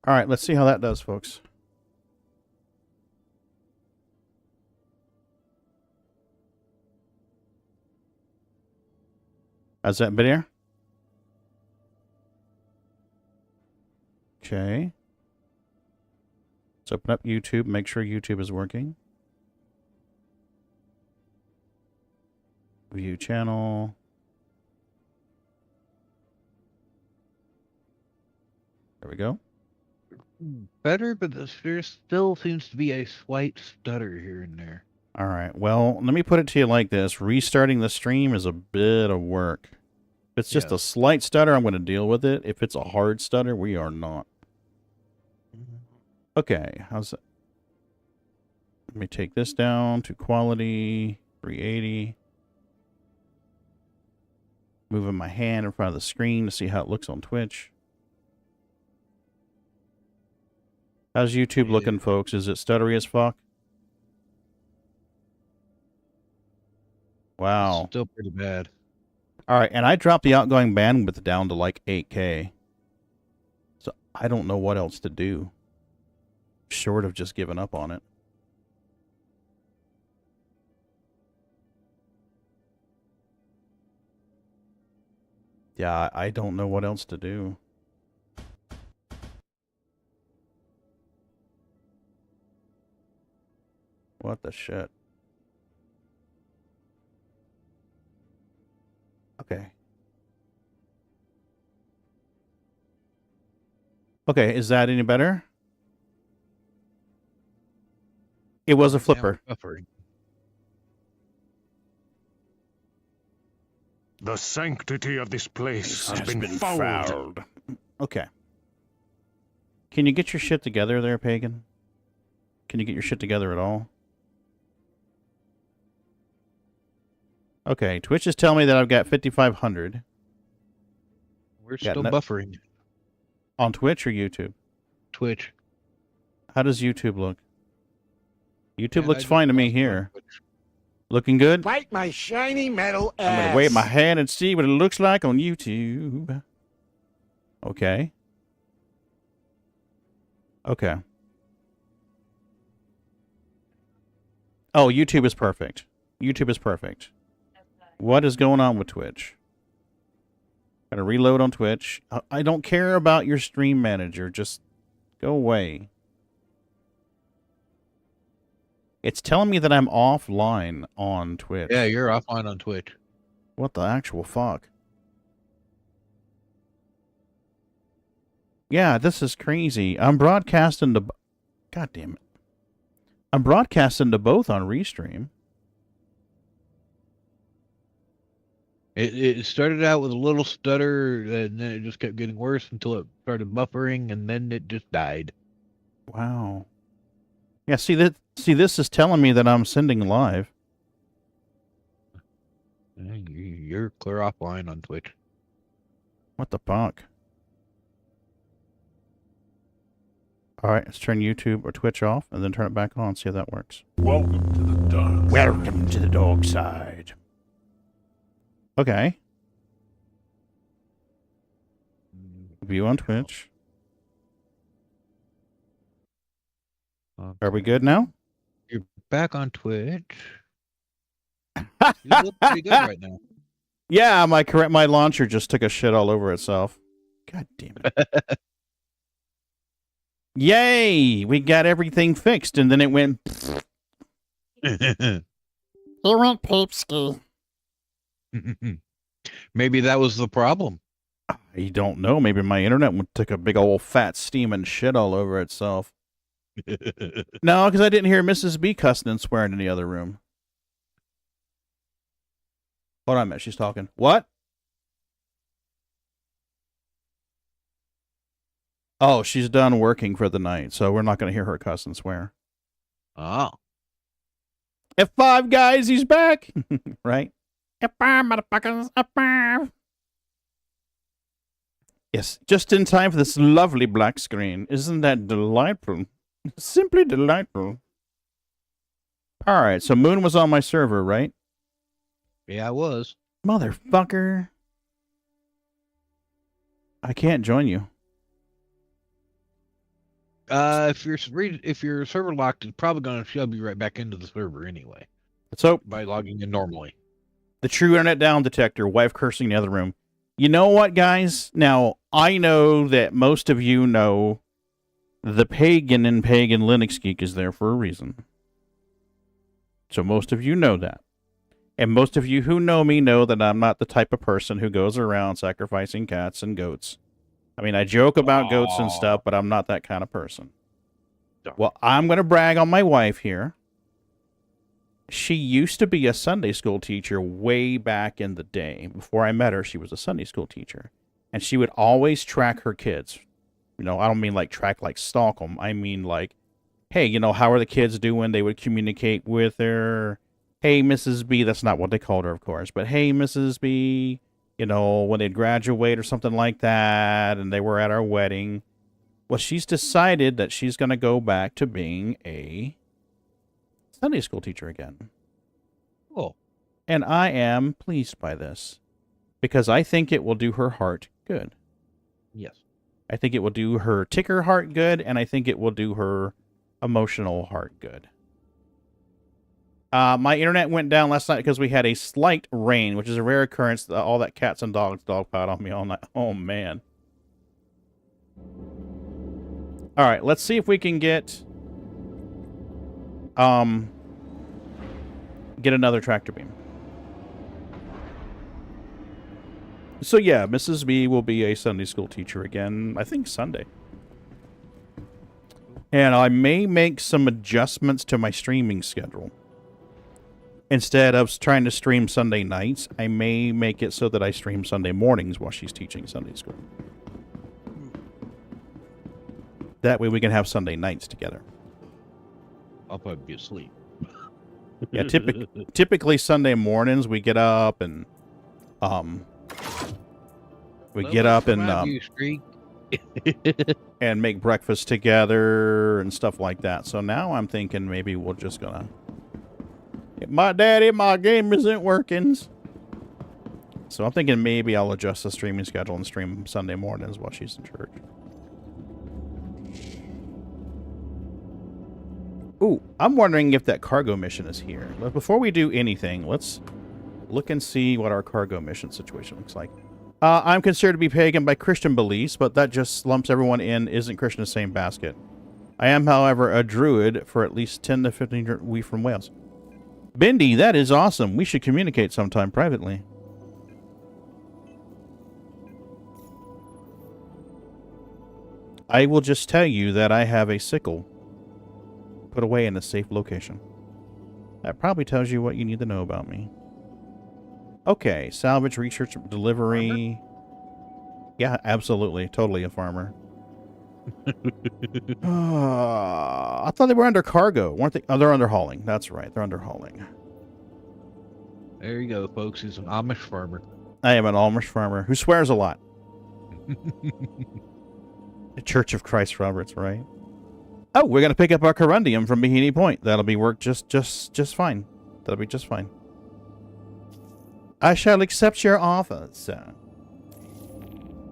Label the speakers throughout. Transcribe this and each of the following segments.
Speaker 1: All right, let's see how that does, folks. How's that been here? Okay. Let's open up YouTube, make sure YouTube is working. View channel. There we go.
Speaker 2: Better, but there still seems to be a slight stutter here and there.
Speaker 1: All right. Well, let me put it to you like this. Restarting the stream is a bit of work. If it's just a slight stutter, I'm going to deal with it. If it's a hard stutter, we are not. Okay. How's that? Let me take this down to quality, 380. Moving my hand in front of the screen to see how it looks on Twitch. How's YouTube looking, folks? Is it stuttery as fuck? Wow.
Speaker 2: It's still pretty bad.
Speaker 1: All right, and I dropped the outgoing bandwidth down to like 8K. So I don't know what else to do. Short of just giving up on it. Yeah, I don't know what else to do. What the shit? Okay. Okay, is that any better? It was a flipper.
Speaker 3: The sanctity of this place has been fouled.
Speaker 1: Okay. Can you get your shit together there, Pagan? Can you get your shit together at all? Okay, Twitch is telling me that I've got 5,500.
Speaker 2: We're still buffering.
Speaker 1: On Twitch or YouTube?
Speaker 2: Twitch.
Speaker 1: How does YouTube look? YouTube looks fine to me here. Looking good?
Speaker 4: Bite my shiny metal ass.
Speaker 1: I'm going to wave my hand and see what it looks like on YouTube. Okay. Okay. Oh, YouTube is perfect. YouTube is perfect. What is going on with Twitch? Gotta reload on Twitch. I don't care about your stream manager. Just go away. It's telling me that I'm offline on Twitch.
Speaker 2: Yeah, you're offline on Twitch.
Speaker 1: What the actual fuck? Yeah, this is crazy. I'm broadcasting to... God damn it. I'm broadcasting to both on Restream.
Speaker 2: It started out with a little stutter, and then it just kept getting worse until it started buffering, and then it just died.
Speaker 1: Wow. Yeah, see this is telling me that I'm sending live.
Speaker 2: You're clear offline on Twitch.
Speaker 1: What the fuck? All right, let's turn YouTube or Twitch off, and then turn it back on. See how that works.
Speaker 3: Welcome to the dark.
Speaker 1: Welcome to the dark side. Okay. View on Twitch.
Speaker 2: Okay.
Speaker 1: Are we good now?
Speaker 2: You're back on Twitch. You look pretty good right now.
Speaker 1: Yeah, my launcher just took a shit all over itself. God damn it. Yay! We got everything fixed, and then it went...
Speaker 5: It went poopski.
Speaker 2: Maybe that was the problem.
Speaker 1: I don't know. Maybe my internet took a big old fat steaming shit all over itself. No, because I didn't hear Mrs. B cussing and swearing in the other room. Hold on a minute. She's talking. What? Oh, she's done working for the night, so we're not going to hear her cuss and swear.
Speaker 2: Oh.
Speaker 1: F5, guys, he's back. Right? F5, motherfuckers. F5. Yes, just in time for this lovely black screen. Isn't that delightful? Simply delightful. All right, so Moon was on my server, right?
Speaker 2: Yeah, I was.
Speaker 1: Motherfucker. I can't join you.
Speaker 2: If your server locked, it's probably going to shove you right back into the server anyway
Speaker 1: So,
Speaker 2: by logging in normally.
Speaker 1: the true internet down detector, wife cursing in the other room. You know what, guys? Now, I know that most of you know the pagan and pagan Linux Geek is there for a reason. So most of you know that. And most of you who know me know that I'm not the type of person who goes around sacrificing cats and goats. I mean, I joke about goats and stuff, but I'm not that kind of person. Well, I'm going to brag on my wife here. She used to be a Sunday school teacher way back in the day. Before I met her, she was a Sunday school teacher. And she would always track her kids. You know, I don't mean like track like stalk them. I mean like, hey, you know, how are the kids doing? They would communicate with her. Hey, Mrs. B. That's not what they called her, of course. But hey, Mrs. B. You know, when they'd graduate or something like that. And they were at our wedding. Well, she's decided that she's going to go back to being a Sunday school teacher again.
Speaker 2: Oh.
Speaker 1: And I am pleased by this because I think it will do her heart good.
Speaker 2: Yes.
Speaker 1: I think it will do her ticker heart good, and I think it will do her emotional heart good. My internet went down last night because we had a slight rain, which is a rare occurrence. All that cats and dogs dogpiled on me all night. Oh, man. All right, let's see if we can get another tractor beam. So yeah, Mrs. B will be a Sunday school teacher again, I think Sunday. And I may make some adjustments to my streaming schedule. Instead of trying to stream Sunday nights, I may make it so that I stream Sunday mornings while she's teaching Sunday school. That way we can have Sunday nights together.
Speaker 2: I'll probably be asleep.
Speaker 1: Yeah, typically Sunday mornings we get up and and make breakfast together and stuff like that. So now I'm thinking maybe we're just gonna. My game isn't working. So I'm thinking maybe I'll adjust the streaming schedule and stream Sunday mornings while she's in church. Ooh, I'm wondering if that cargo mission is here. But before we do anything, let's look and see what our cargo mission situation looks like. I'm considered to be pagan by Christian beliefs, but that just lumps everyone in isn't Christian the same basket. I am, however, a druid for at least 10 to 15 we from Wales. Bindi, that is awesome. We should communicate sometime privately. I will just tell you that I have a sickle put away in a safe location. That probably tells you what you need to know about me. Okay, salvage, research, delivery. Yeah, absolutely. Totally a farmer. I thought they were under cargo, weren't they? Oh, they're underhauling. That's right. They're underhauling.
Speaker 2: There you go, folks. He's an Amish farmer.
Speaker 1: I am an Amish farmer who swears a lot. The Church of Christ Roberts, right? Oh, we're going to pick up our corundium from Bikini Point. That'll be work just fine. That'll be just fine. I shall accept your offer, sir.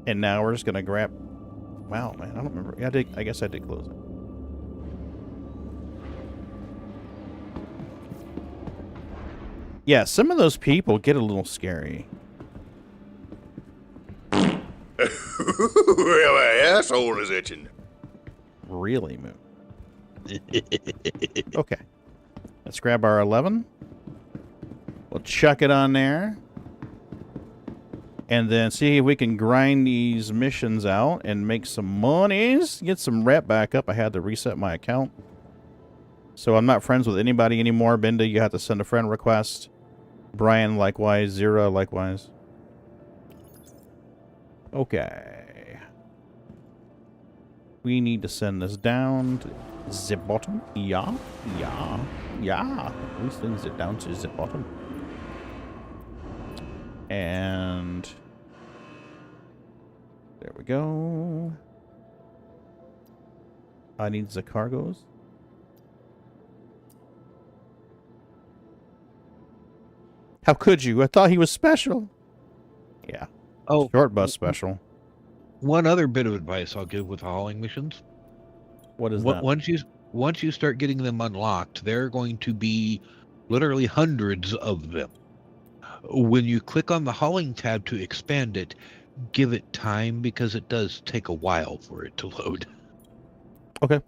Speaker 1: And now we're just going to grab... Wow, man, I don't remember. Yeah, I guess I did close it. Yeah, some of those people get a little scary.
Speaker 6: Well, my asshole is itching.
Speaker 1: Really, Moon. Okay. Let's grab our 11. We'll chuck it on there. And then see if we can grind these missions out and make some monies. Get some rep back up. I had to reset my account. So I'm not friends with anybody anymore. Binda, you have to send a friend request. Brian, likewise. Zira, likewise. Okay. We need to send this down to zip bottom. Yeah. We send it down to zip bottom. And there we go. I need the cargoes. How could you? I thought he was special. Yeah.
Speaker 2: Oh,
Speaker 1: Short bus special.
Speaker 2: one other bit of advice I'll give with hauling missions.
Speaker 1: What is that?
Speaker 2: Once you start getting them unlocked, there are going to be literally hundreds of them. When you click on the hauling tab to expand it, give it time because it does take a while for it to load.
Speaker 1: Okay.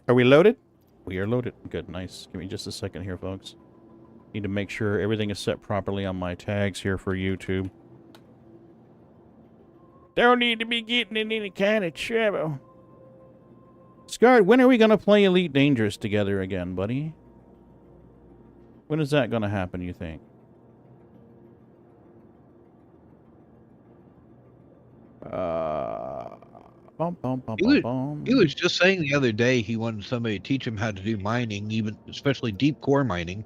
Speaker 1: Are we loaded? We are loaded. Good, nice. Give me just a second here, folks. Need to make sure everything is set properly on my tags here for YouTube. Don't need to be getting in any kind of trouble. Scarred, when are we going to play Elite Dangerous together again, buddy? When is that going to happen, you think?
Speaker 2: He was just saying the other day he wanted somebody to teach him how to do mining, even especially deep core mining.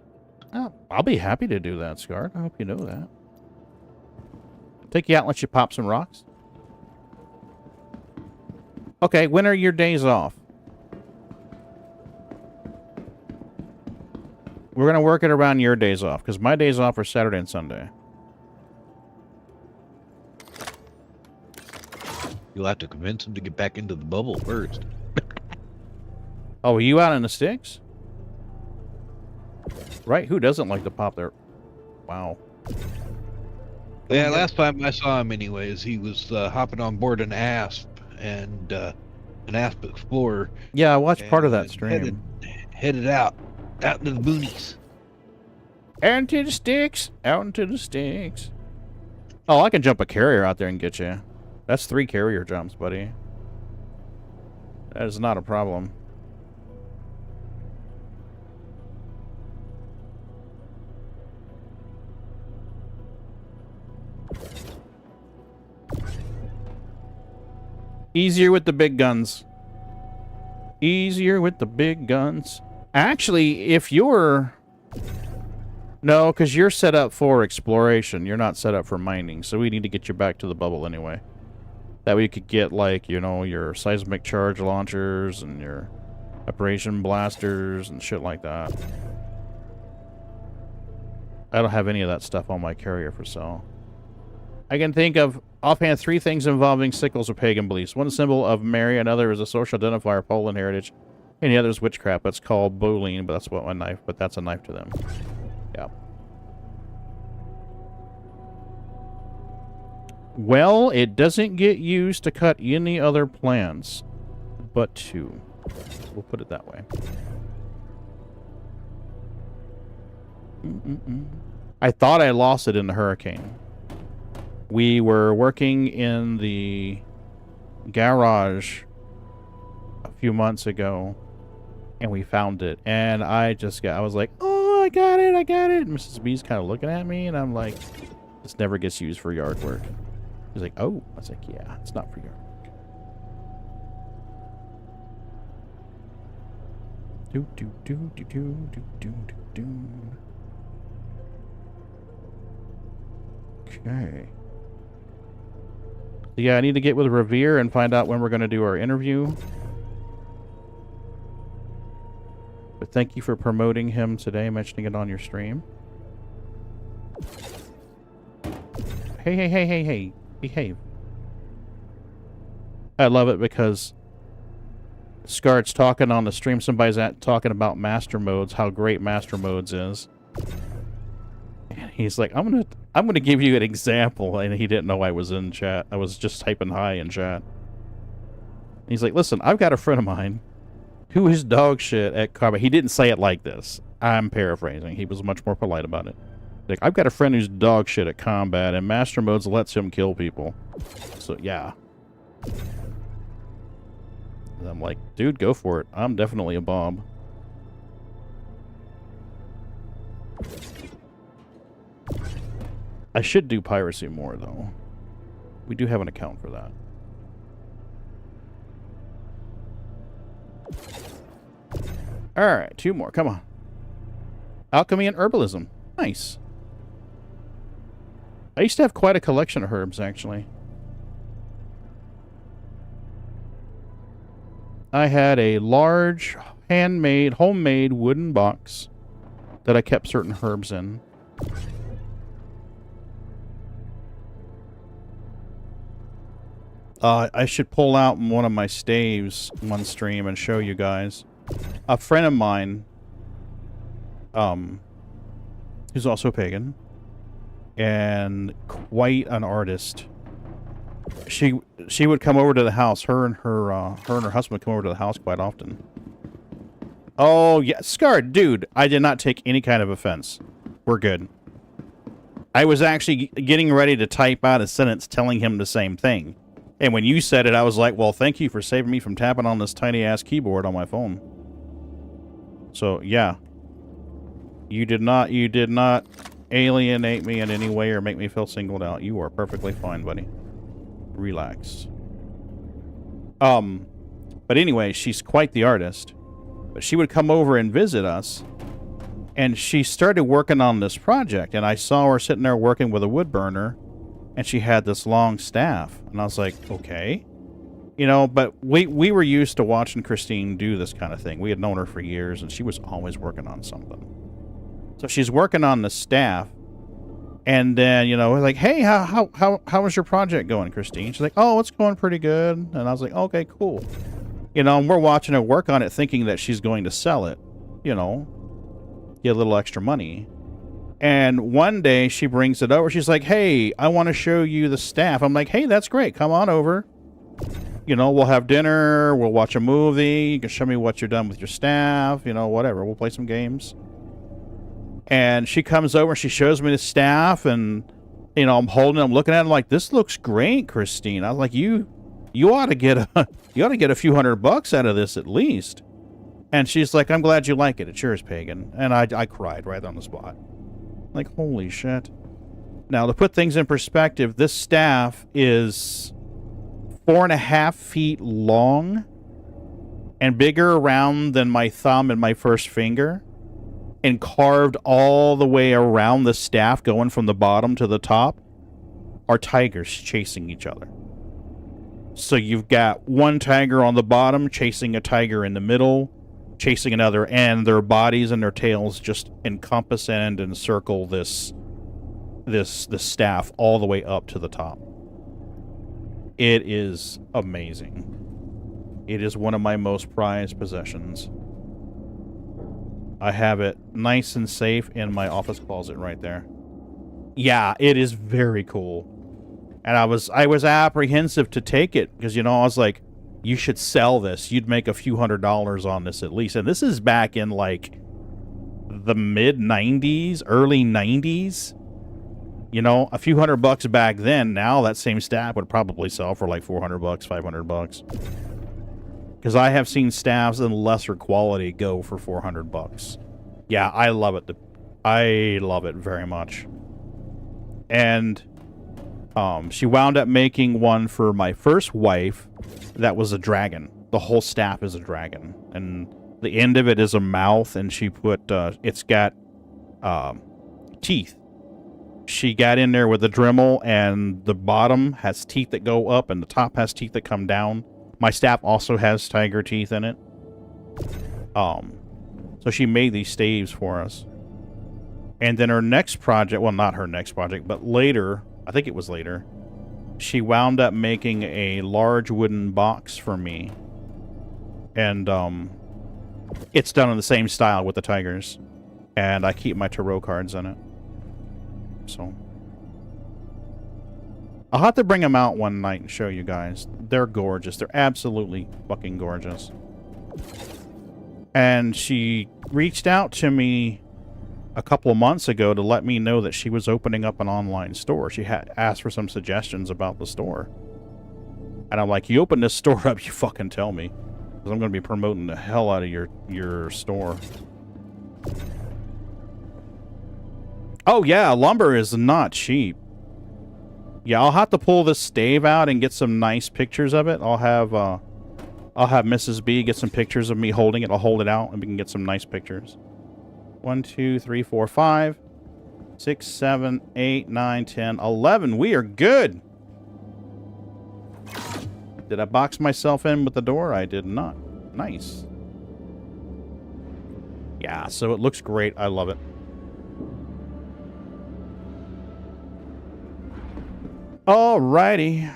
Speaker 1: Oh, I'll be happy to do that, Scarred. I hope you know that. Take you out and let you pop some rocks. Okay, when are your days off? We're going to work it around your days off, because my days off are Saturday and Sunday.
Speaker 2: You'll have to convince him to get back into the bubble first.
Speaker 1: Oh, are you out in the sticks? Right? Who doesn't like to pop their... Wow.
Speaker 2: Yeah, last time I saw him anyways, he was hopping on board an ASP and an ASP Explorer.
Speaker 1: Yeah, I watched part of that stream.
Speaker 2: Headed out into the boonies.
Speaker 1: Out into the sticks. Out into the sticks. Oh, I can jump a carrier out there and get you. That's 3 carrier jumps, buddy. That is not a problem. Easier with the big guns. Easier with the big guns. Actually, if you're... No, because you're set up for exploration. You're not set up for mining. So we need to get you back to the bubble anyway. That way you could get, like, you know, your seismic charge launchers and your operation blasters and shit like that. I don't have any of that stuff on my carrier for sale. I can think of offhand 3 things involving sickles or pagan beliefs. One symbol of Mary, another is a social identifier, Poland heritage, and the other is witchcraft. That's called bowline, but that's what my knife. But that's a knife to them. Yeah. Well, it doesn't get used to cut any other plants, but 2. We'll put it that way. I thought I lost it in the hurricane. We were working in the garage a few months ago, and we found it. And I was like, oh, I got it. And Mrs. B's kind of looking at me, and I'm like, this never gets used for yard work. He's like, oh. I was like, yeah, it's not for yard work. Okay. Yeah, I need to get with Revere and find out when we're going to do our interview. But thank you for promoting him today, mentioning it on your stream. Hey. Behave. I love it because Scart's talking on the stream. Somebody's talking about master modes, how great master modes is. And he's like, I'm gonna give you an example, and he didn't know I was in chat. I was just typing hi in chat. He's like, listen, I've got a friend of mine who is dog shit at combat. He didn't say it like this. I'm paraphrasing. He was much more polite about it. Like, I've got a friend who's dog shit at combat, and master modes lets him kill people. So yeah. And I'm like, dude, go for it. I'm definitely a Bob. I should do piracy more, though. We do have an account for that. Alright, 2 more. Come on. Alchemy and herbalism. Nice. I used to have quite a collection of herbs, actually. I had a large, handmade, homemade wooden box that I kept certain herbs in. I should pull out one of my staves one stream and show you guys. A friend of mine, who's also pagan, and quite an artist. She would come over to the house. Her and her husband would come over to the house quite often. Oh yeah, Scarred, dude. I did not take any kind of offense. We're good. I was actually getting ready to type out a sentence telling him the same thing. And when you said it, I was like, well, thank you for saving me from tapping on this tiny-ass keyboard on my phone. So, yeah. You did not alienate me in any way or make me feel singled out. You are perfectly fine, buddy. Relax. But anyway, she's quite the artist. But she would come over and visit us. And she started working on this project. And I saw her sitting there working with a wood burner. And she had this long staff. And I was like, okay. You know, but we were used to watching Christine do this kind of thing. We had known her for years, and she was always working on something. So she's working on the staff. And then, you know, we're like, hey, how is your project going, Christine? She's like, oh, it's going pretty good. And I was like, okay, cool. You know, and we're watching her work on it thinking that she's going to sell it. You know, get a little extra money. And one day she brings it over. She's like, hey, I want to show you the staff. I'm like, hey, that's great. Come on over. You know, we'll have dinner. We'll watch a movie. You can show me what you're done with your staff. You know, whatever. We'll play some games. And she comes over and she shows me the staff. And, you know, I'm holding it. I'm looking at it. I'm like, this looks great, Christine. I was like, you ought to get a few $100 out of this at least. And she's like, I'm glad you like it. It's yours, Pagan. And I cried right on the spot. Like, holy shit. Now, to put things in perspective, this staff is 4.5 feet long and bigger around than my thumb and my first finger, and carved all the way around the staff going from the bottom to the top are tigers chasing each other. So you've got one tiger on the bottom chasing a tiger in the middle, chasing another, and their bodies and their tails just encompass and encircle this staff all the way up to the top. It is amazing. It is one of my most prized possessions. I have it nice and safe in my office closet right there. Yeah, it is very cool. And I was apprehensive to take it because, you know, I was like, you should sell this. You'd make a few $100s on this at least. And this is back in, like, the mid-90s, early 90s. You know, a few $100 back then. Now that same staff would probably sell for, like, $400, $500. Because I have seen staffs in lesser quality go for $400. Yeah, I love it. I love it very much. And she wound up making one for my first wife that was a dragon. The whole staff is a dragon. And the end of it is a mouth, and she put, it's got teeth. She got in there with a Dremel, and the bottom has teeth that go up, and the top has teeth that come down. My staff also has tiger teeth in it. So she made these staves for us. And then her next project, well, not her next project, but later, I think it was later, she wound up making a large wooden box for me. And it's done in the same style with the tigers. And I keep my tarot cards in it. So I'll have to bring them out one night and show you guys. They're gorgeous. They're absolutely fucking gorgeous. And she reached out to me a couple of months ago to let me know that she was opening up an online store. She had asked for some suggestions about the store. And I'm like, you open this store up, you fucking tell me. Because I'm going to be promoting the hell out of your store. Oh yeah, lumber is not cheap. Yeah, I'll have to pull this stave out and get some nice pictures of it. I'll have Mrs. B get some pictures of me holding it. I'll hold it out and we can get some nice pictures. 1, 2, 3, 4, 5, 6, 7, 8, 9, 10, 11. We are good. Did I box myself in with the door? I did not. Nice. Yeah, so it looks great. I love it. Alrighty.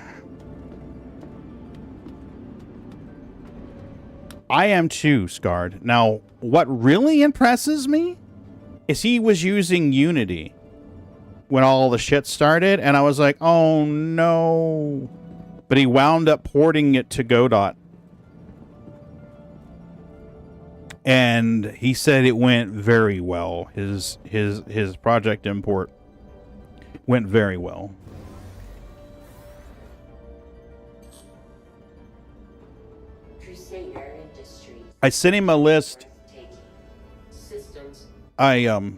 Speaker 1: I am too, Scarred. Now, what really impresses me is he was using Unity when all the shit started, and I was like, oh no. But he wound up porting it to Godot. And he said it went very well. His project import went very well. I sent him a list. I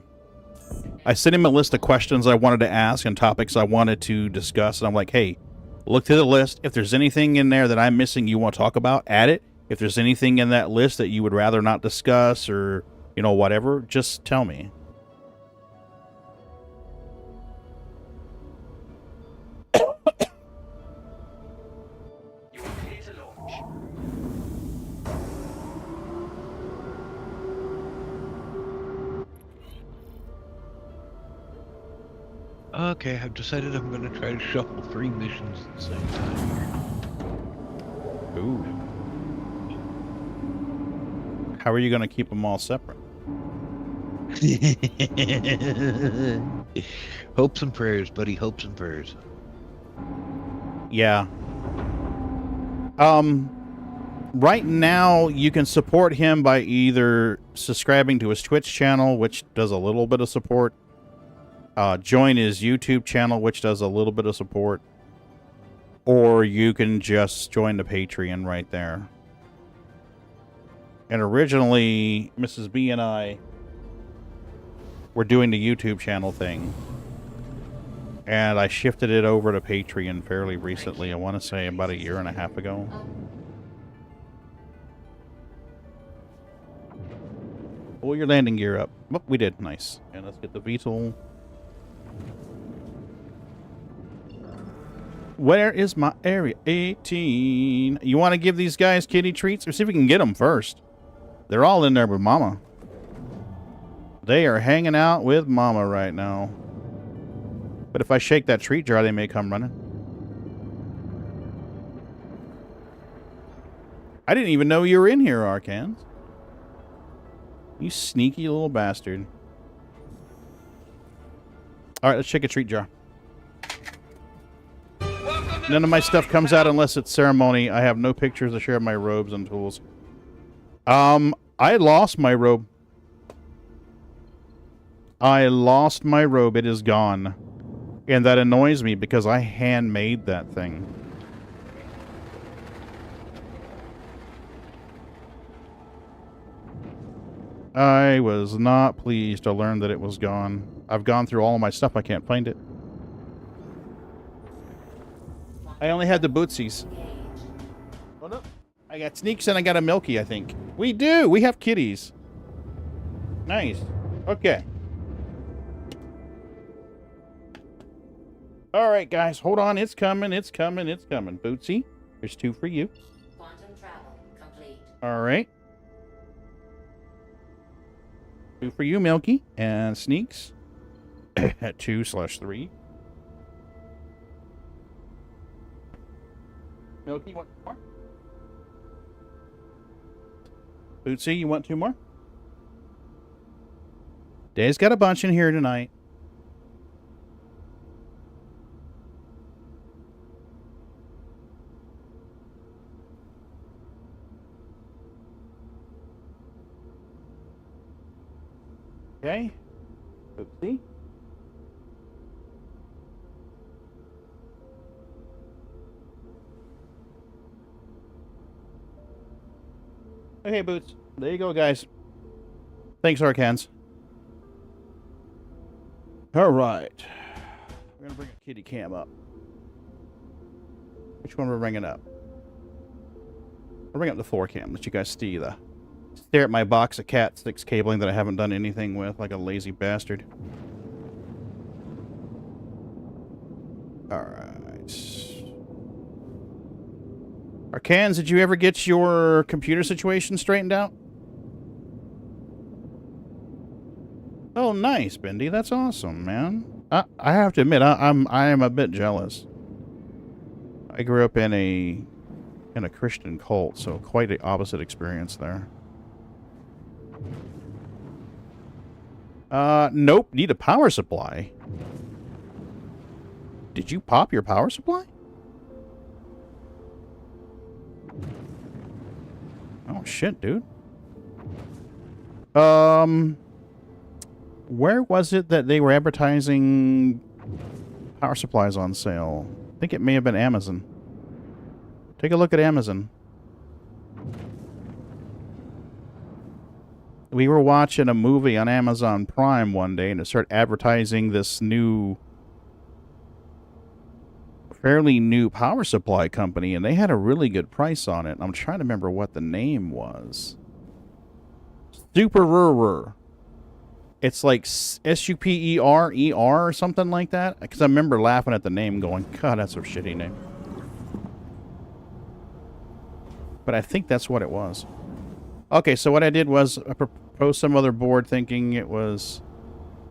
Speaker 1: sent him a list of questions I wanted to ask and topics I wanted to discuss, and I'm like, hey, look through the list. If there's anything in there that I'm missing you want to talk about, add it. If there's anything in that list that you would rather not discuss or, you know, whatever, just tell me.
Speaker 2: Okay, I've decided I'm going to try to shuffle 3 missions at the same time.
Speaker 1: Ooh. How are you going to keep them all separate?
Speaker 2: Hopes and prayers, buddy. Hopes and prayers.
Speaker 1: Yeah. Right now, you can support him by either subscribing to his Twitch channel, which does a little bit of support. Join his YouTube channel, which does a little bit of support. Or you can just join the Patreon right there. And originally, Mrs. B and I were doing the YouTube channel thing. And I shifted it over to Patreon fairly recently. I want to say about 1.5 years ago. Pull your landing gear up. Oh, we did. Nice. And let's get the VTOL. Where is my area 18? You want to give these guys kitty treats? Or see if we can get them first. They're all in there with Mama. They are hanging out with Mama right now. But if I shake that treat jar, they may come running. I didn't even know you were in here, Arcans. You sneaky little bastard. Alright, let's shake a treat jar. None of my stuff comes out unless it's ceremony. I have no pictures to share of my robes and tools. I lost my robe. I lost my robe. It is gone. And that annoys me because I handmade that thing. I was not pleased to learn that it was gone. I've gone through all of my stuff. I can't find it. I only had the bootsies. Oh, no. I got Sneaks and I got a Milky, I think. We do! We have kitties. Nice. Okay. Alright, guys. Hold on. It's coming. It's coming. It's coming. Bootsy, there's 2 for you.
Speaker 7: Quantum travel complete.
Speaker 1: Alright. 2 for you, Milky. And Sneaks. At 2/3. Milky, you want more? Bootsy, you want 2 more? Day's got a bunch in here tonight. Okay. Oopsie. Okay, Boots. There you go, guys. Thanks, Arcans. All right. We're going to bring a kitty cam up. Which one are we bringing up? I'll bring up the 4 cam. Let you guys stare at my box of cat sticks cabling that I haven't done anything with, like a lazy bastard. All right. Arcans, did you ever get your computer situation straightened out? Oh, nice, Bendy. That's awesome, man. I have to admit, I am a bit jealous. I grew up in a Christian cult, so quite the opposite experience there. Nope. Need a power supply. Did you pop your power supply? Oh, shit, dude. Where was it that they were advertising power supplies on sale? I think it may have been Amazon. Take a look at Amazon. We were watching a movie on Amazon Prime one day, and it started advertising this new, fairly new power supply company, and they had a really good price on it. I'm trying to remember what the name was. Superer. It's like Superer or something like that. Because I remember laughing at the name going, God, that's a shitty name. But I think that's what it was. Okay, so what I did was I proposed some other board thinking it was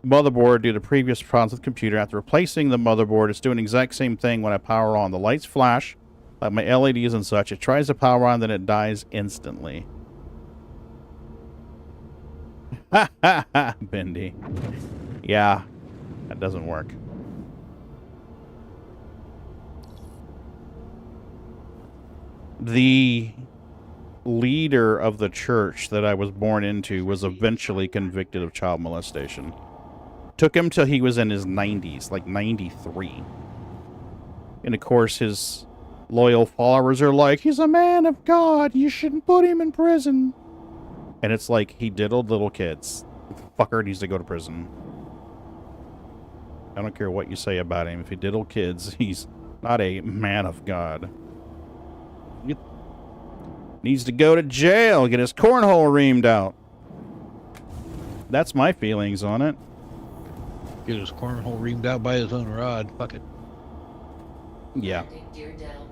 Speaker 1: motherboard due to previous problems with the computer. After replacing the motherboard, it's doing the exact same thing when I power on. The lights flash, like my LEDs and such. It tries to power on, then it dies instantly. Ha ha ha, Bendy. Yeah, that doesn't work. The leader of the church that I was born into was eventually convicted of child molestation. Took him till he was in his 90s, like 93. And of course his loyal followers are like, he's a man of God, you shouldn't put him in prison. And it's like, he diddled little kids. The fucker needs to go to prison. I don't care what you say about him. If he diddled kids, he's not a man of God. Needs to go to jail, get his cornhole reamed out. That's my feelings on it.
Speaker 2: Get his cornhole reamed out by his own rod. Fuck it.
Speaker 1: Yeah.
Speaker 7: Landing gear down.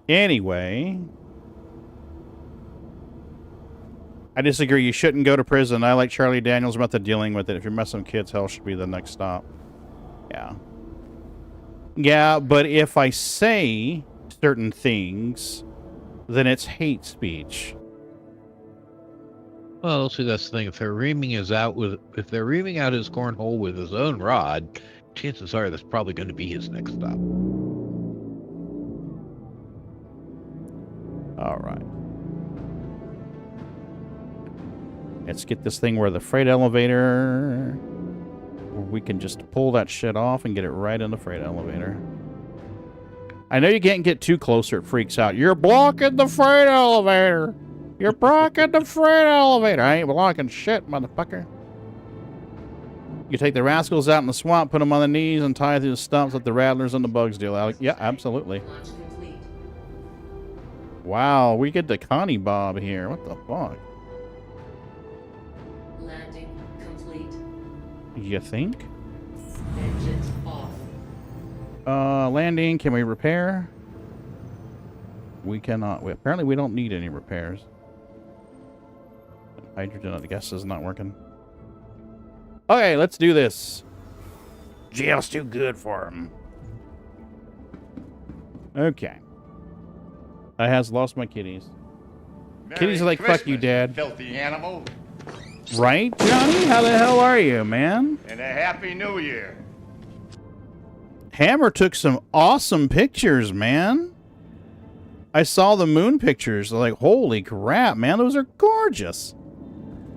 Speaker 1: Anyway, I disagree. You shouldn't go to prison. I like Charlie Daniels about the dealing with it. If you're messing with kids, hell should be the next stop. Yeah. Yeah, but if I say certain things, then it's hate speech.
Speaker 2: Well, see, that's the thing. If they're reaming out his cornhole with his own rod, chances are that's probably going to be his next stop.
Speaker 1: All right. Let's get this thing where the freight elevator, where we can just pull that shit off and get it right in the freight elevator. I know you can't get too close or it freaks out. You're blocking the freight elevator. You're blocking the freight elevator. I ain't blocking shit, motherfucker. You take the rascals out in the swamp, put them on the knees, and tie through the stumps like the rattlers and the bugs do, Alec. Yeah, absolutely.
Speaker 7: Launch complete.
Speaker 1: Wow, we get the Connie Bob here. What the fuck?
Speaker 7: Landing complete.
Speaker 1: You think?
Speaker 7: Engines off.
Speaker 1: Landing. Can we repair? We cannot. Apparently, we don't need any repairs. Hydrogen, I guess, is not working. Okay, let's do this. Jail's too good for him. Okay. I has lost my kitties. Kitties are like, fuck you, Dad.
Speaker 4: Filthy animal.
Speaker 1: Right, Johnny? How the hell are you, man?
Speaker 4: And a happy new year.
Speaker 1: Hammer took some awesome pictures, man. I saw the moon pictures. Like, holy crap, man. Those are gorgeous.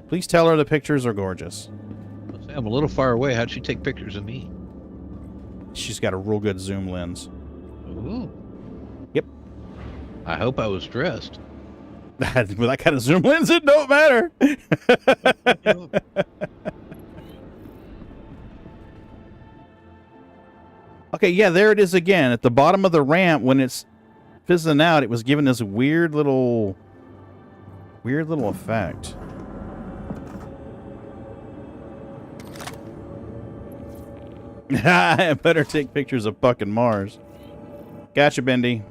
Speaker 1: Please tell her the pictures are gorgeous.
Speaker 2: I'm a little far away. How'd she take pictures of me?
Speaker 1: She's got a real good zoom lens.
Speaker 2: Ooh.
Speaker 1: Yep.
Speaker 2: I hope I was dressed.
Speaker 1: With that kind of zoom lens, it don't matter. Okay, yeah, there it is again. At the bottom of the ramp, when it's fizzing out, it was giving this weird little effect. I better take pictures of fucking Mars. Gotcha, Bendy.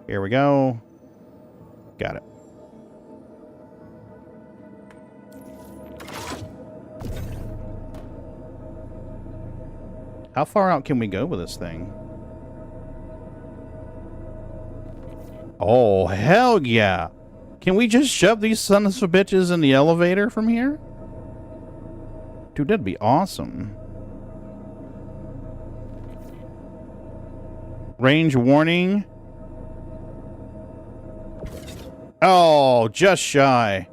Speaker 1: Here we go. Got it. How far out can we go with this thing? Oh, hell yeah. Can we just shove these sons of bitches in the elevator from here? Dude, that'd be awesome. Range warning. Oh, just shy.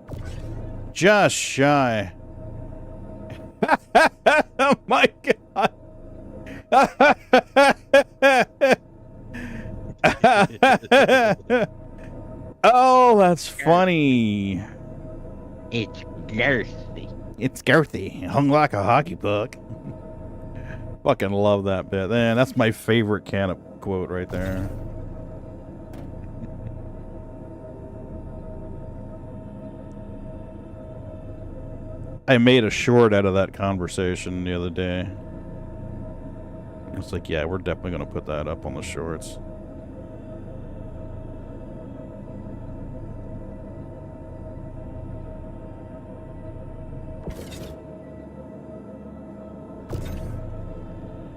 Speaker 1: Just shy. Oh my god. Oh, that's funny.
Speaker 2: It's girthy.
Speaker 1: It's girthy. Hung like a hockey puck. Fucking love that bit. Man, that's my favorite can quote right there. I made a short out of that conversation the other day. It's like, yeah, we're definitely going to put that up on the shorts.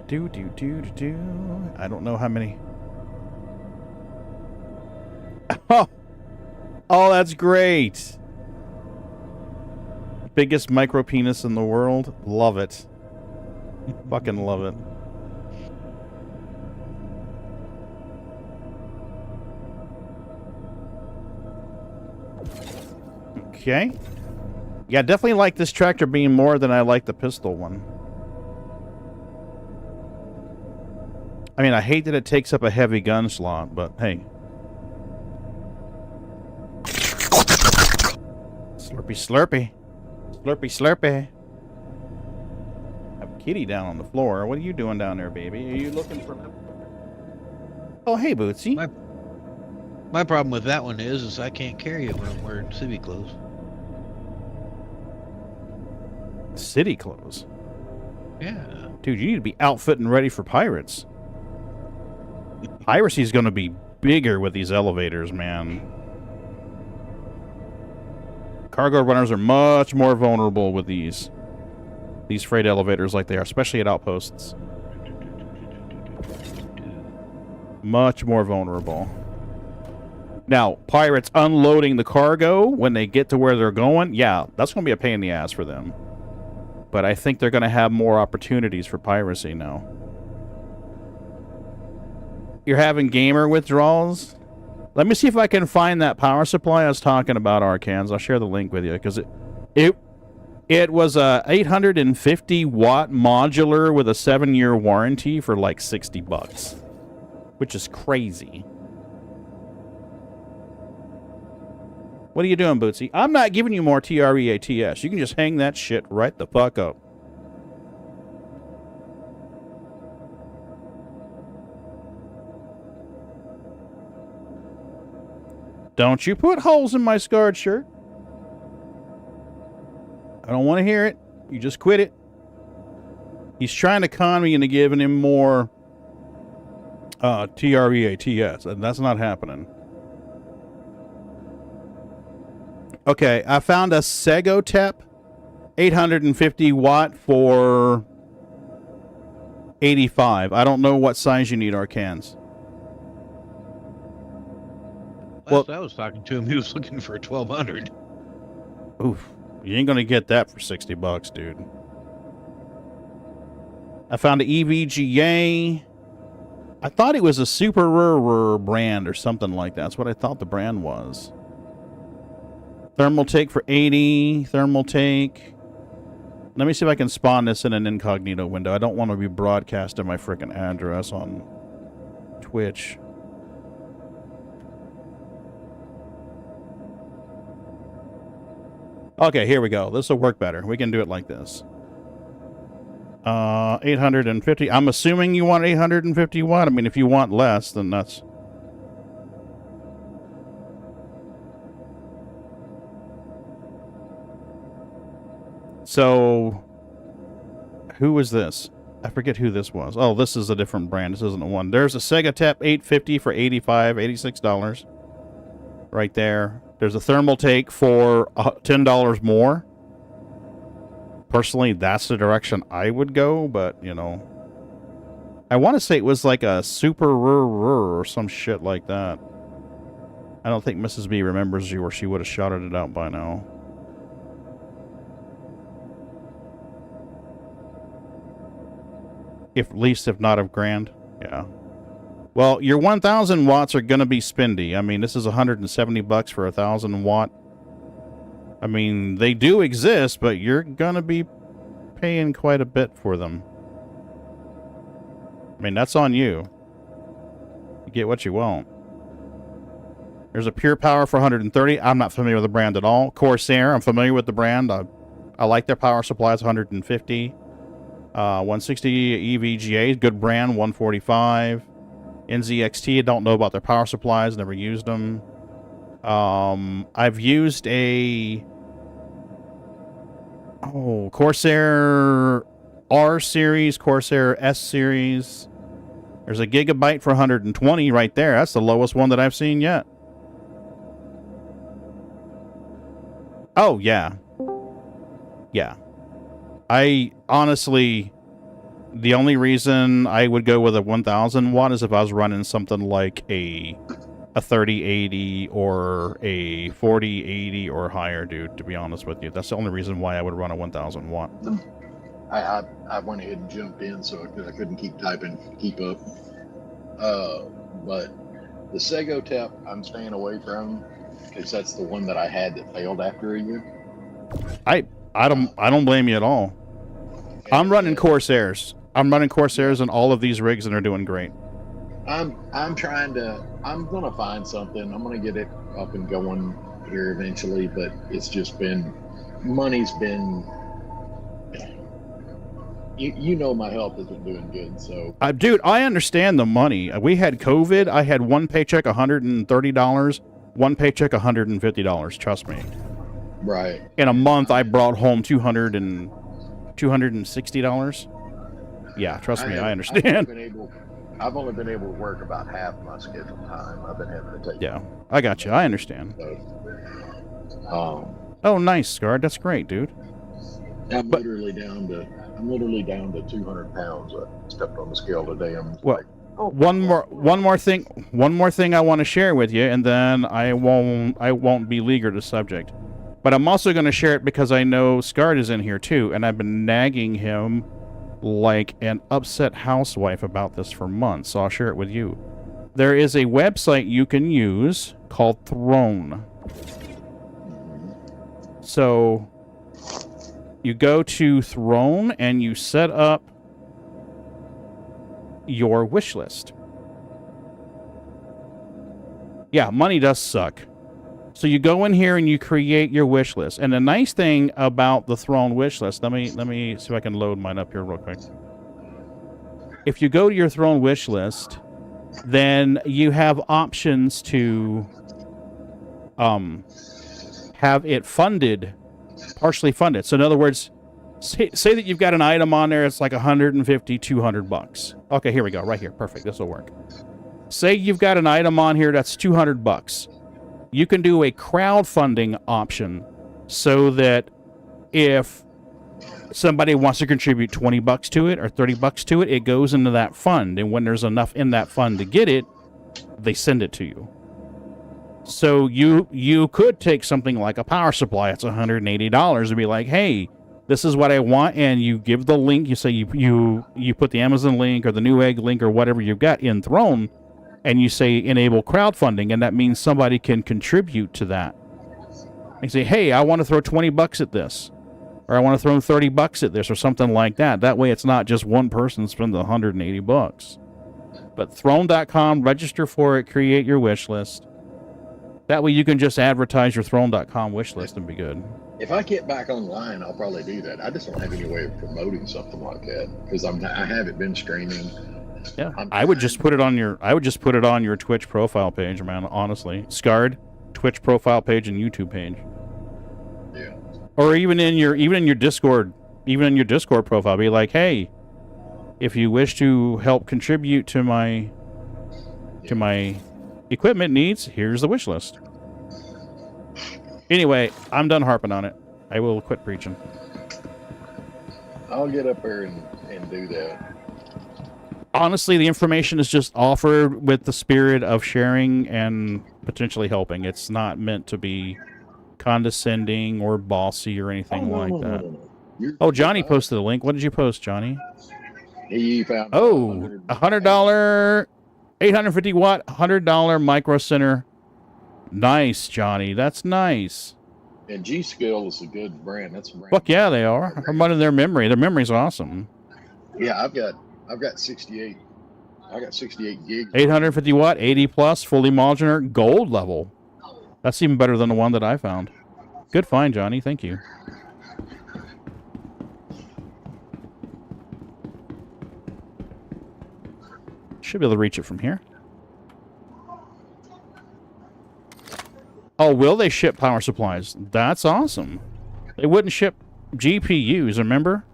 Speaker 1: Do. I don't know how many. Oh, that's great. Biggest micro penis in the world. Love it. Fucking love it. Okay. Yeah, definitely like this tractor beam more than I like the pistol one. I mean, I hate that it takes up a heavy gun slot, but hey. Slurpy, slurpy. Slurpy, slurpy. I have a kitty down on the floor. What are you doing down there, baby? Are you looking for... Oh, hey, Bootsy.
Speaker 2: My problem with that one is I can't carry it when I'm wearing city clothes.
Speaker 1: City clothes?
Speaker 2: Yeah.
Speaker 1: Dude, you need to be outfit and ready for pirates. Piracy's going to be bigger with these elevators, man. Cargo runners are much more vulnerable with these freight elevators like they are, especially at outposts. Much more vulnerable. Now, pirates unloading the cargo when they get to where they're going, yeah, that's going to be a pain in the ass for them. But I think they're going to have more opportunities for piracy now. You're having gamer withdrawals? Let me see if I can find that power supply I was talking about, Arcans. I'll share the link with you, because it was a 850 watt modular with a 7-year warranty for like $60, which is crazy. What are you doing, Bootsy? I'm not giving you more TREATS. You can just hang that shit right the fuck up. Don't you put holes in my scarred shirt. I don't want to hear it. You just quit it. He's trying to con me into giving him more TREATS, and that's not happening. Okay, I found a Segotep 850 watt for 85. I don't know what size you need, Arcans.
Speaker 2: Last I was talking to him, he was looking for 1,200.
Speaker 1: Oof. You ain't gonna get that for $60, dude. I found an EVGA. I thought it was a Super Rare brand or something like that. That's what I thought the brand was. Thermal take for 80. Thermal take. Let me see if I can spawn this in an incognito window. I don't want to be broadcasting my freaking address on Twitch. Okay, here we go. This will work better. We can do it like this. 850. I'm assuming you want 850 watt. I mean, if you want less, then that's... So, Who was this? I forget who this was. Oh, this is a different brand. This isn't the one. There's a Sega Tap 850 for $86. Right there. There's a thermal take for $10 more. Personally, that's the direction I would go, but, you know. I want to say it was like a Super or some shit like that. I don't think Mrs. B remembers you, or she would have shouted it out by now. If not of grand. Yeah. Well, your 1,000 watts are going to be spendy. I mean, this is $170 for a 1,000 watt. I mean, they do exist, but you're going to be paying quite a bit for them. I mean, that's on you. You get what you want. There's a Pure Power for $130. I'm not familiar with the brand at all. Corsair, I'm familiar with the brand. I like their power supplies, $150. 160 EVGA, good brand, $145. NZXT, I don't know about their power supplies, never used them. I've used a Corsair R series, Corsair S series. There's a Gigabyte for $120 right there. That's the lowest one that I've seen yet. Oh, yeah. Yeah. I honestly, the only reason I would go with a 1,000 watt is if I was running something like a 3080 or a 4080 or higher, dude, to be honest with you. That's the only reason why I would run a 1,000 watt.
Speaker 8: I went ahead and jumped in so I couldn't keep up. But the Sego Tap I'm staying away from because that's the one that I had that failed after a year. I don't blame you at all. I'm running Corsairs. I'm running Corsairs on all of these rigs and they're doing great. I'm gonna find something. I'm gonna get it up and going here eventually, but it's just been, money's been, you know, my health isn't doing good, so.
Speaker 1: Dude, I understand the money. We had COVID. I had one paycheck, $130, one paycheck, $150. Trust me.
Speaker 8: Right.
Speaker 1: In a month, I brought home $260. Yeah, trust me, I understand.
Speaker 8: I've only been able to work about half my scheduled time. I've been having to take.
Speaker 1: Yeah, I got you. I understand.
Speaker 8: So,
Speaker 1: oh, nice, Scarred. That's great, dude.
Speaker 8: I'm literally down to 200 pounds. I stepped on the scale today.
Speaker 1: One more thing I want to share with you, and then I won't beleaguer the subject. But I'm also going to share it because I know Scarred is in here too, and I've been nagging him like an upset housewife about this for months, so I'll share it with you. There is a website you can use called Throne. So you go to Throne and you set up your wish list. Yeah, money does suck. So you go in here and you create your wish list. And the nice thing about the Throne wish list, let me see if I can load mine up here real quick. If you go to your Throne wish list, then you have options to have it funded, partially funded. So in other words, say that you've got an item on there, it's like $150, $200. Okay, here we go, right here. Perfect, this will work. Say you've got an item on here that's $200. You can do a crowdfunding option so that if somebody wants to contribute $20 to it or $30 to it, it goes into that fund. And when there's enough in that fund to get it, they send it to you. So you could take something like a power supply. It's $180 and be like, hey, this is what I want. And you give the link. You say you put the Amazon link or the Newegg link or whatever you've got in Throne. And you say enable crowdfunding, and that means somebody can contribute to that. And say, hey, I want to throw $20 at this, or I want to throw $30 at this, or something like that. That way, it's not just one person spending $180. But Throne.com, register for it, create your wish list. That way, you can just advertise your Throne.com wish list and be good.
Speaker 8: If I get back online, I'll probably do that. I just don't have any way of promoting something like that because I haven't been streaming.
Speaker 1: Yeah, I would just put it on your Twitch profile page, man. Honestly, Scarred, Twitch profile page and YouTube page.
Speaker 8: Yeah.
Speaker 1: Or even in your Discord even in your Discord profile, be like, hey, if you wish to help contribute to my equipment needs, here's the wish list. Anyway, I'm done harping on it. I will quit preaching.
Speaker 8: I'll get up there and do that.
Speaker 1: Honestly, the information is just offered with the spirit of sharing and potentially helping. It's not meant to be condescending or bossy or anything like that. Oh, Johnny posted a link. What did you post, Johnny?
Speaker 8: He found
Speaker 1: $100, 850 watt, $100 micro center. Nice, Johnny. That's nice.
Speaker 8: And G-Skill is a good brand. That's a brand.
Speaker 1: Fuck yeah, they are. I'm running their memory. Their memory's awesome.
Speaker 8: Yeah, I've got 68. I got 68 gigs.
Speaker 1: 850 watt, 80 plus, fully modular, gold level. That's even better than the one that I found. Good find, Johnny. Thank you. Should be able to reach it from here. Oh, will they ship power supplies? That's awesome. They wouldn't ship GPUs, remember?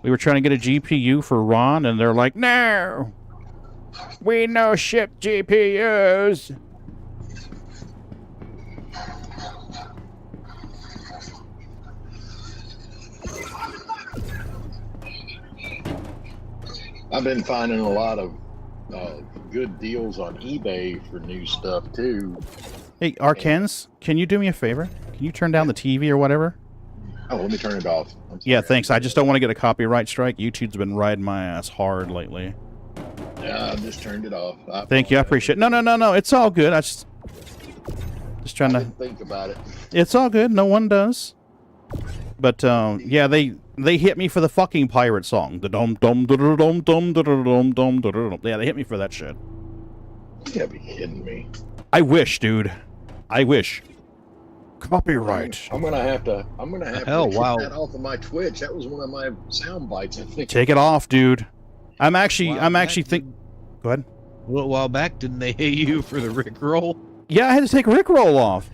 Speaker 1: We were trying to get a GPU for Ron, and they're like, no! We no ship GPUs!
Speaker 8: I've been finding a lot of good deals on eBay for new stuff, too.
Speaker 1: Hey, Arkens, can you do me a favor? Can you turn down the TV or whatever?
Speaker 8: Oh, let me turn it off.
Speaker 1: Yeah, thanks. I just don't want to get a copyright strike. YouTube's been riding my ass hard lately.
Speaker 8: Yeah, I just turned it off.
Speaker 1: Thank you. I appreciate it. No. It's all good. I just trying to
Speaker 8: think about it.
Speaker 1: It's all good. No one does. But yeah, they hit me for the fucking pirate song. The dum dum dum dum dum dum dum dum. Yeah, they hit me for that shit.
Speaker 8: You gotta be kidding me.
Speaker 1: I wish, dude. I wish. Copyright.
Speaker 8: I'm gonna have to
Speaker 2: Hell,
Speaker 8: take
Speaker 2: wow.
Speaker 8: that off of my Twitch. That was one of my sound bites, I think.
Speaker 1: Take it off, dude. I'm actually think. Go ahead.
Speaker 2: Well, a while back, didn't they hate you for the Rickroll?
Speaker 1: Yeah, I had to take Rickroll off.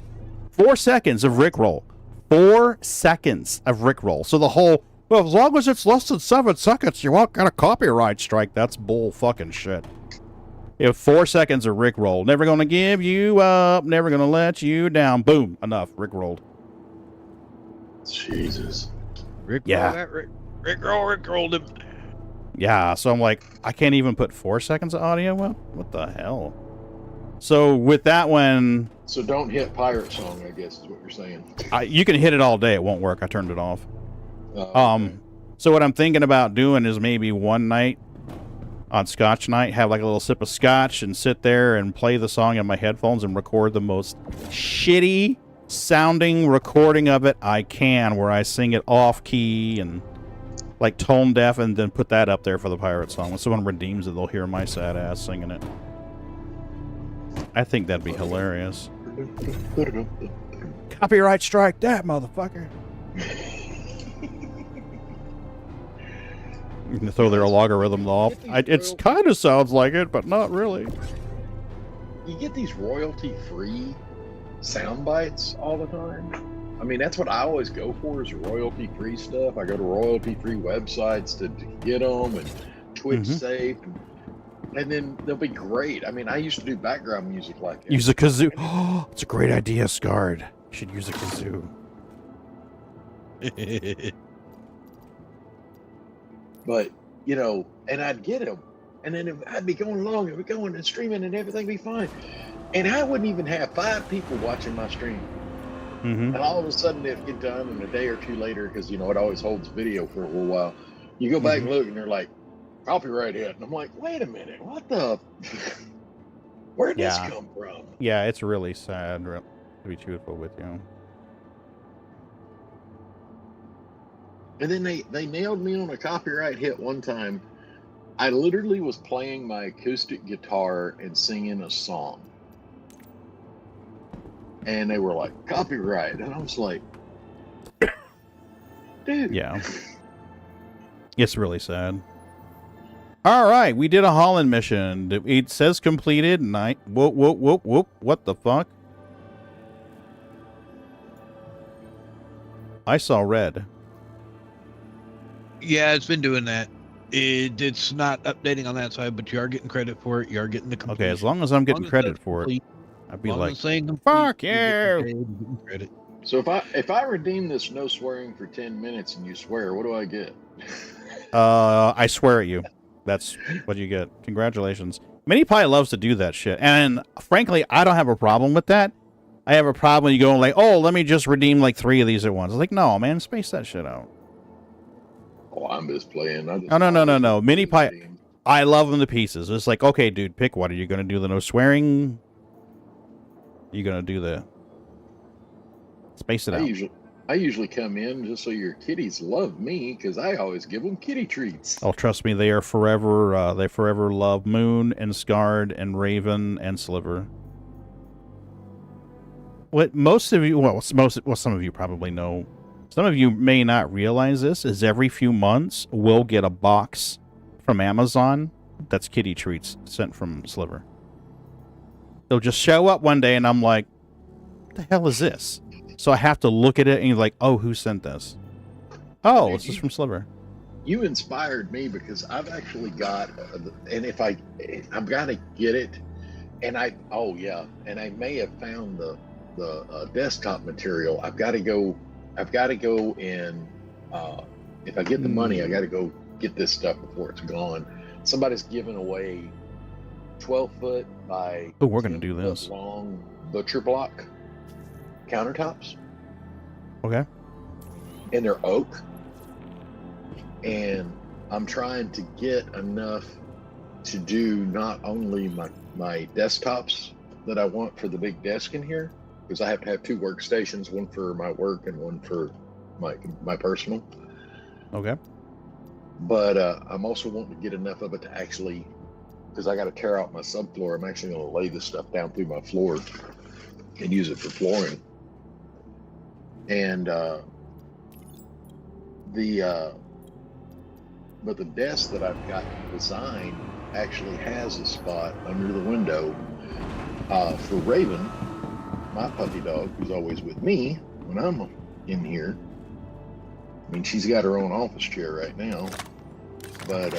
Speaker 1: 4 seconds of Rickroll. 4 seconds of Rickroll. So the whole, well, as long as it's less than 7 seconds, you won't get a copyright strike. That's bull fucking shit. You have 4 seconds of Rickroll. Never gonna give you up. Never gonna let you down. Boom. Enough. Rickrolled.
Speaker 8: Jesus.
Speaker 2: Rickroll,
Speaker 1: Yeah.
Speaker 2: Rickrolled him.
Speaker 1: Yeah, so I'm like, I can't even put 4 seconds of audio? Well, what the hell? So with that one...
Speaker 8: So don't hit pirate song, I guess is what you're saying.
Speaker 1: You can hit it all day. It won't work. I turned it off.
Speaker 8: Okay.
Speaker 1: So what I'm thinking about doing is maybe one night on Scotch night, have like a little sip of scotch and sit there and play the song in my headphones and record the most shitty sounding recording of it I can, where I sing it off key and like tone deaf, and then put that up there for the pirate song. When someone redeems it, they'll hear my sad ass singing it. I think that'd be hilarious. Copyright strike that, motherfucker. You can throw their logarithm off. It kind of sounds like it, but not really.
Speaker 8: You get these royalty-free sound bites all the time. I mean, that's what I always go for, is royalty-free stuff. I go to royalty-free websites to get them, and Twitch safe, and then they'll be great. I mean, I used to do background music like that.
Speaker 1: Use a kazoo. Oh, it's a great idea, Scarred. You should use a kazoo.
Speaker 8: But, you know, and I'd get them, and then I'd be going along, and we're going and streaming, and everything be fine. And I wouldn't even have 5 people watching my stream. And all of a sudden it'd get done, and a day or two later, because, you know, it always holds video for a little while, you go back and look, and they're like, copyright hit. And I'm like, wait a minute, what the? Where'd this come from?
Speaker 1: Yeah, it's really sad, to be truthful with you.
Speaker 8: And then they nailed me on a copyright hit one time. I literally was playing my acoustic guitar and singing a song. And they were like, copyright. And I was like, dude.
Speaker 1: Yeah. It's really sad. All right, we did a Holland mission. It says completed. Whoop, whoop, whoop, whoop. What the fuck? I saw red.
Speaker 2: Yeah, it's been doing that. It's not updating on that side, but you are getting credit for it. You are getting the complete.
Speaker 1: Okay, as long as I'm getting
Speaker 2: As
Speaker 1: credit
Speaker 2: that's
Speaker 1: for it,
Speaker 2: complete,
Speaker 1: I'd be
Speaker 2: as long
Speaker 1: like,
Speaker 2: as saying complete,
Speaker 1: fuck
Speaker 2: you're getting
Speaker 1: you.
Speaker 2: paid, you're getting credit.
Speaker 8: So if I redeem this no swearing for 10 minutes and you swear, what do I get?
Speaker 1: I swear at you. That's what you get. Congratulations. MiniPie loves to do that shit. And frankly, I don't have a problem with that. I have a problem when you go like, oh, let me just redeem like 3 of these at once. It's like, no, man, space that shit out.
Speaker 8: Oh, I'm just playing.
Speaker 1: No. MiniPie, I love them to pieces. It's like, okay, dude, pick one. Are you going to do the no swearing? Are you going to do the space it out?
Speaker 8: I usually come in just so your kitties love me because I always give them kitty treats.
Speaker 1: Oh, trust me, they are forever. They forever love Moon and Scarred and Raven and Sliver. What most of you, some of you probably know. Some of you may not realize this. Is every few months we'll get a box from Amazon that's kitty treats sent from Sliver. They'll just show up one day, and I'm like, "What the hell is this?" So I have to look at it, and you're like, "Oh, who sent this?" Oh, this is from Sliver.
Speaker 8: You inspired me because I've actually got, and I've got to get it, and I may have found the desktop material. I've got to go and if I get the money, I got to go get this stuff before it's gone. Somebody's giving away 12-foot by
Speaker 1: Oh, we're gonna do this
Speaker 8: long butcher block countertops.
Speaker 1: Okay.
Speaker 8: And they're oak. And I'm trying to get enough to do not only my desktops that I want for the big desk in here, because I have to have 2 workstations, one for my work and one for my personal.
Speaker 1: Okay.
Speaker 8: But I'm also wanting to get enough of it to actually, because I got to tear out my subfloor. I'm actually going to lay this stuff down through my floor and use it for flooring. And but the desk that I've got designed actually has a spot under the window for Raven, my puppy dog, who's always with me when I'm in here. I mean, she's got her own office chair right now, but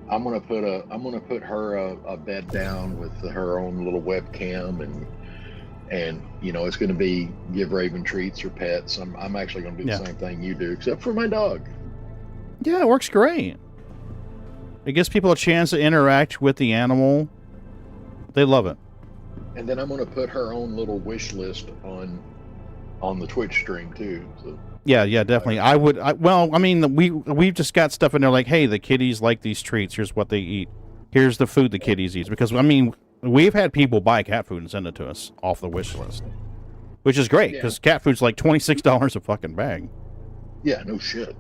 Speaker 8: I'm gonna put her a bed down with her own little webcam, and you know, it's gonna be give Raven treats or pets. I'm actually gonna do the same thing you do, except for my dog.
Speaker 1: Yeah, it works great. It gives people a chance to interact with the animal. They love it.
Speaker 8: And then I'm going to put her own little wish list on the Twitch stream too. So.
Speaker 1: Yeah, definitely. We've just got stuff in there like, hey, the kitties like these treats. Here's what they eat. Here's the food the kitties eat. Because, I mean, we've had people buy cat food and send it to us off the wish list. Which is great, because cat food's like $26 a fucking bag.
Speaker 8: Yeah, no shit.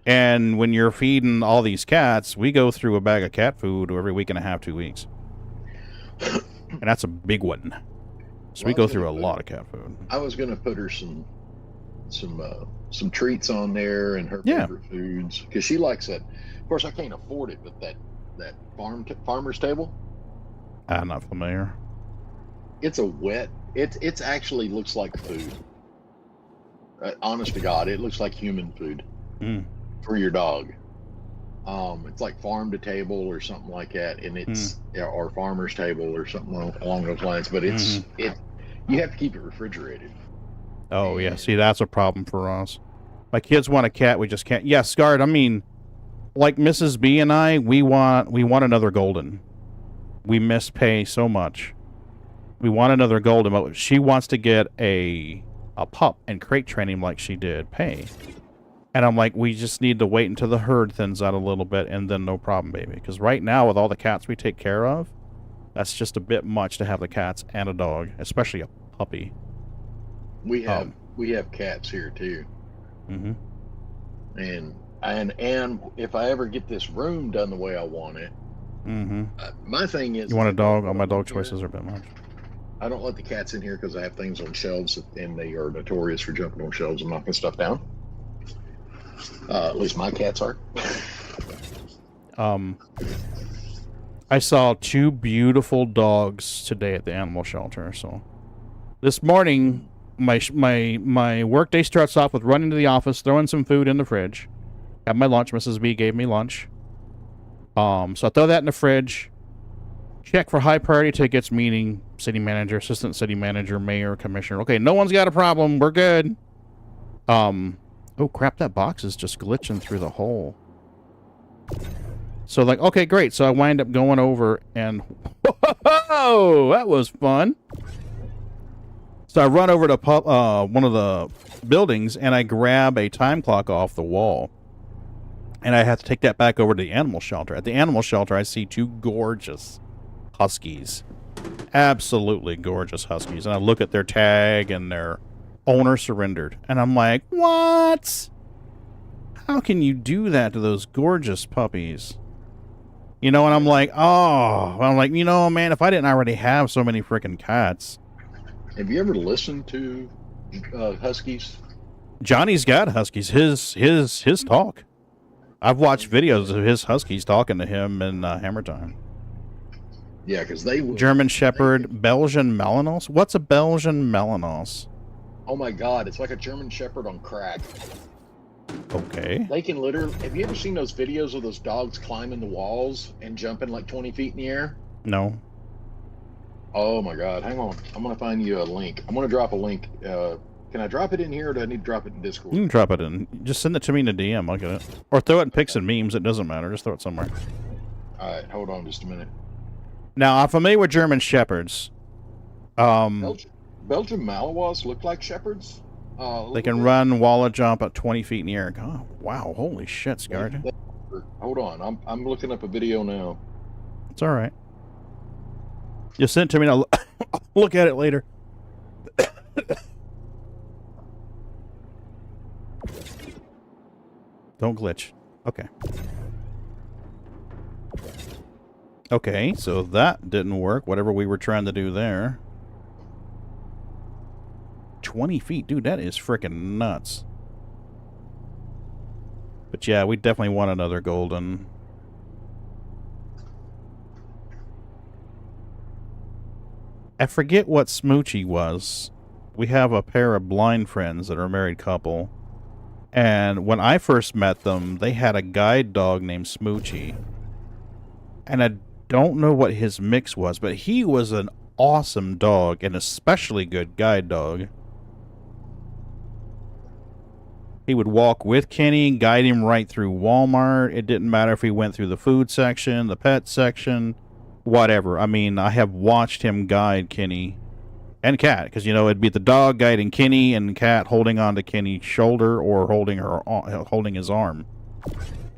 Speaker 1: And when you're feeding all these cats, we go through a bag of cat food every week and a half, 2 weeks. And that's a big one. So we go through a lot of cat food.
Speaker 8: I was going to put her some treats on there and her favorite foods, because she likes that. Of course, I can't afford it, but that farmer's table.
Speaker 1: I'm not familiar.
Speaker 8: It's a wet. It's actually looks like food. Honest to God, it looks like human food for your dog. It's like farm to table or something like that, and it's or farmer's table or something along those lines. But you have to keep it refrigerated.
Speaker 1: Oh yeah, see, that's a problem for us. My kids want a cat, we just can't. Yeah, Scarred. I mean, like Mrs. B and I, we want another golden. We miss Pay so much. We want another golden, but she wants to get a pup and crate train him like she did Pay. And I'm like, we just need to wait until the herd thins out a little bit, and then no problem, baby. Because right now, with all the cats we take care of, that's just a bit much to have the cats and a dog, especially a puppy.
Speaker 8: We have cats here too. And if I ever get this room done the way I want it, my thing is,
Speaker 1: you want a dog? Oh, my dog choices are a bit much.
Speaker 8: I don't let the cats in here because I have things on shelves, and they are notorious for jumping on shelves and knocking stuff down. At least my cats are.
Speaker 1: I saw 2 beautiful dogs today at the animal shelter. So this morning, my work day starts off with running to the office, throwing some food in the fridge, Got my lunch. Mrs. B gave me lunch. So I throw that in the fridge. Check for high priority tickets, meaning city manager, assistant city manager, mayor, commissioner. Okay, no one's got a problem. We're good. Oh crap, that box is just glitching through the hole. So like, okay, great. So I wind up going over and whoa, that was fun. So I run over to one of the buildings and I grab a time clock off the wall. And I have to take that back over to the animal shelter. At the animal shelter, I see two gorgeous huskies. Absolutely gorgeous huskies. And I look at their tag and their owner surrendered. And I'm like, what? How can you do that to those gorgeous puppies? You know, and I'm like, oh. I'm like, you know, man, if I didn't already have so many freaking cats.
Speaker 8: Have you ever listened to huskies?
Speaker 1: Johnny's got huskies. His talk. I've watched videos of his huskies talking to him in Hammer Time.
Speaker 8: Yeah, because they will.
Speaker 1: German Shepherd, Belgian Malinois. What's a Belgian Malinois?
Speaker 8: Oh my God, it's like a German Shepherd on crack.
Speaker 1: Okay.
Speaker 8: They can literally. Have you ever seen those videos of those dogs climbing the walls and jumping like 20 feet in the air?
Speaker 1: No.
Speaker 8: Oh my God, hang on. I'm gonna find you a link. I'm gonna drop a link. Can I drop it in here, or do I need to drop it in Discord?
Speaker 1: You can drop it in. Just send it to me in a DM. I'll get it. Or throw it in pics and memes. It doesn't matter. Just throw it somewhere.
Speaker 8: All right, hold on just a minute.
Speaker 1: Now, I'm familiar with German Shepherds.
Speaker 8: Belgian Malinois look like shepherds.
Speaker 1: They can run, walla jump at 20 feet in the air. Oh, wow. Holy shit, Scarred.
Speaker 8: Hold on. I'm looking up a video now.
Speaker 1: It's all right. Just send it to me and I'll look at it later. Don't glitch. Okay. Okay, so that didn't work. Whatever we were trying to do there. 20 feet. Dude, that is freaking nuts. But yeah, we definitely want another golden. I forget what Smoochie was. We have a pair of blind friends that are a married couple. And when I first met them, they had a guide dog named Smoochie. And I don't know what his mix was, but he was an awesome dog, an especially good guide dog. He would walk with Kenny, guide him right through Walmart. It didn't matter if he went through the food section, the pet section, whatever. I mean, I have watched him guide Kenny and Cat, because, you know, it'd be the dog guiding Kenny and Cat holding onto Kenny's shoulder or holding his arm.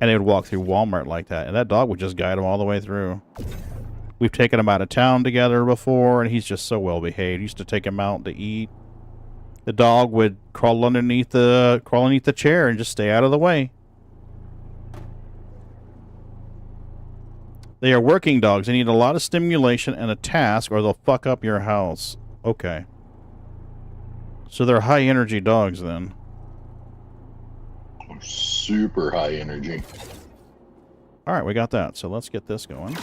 Speaker 1: And they would walk through Walmart like that. And that dog would just guide him all the way through. We've taken him out of town together before, and he's just so well behaved. Used to take him out to eat. The dog would crawl underneath the chair and just stay out of the way. They are working dogs. They need a lot of stimulation and a task, or they'll fuck up your house. Okay. So they're high energy dogs then.
Speaker 8: Super high energy.
Speaker 1: Alright, we got that. So let's get this going.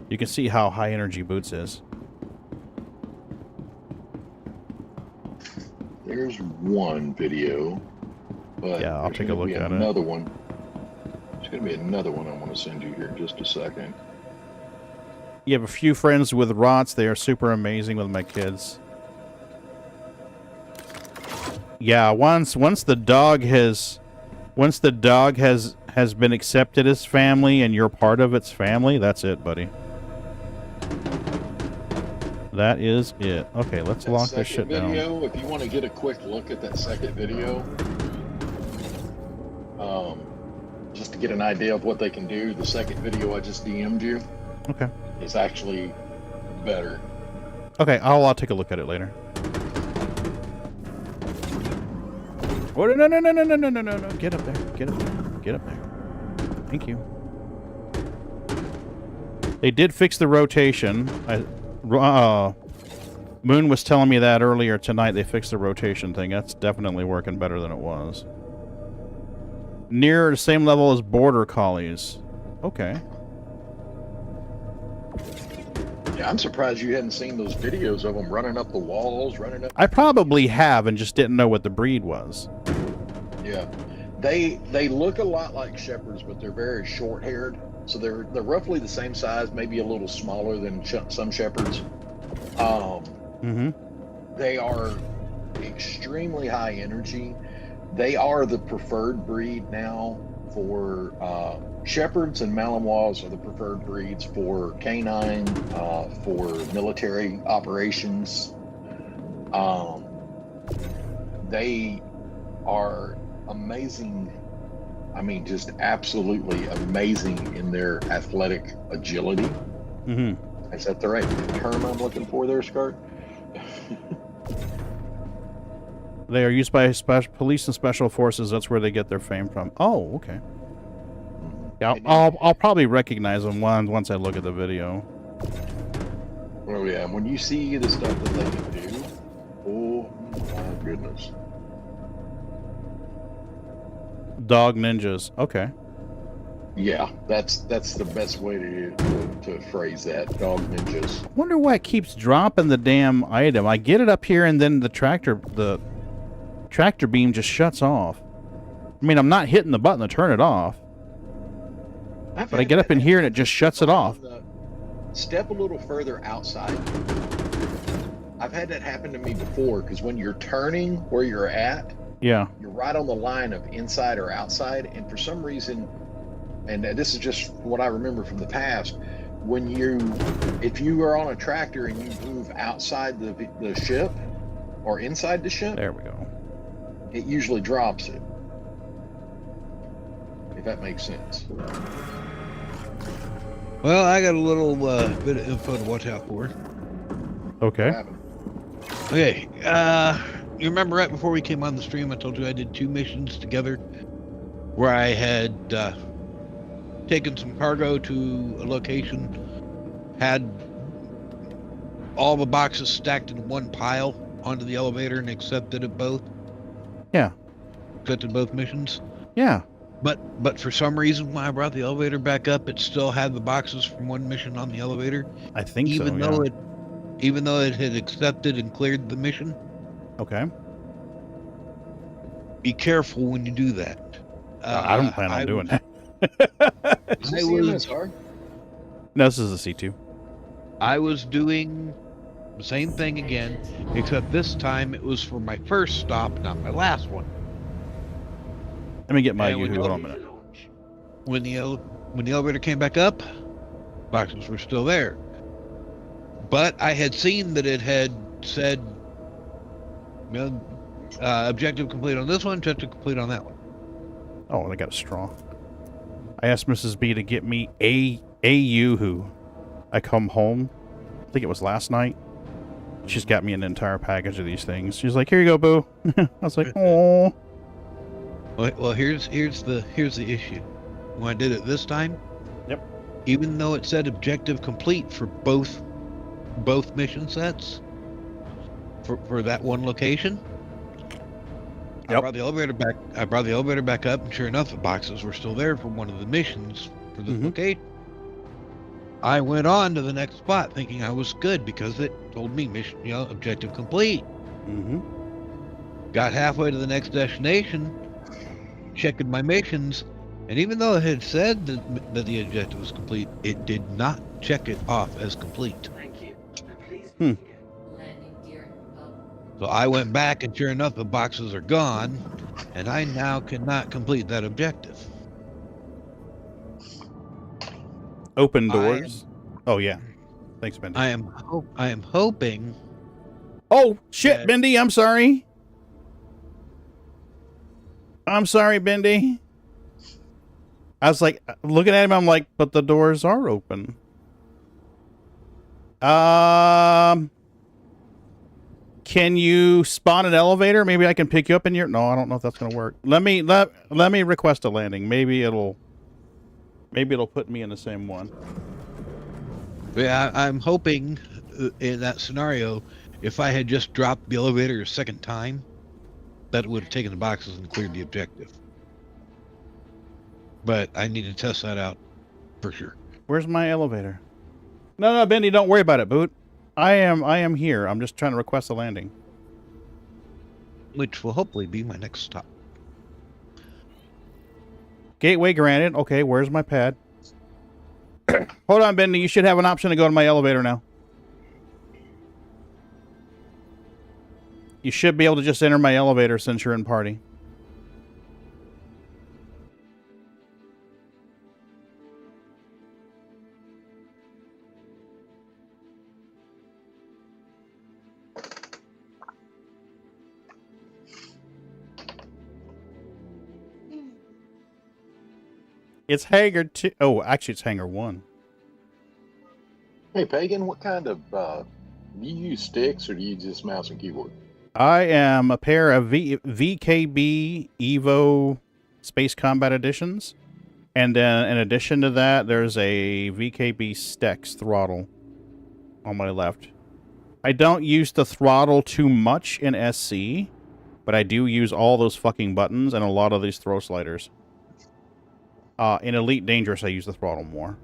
Speaker 1: You can see how high energy Boots is.
Speaker 8: There's one video. But
Speaker 1: yeah, I'll take a look at
Speaker 8: another one. There's going to be another one I want to send you here in just a second.
Speaker 1: You have a few friends with rots. They are super amazing with my kids. Yeah, once the dog has been accepted as family and you're part of its family, that's it, buddy. That is it. Okay, let's lock this shit down.
Speaker 8: If you want to get a quick look at that second video, just to get an idea of what they can do, the second video I just DM'd you.
Speaker 1: Okay.
Speaker 8: Is actually better.
Speaker 1: Okay, I'll take a look at it later. Oh, no. Get up there. Get up there. Get up there. Thank you. They did fix the rotation. Moon was telling me that earlier tonight. They fixed the rotation thing. That's definitely working better than it was. Near the same level as border collies. Okay.
Speaker 8: Yeah, I'm surprised you hadn't seen those videos of them running up the walls, running up.
Speaker 1: I probably have and just didn't know what the breed was.
Speaker 8: Yeah, they look a lot like shepherds, but they're very short-haired. So they're roughly the same size, maybe a little smaller than some shepherds.
Speaker 1: Mm-hmm.
Speaker 8: They are extremely high energy. They are the preferred breed now for shepherds, and Malinois are the preferred breeds for canine, for military operations. They are amazing. I mean, just absolutely amazing in their athletic agility.
Speaker 1: Mm-hmm.
Speaker 8: Is that the right term I'm looking for there, Scart?
Speaker 1: They are used by police and special forces. That's where they get their fame from. Oh, okay. Yeah, I'll probably recognize them once I look at the video.
Speaker 8: Oh yeah, when you see the stuff that they can do, oh my goodness.
Speaker 1: Dog ninjas. Okay.
Speaker 8: Yeah, that's the best way to phrase that. Dog ninjas.
Speaker 1: Wonder why it keeps dropping the damn item. I get it up here and then the tractor beam just shuts off. I mean, I'm not hitting the button to turn it off. But I get up in here and it just shuts it off.
Speaker 8: Step a little further outside. I've had that happen to me before, because when you're turning where you're at,
Speaker 1: yeah,
Speaker 8: you're right on the line of inside or outside, and for some reason, and this is just what I remember from the past, if you are on a tractor and you move outside the ship or inside the ship,
Speaker 1: there we go.
Speaker 8: It usually drops it. If that makes sense.
Speaker 2: Well, I got a little bit of info to watch out for.
Speaker 1: Okay.
Speaker 2: Okay. You remember right before we came on the stream, I told you I did 2 missions together where I had taken some cargo to a location, had all the boxes stacked in one pile onto the elevator and accepted it both.
Speaker 1: Yeah.
Speaker 2: Accepted both missions.
Speaker 1: Yeah.
Speaker 2: But for some reason, when I brought the elevator back up, it still had the boxes from one mission on the elevator.
Speaker 1: I think
Speaker 2: even
Speaker 1: so, yeah.
Speaker 2: Even though it had accepted and cleared the mission.
Speaker 1: Okay.
Speaker 2: Be careful when you do that.
Speaker 1: I don't plan on doing that. No, this is a C2.
Speaker 2: I was doing the same thing again, except this time it was for my first stop, not my last one.
Speaker 1: Let me get my
Speaker 2: And
Speaker 1: Yoo-hoo. Hold on a minute.
Speaker 2: When the elevator came back up, boxes were still there. But I had seen that it had said, objective complete on this one, objective complete on that one.
Speaker 1: Oh, I got a straw. I asked Mrs. B to get me a Yoo-hoo. I come home, I think it was last night. She's got me an entire package of these things. She's like, "Here you go, boo." I was like, "Oh."
Speaker 2: Well, here's the issue. When I did it this time,
Speaker 1: yep.
Speaker 2: Even though it said objective complete for both mission sets, for that one location,
Speaker 1: yep.
Speaker 2: I brought the elevator back up, and sure enough, the boxes were still there for one of the missions for the location. I went on to the next spot thinking I was good because it told me mission, objective complete. Got halfway to the next destination, checking my missions, and even though it had said that the objective was complete, it did not check it off as complete.
Speaker 7: Thank you. Please
Speaker 1: Landing
Speaker 7: gear up.
Speaker 2: So I went back, and sure enough, the boxes are gone, and I now cannot complete that objective.
Speaker 1: Open doors. Oh yeah. Thanks, Bendy.
Speaker 2: I am hoping.
Speaker 1: Oh shit, Bendy! I'm sorry. I'm sorry, Bendy. I was like looking at him. I'm like, but the doors are open. Can you spawn an elevator? Maybe I can pick you up in your. No, I don't know if that's gonna work. Let me request a landing. Maybe it'll put me in the same one.
Speaker 2: Yeah, I'm hoping in that scenario, if I had just dropped the elevator a second time, that it would have taken the boxes and cleared the objective. But I need to test that out for sure.
Speaker 1: Where's my elevator? No, Bendy, don't worry about it, Boot. I am here. I'm just trying to request a landing.
Speaker 2: Which will hopefully be my next stop.
Speaker 1: Gateway granted. Okay, where's my pad? Hold on, Bendy. You should have an option to go to my elevator now. You should be able to just enter my elevator since you're in party. It's Hangar 2. Oh, actually, it's Hangar 1.
Speaker 8: Hey, Pagan, what kind of, do you use sticks or do you use just mouse and keyboard?
Speaker 1: I am a pair of VKB Evo Space Combat Editions. And then in addition to that, there's a VKB Stex throttle on my left. I don't use the throttle too much in SC, but I do use all those fucking buttons and a lot of these throw sliders. In Elite Dangerous, I use the throttle more.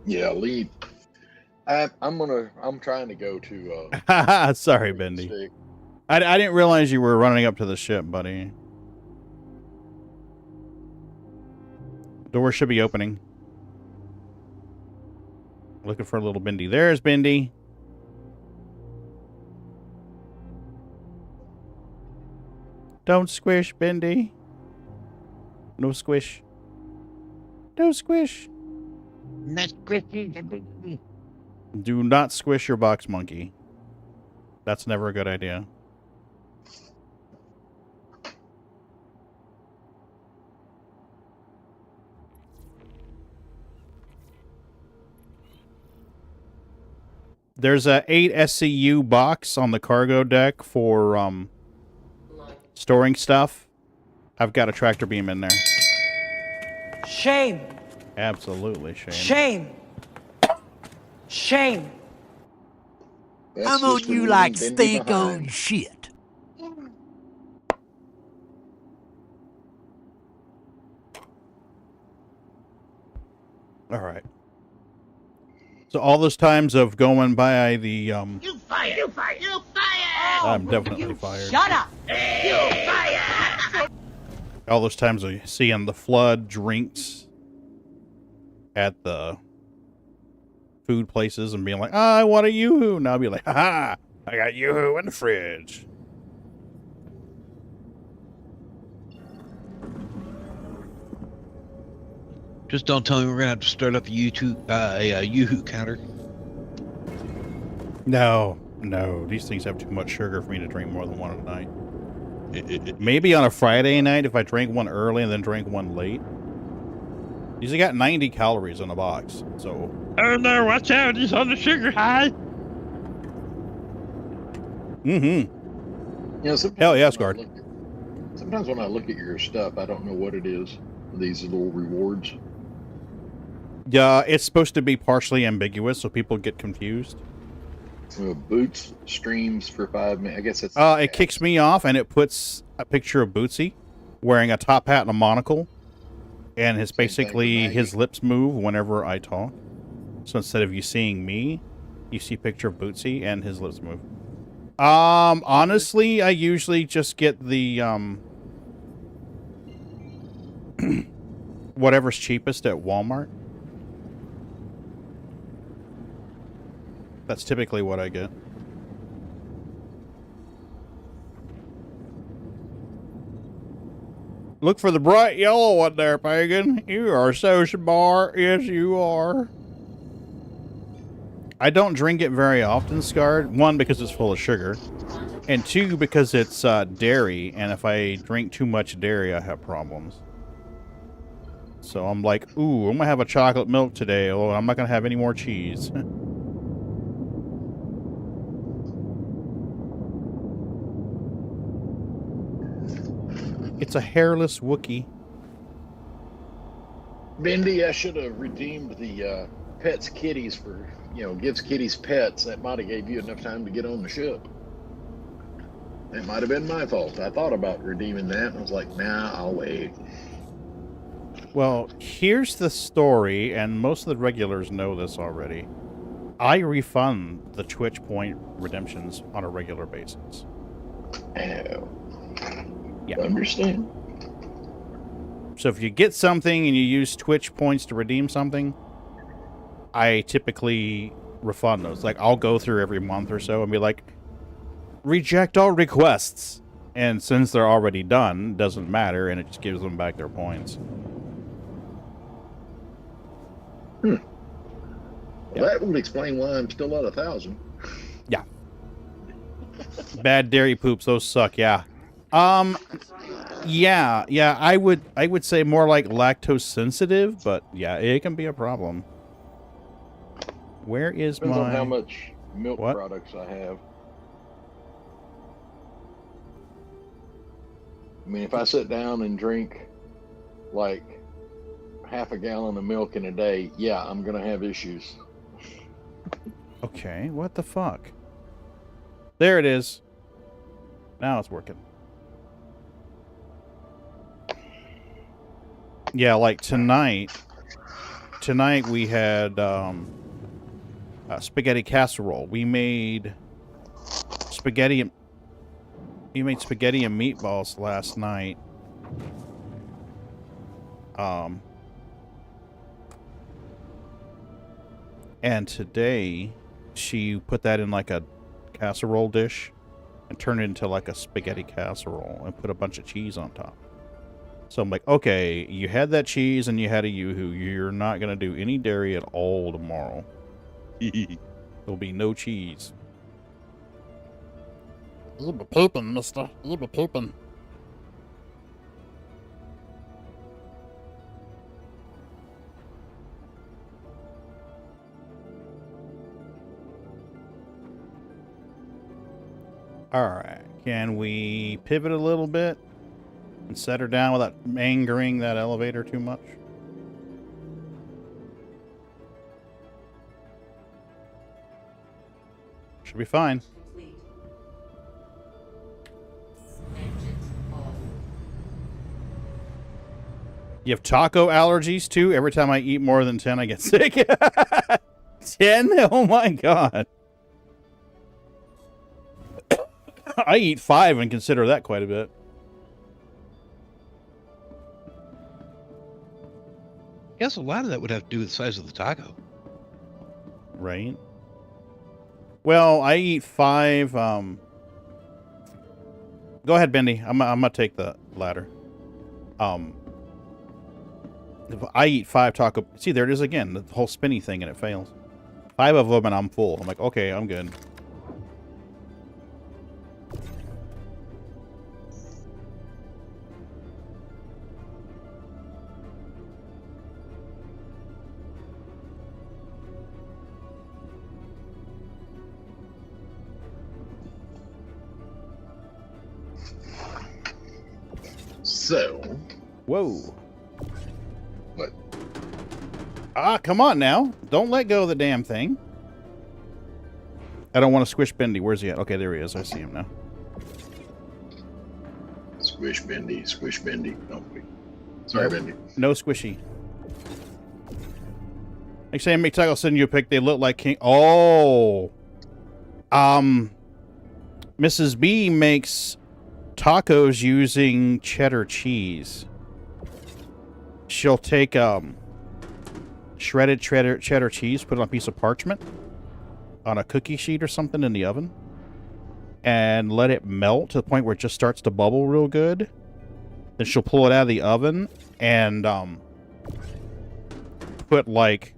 Speaker 8: Yeah, Elite. I'm trying to go to,
Speaker 1: sorry, Bendy.
Speaker 8: stick.
Speaker 1: I didn't realize you were running up to the ship, buddy. Door should be opening. Looking for a little Bendy. There's Bendy. Don't squish, Bendy. No squish. No squish.
Speaker 5: Not squishy.
Speaker 1: Do not squish your box monkey. That's never a good idea. There's a 8 SCU box on the cargo deck for storing stuff. I've got a tractor beam in there.
Speaker 9: Shame.
Speaker 1: Absolutely shame.
Speaker 9: Shame. Shame.
Speaker 8: That's
Speaker 5: I'm on
Speaker 8: just when
Speaker 5: you
Speaker 8: leaving
Speaker 5: like
Speaker 8: Bendy
Speaker 5: steak on
Speaker 8: behind.
Speaker 5: shit.
Speaker 1: All right. So all those times of going by the
Speaker 5: You fired! You fired! You fired!
Speaker 1: I'm definitely fired.
Speaker 9: Shut up.
Speaker 5: You fired!
Speaker 1: All those times of seeing the flood drinks at the food places and being like, I want a Yoo-hoo. Now I'll be like, haha, I got Yoo-hoo in the fridge.
Speaker 2: Just don't tell me we're gonna have to start up a Yoo-hoo counter.
Speaker 1: No, these things have too much sugar for me to drink more than one a night. Maybe on a Friday night if I drink one early and then drink one late. Usually got 90 calories in a box, so.
Speaker 2: Oh no, watch out, he's on the sugar high.
Speaker 1: Mm-hmm.
Speaker 8: You know,
Speaker 1: Hell yes, Guard.
Speaker 8: Sometimes when I look at your stuff, I don't know what it is. These little rewards.
Speaker 1: Yeah, it's supposed to be partially ambiguous, so people get confused.
Speaker 8: Boots streams for 5 minutes. I guess it's.
Speaker 1: It kicks me off, and it puts a picture of Bootsy wearing a top hat and a monocle, and it's
Speaker 8: Same thing
Speaker 1: basically
Speaker 8: for
Speaker 1: his lips move whenever I talk. So instead of you seeing me, you see a picture of Bootsy and his lips move. Honestly, I usually just get the whatever's cheapest at Walmart. That's typically what I get. Look for the bright yellow one there, Pagan. You are so smart. Yes, you are. I don't drink it very often, Scarred. One, because it's full of sugar. And two, because it's dairy. And if I drink too much dairy, I have problems. So I'm like, ooh, I'm going to have a chocolate milk today. Oh, I'm not going to have any more cheese. It's a hairless Wookiee.
Speaker 8: Bendy, I should have redeemed the pets kitties for, gives kitties pets. That might have gave you enough time to get on the ship. That might have been my fault. I thought about redeeming that, and I was like, nah, I'll wait.
Speaker 1: Well, here's the story, and most of the regulars know this already. I refund the Twitch point redemptions on a regular basis.
Speaker 8: Oh.
Speaker 1: Yeah.
Speaker 8: Understand.
Speaker 1: So if you get something and you use Twitch points to redeem something, I typically refund those. Like, I'll go through every month or so and be like, reject all requests. And since they're already done, it doesn't matter, and it just gives them back their points.
Speaker 8: Well, that would explain why I'm still at 1,000.
Speaker 1: Yeah. Bad dairy poops, those suck, yeah. Yeah, I would say more like lactose sensitive, but yeah, it can be a problem. Where is
Speaker 8: Depends on how
Speaker 1: my...
Speaker 8: much milk
Speaker 1: What?
Speaker 8: products I have. I mean, if I sit down and drink like half a gallon of milk in a day, yeah, I'm gonna have issues.
Speaker 1: Okay, what the fuck? There it is. Now it's working. Yeah, like tonight we had spaghetti casserole. We made spaghetti and meatballs last night. And today she put that in like a casserole dish and turned it into like a spaghetti casserole and put a bunch of cheese on top. So I'm like, okay, you had that cheese and you had a yoo-hoo. You're not going to do any dairy at all tomorrow. There'll be no cheese.
Speaker 9: You be pooping, mister. You be pooping.
Speaker 1: Alright, can we pivot a little bit and set her down without angering that elevator too much? Should be fine.
Speaker 7: Complete. Engines off.
Speaker 1: You have taco allergies too? Every time I eat more than 10, I get sick. 10? Oh my god. I eat 5 and consider that quite a bit.
Speaker 2: I guess a lot of that would have to do with the size of the taco.
Speaker 1: Right. Well, I eat 5. Go ahead, Bendy. I'm gonna take the ladder. If I eat 5 taco. See, there it is again. The whole spinny thing, and it fails. 5 of them, and I'm full. I'm like, okay, I'm good.
Speaker 8: So,
Speaker 1: Whoa.
Speaker 8: what?
Speaker 1: Ah, come on now. Don't let go of the damn thing. I don't want to squish Bendy. Where's he at? Okay, there he is. I see him now.
Speaker 8: Squish Bendy, squish Bendy. No, wait. Sorry, Bendy.
Speaker 1: No squishy. Like saying McTuck, I'll send you a pic. They look like king. Oh. Mrs. B makes tacos using cheddar cheese. She'll take shredded cheddar cheese, put it on a piece of parchment on a cookie sheet or something in the oven, and let it melt to the point where it just starts to bubble real good. Then she'll pull it out of the oven and put like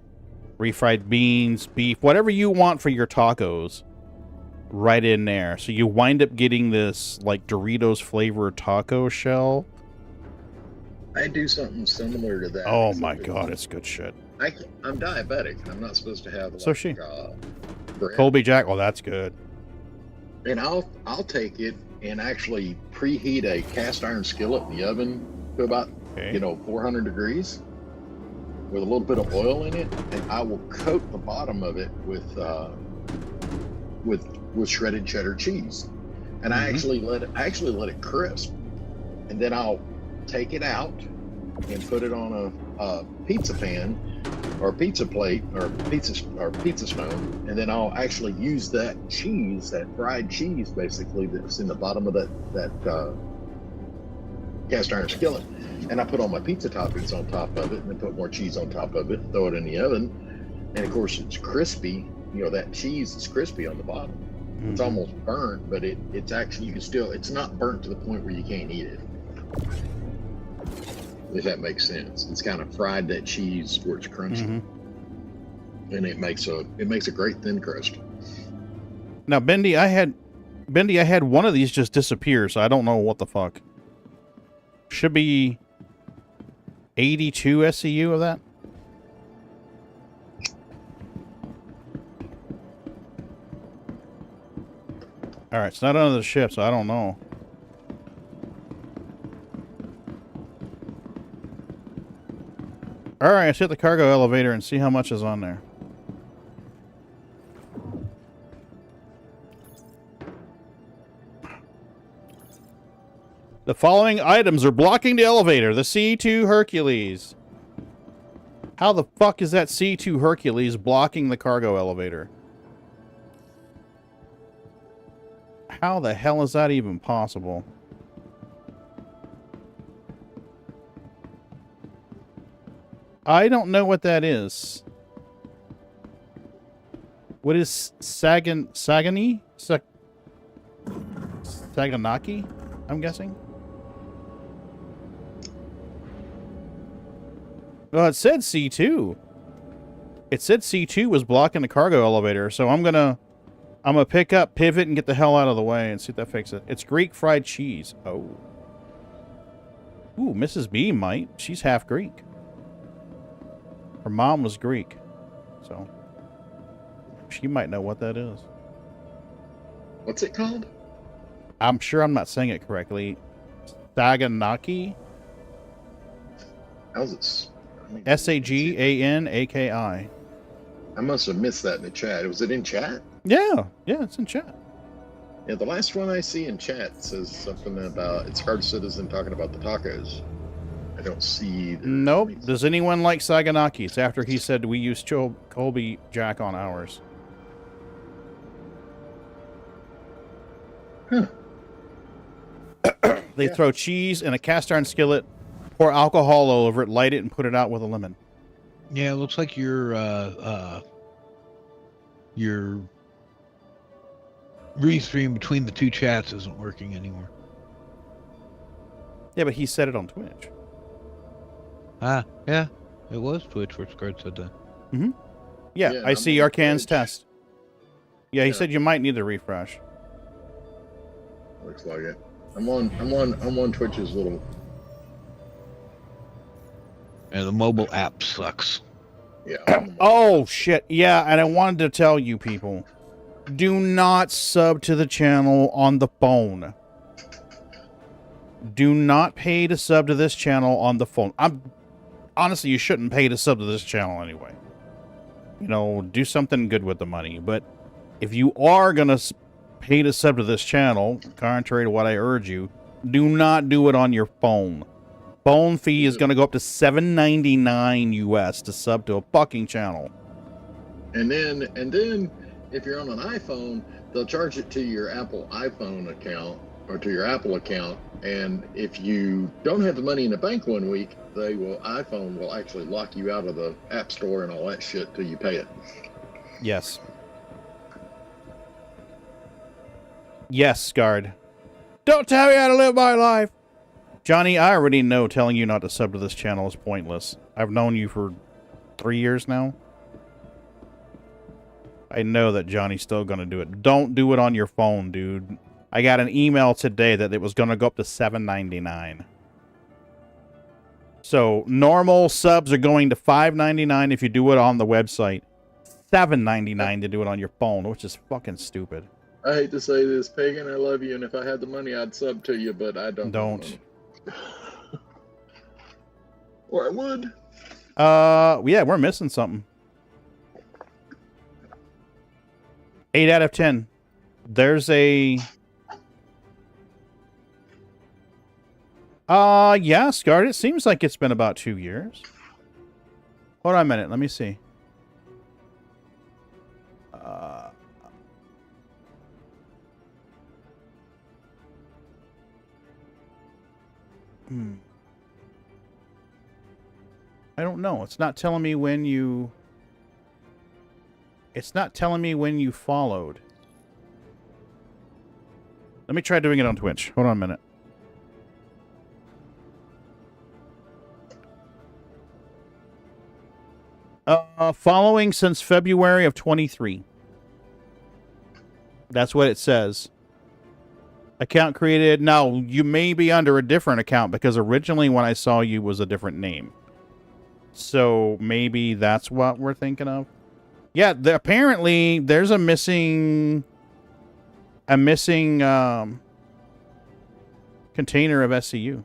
Speaker 1: refried beans, beef, whatever you want for your tacos right in there. So you wind up getting this like Doritos flavored taco shell.
Speaker 8: I do something similar to that.
Speaker 1: Oh my god, it's good shit.
Speaker 8: I'm diabetic. I'm not supposed to have like,
Speaker 1: So she.
Speaker 8: bread.
Speaker 1: Colby Jack, well that's good.
Speaker 8: And I'll take it and actually preheat a cast iron skillet in the oven to about 400 degrees with a little bit of oil in it, and I will coat the bottom of it with shredded cheddar cheese, and I actually let it crisp, and then I'll take it out and put it on a pizza pan or a pizza plate or pizza stone, and then I'll actually use that cheese, that fried cheese, basically that's in the bottom of that cast iron skillet, and I put all my pizza toppings on top of it, and then put more cheese on top of it, throw it in the oven, and of course it's crispy. You know, that cheese is crispy on the bottom. It's almost burnt, but it's actually, you can still, it's not burnt to the point where you can't eat it. If that makes sense. It's kind of fried that cheese where it's crunchy. And it makes a great thin crust.
Speaker 1: Now, Bendy, I had one of these just disappear, so I don't know what the fuck. Should be 82 SCU of that. All right, it's not under the ship, so I don't know. All right, let's hit the cargo elevator and see how much is on there. The following items are blocking the elevator. The C2 Hercules. How the fuck is that C2 Hercules blocking the cargo elevator? How the hell is that even possible? I don't know what that is. What is Saganaki? I'm guessing. Well, it said C2. It said C2 was blocking the cargo elevator, so I'm gonna pick up, pivot, and get the hell out of the way and see if that fixes it. It's Greek fried cheese. Oh. Ooh, Mrs. B might. She's half Greek. Her mom was Greek, so she might know what that is.
Speaker 8: What's it called?
Speaker 1: I'm sure I'm not saying it correctly. Saganaki?
Speaker 8: How's it?
Speaker 1: Saganaki.
Speaker 8: I must have missed that in the chat. Was it in chat?
Speaker 1: Yeah, it's in chat.
Speaker 8: Yeah, the last one I see in chat says something about it's Hard Citizen talking about the tacos. I don't see.
Speaker 1: Nope. Does anyone like Saganaki? It's after he said we use Colby Jack on ours.
Speaker 8: Huh.
Speaker 1: They throw cheese in a cast iron skillet, pour alcohol all over it, light it, and put it out with a lemon.
Speaker 2: Yeah, it looks like your restream between the two chats isn't working anymore.
Speaker 1: Yeah, but he said it on Twitch.
Speaker 2: Ah, yeah. It was Twitch where Scott said that.
Speaker 1: Mm-hmm. Yeah, I see Arcan's test. Yeah, he said you might need a refresh.
Speaker 8: Looks like it. I'm on Twitch's little.
Speaker 2: And the mobile app sucks.
Speaker 8: Yeah.
Speaker 1: Oh shit. Yeah, and I wanted to tell you people, do not sub to the channel on the phone. Do not pay to sub to this channel on the phone. Honestly, you shouldn't pay to sub to this channel anyway. You know, do something good with the money. But if you are going to pay to sub to this channel, contrary to what I urge you, do not do it on your phone. Phone fee is going to go up to $7.99 US to sub to a fucking channel.
Speaker 8: And then if you're on an iPhone, they'll charge it to your Apple iPhone account or to your Apple account. And if you don't have the money in the bank one week, iPhone will actually lock you out of the App Store and all that shit till you pay it.
Speaker 1: Yes. Yes, Scarred. Don't tell me how to live my life. Johnny, I already know telling you not to sub to this channel is pointless. I've known you for 3 years now. I know that Johnny's still going to do it. Don't do it on your phone, dude. I got an email today that it was going to go up to $7.99. So, normal subs are going to $5.99 if you do it on the website. $7.99 to do it on your phone, which is fucking stupid.
Speaker 8: I hate to say this, Pagan, I love you, and if I had the money, I'd sub to you, but I don't.
Speaker 1: Don't.
Speaker 8: Or I would.
Speaker 1: Yeah, we're missing something. 8 out of 10. There's a... yeah, Scarred. It seems like it's been about 2 years. Hold on a minute. Let me see. I don't know. It's not telling me when you... It's not telling me when you followed. Let me try doing it on Twitch. Hold on a minute. Following since February of 23. That's what it says. Account created. Now, you may be under a different account because originally when I saw you was a different name. So maybe that's what we're thinking of. Yeah, apparently there's a missing container of SCU.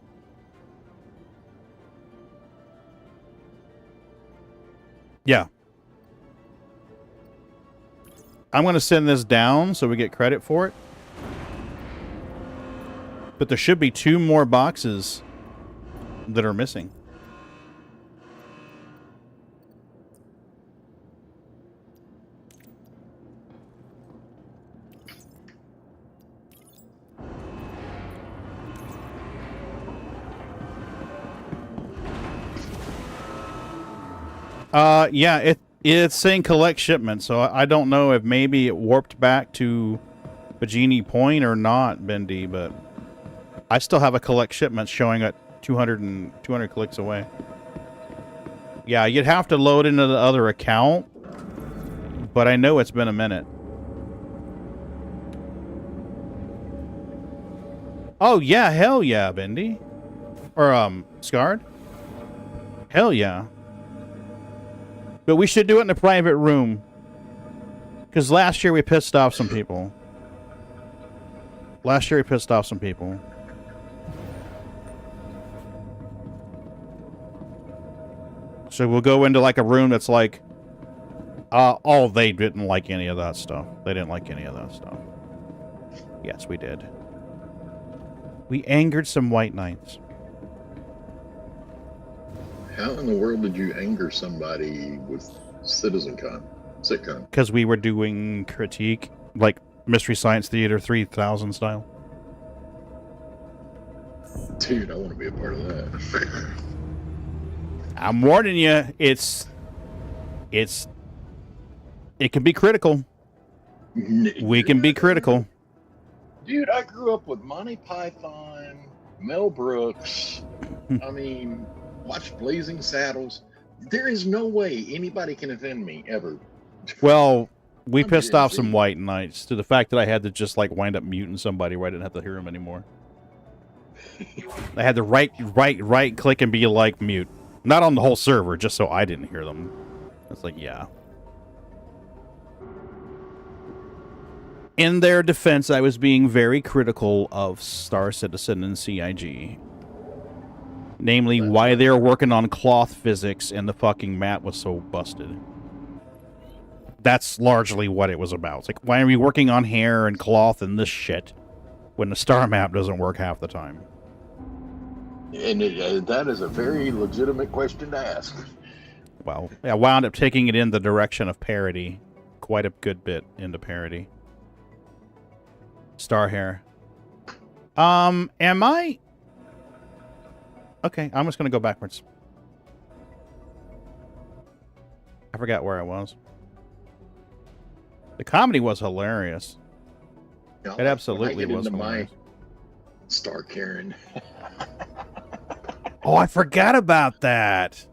Speaker 1: Yeah. I'm going to send this down so we get credit for it. But there should be 2 more boxes that are missing. Yeah, it's saying collect shipment, so I don't know if maybe it warped back to Bajini Point or not, Bendy, but I still have a collect shipment showing at 200 clicks away. Yeah, you'd have to load into the other account, but I know it's been a minute. Oh, yeah, hell yeah, Bendy. Or, Scarred? Hell yeah. But we should do it in a private room. Because last year we pissed off some people. So we'll go into like a room that's like... oh, they didn't like any of that stuff. They didn't like any of that stuff. Yes, we did. We angered some white knights.
Speaker 8: How in the world did you anger somebody with CitizenCon? Sitcon?
Speaker 1: Because we were doing critique, like Mystery Science Theater 3000 style.
Speaker 8: Dude, I want to be a part of that.
Speaker 1: I'm warning you, it can be critical. We can be critical.
Speaker 8: Dude, I grew up with Monty Python, Mel Brooks. I mean, watched Blazing Saddles. There is no way anybody can offend me ever.
Speaker 1: Well, we pissed off some white knights to the fact that I had to just like wind up muting somebody where I didn't have to hear them anymore. I had to right click and be like mute. Not on the whole server, just so I didn't hear them. It's like, yeah. In their defense, I was being very critical of Star Citizen and CIG. Namely, why they were working on cloth physics and the fucking map was so busted. That's largely what it was about. It's like, why are we working on hair and cloth and this shit when the star map doesn't work half the time?
Speaker 8: And that is a very legitimate question to ask.
Speaker 1: Well, I wound up taking it in the direction of parody. Quite a good bit into parody. Star hair. Am I... Okay, I'm just going to go backwards. I forgot where I was. The comedy was hilarious.
Speaker 8: You know,
Speaker 1: It absolutely was
Speaker 8: into
Speaker 1: hilarious.
Speaker 8: my Star Karen.
Speaker 1: Oh, I forgot about that.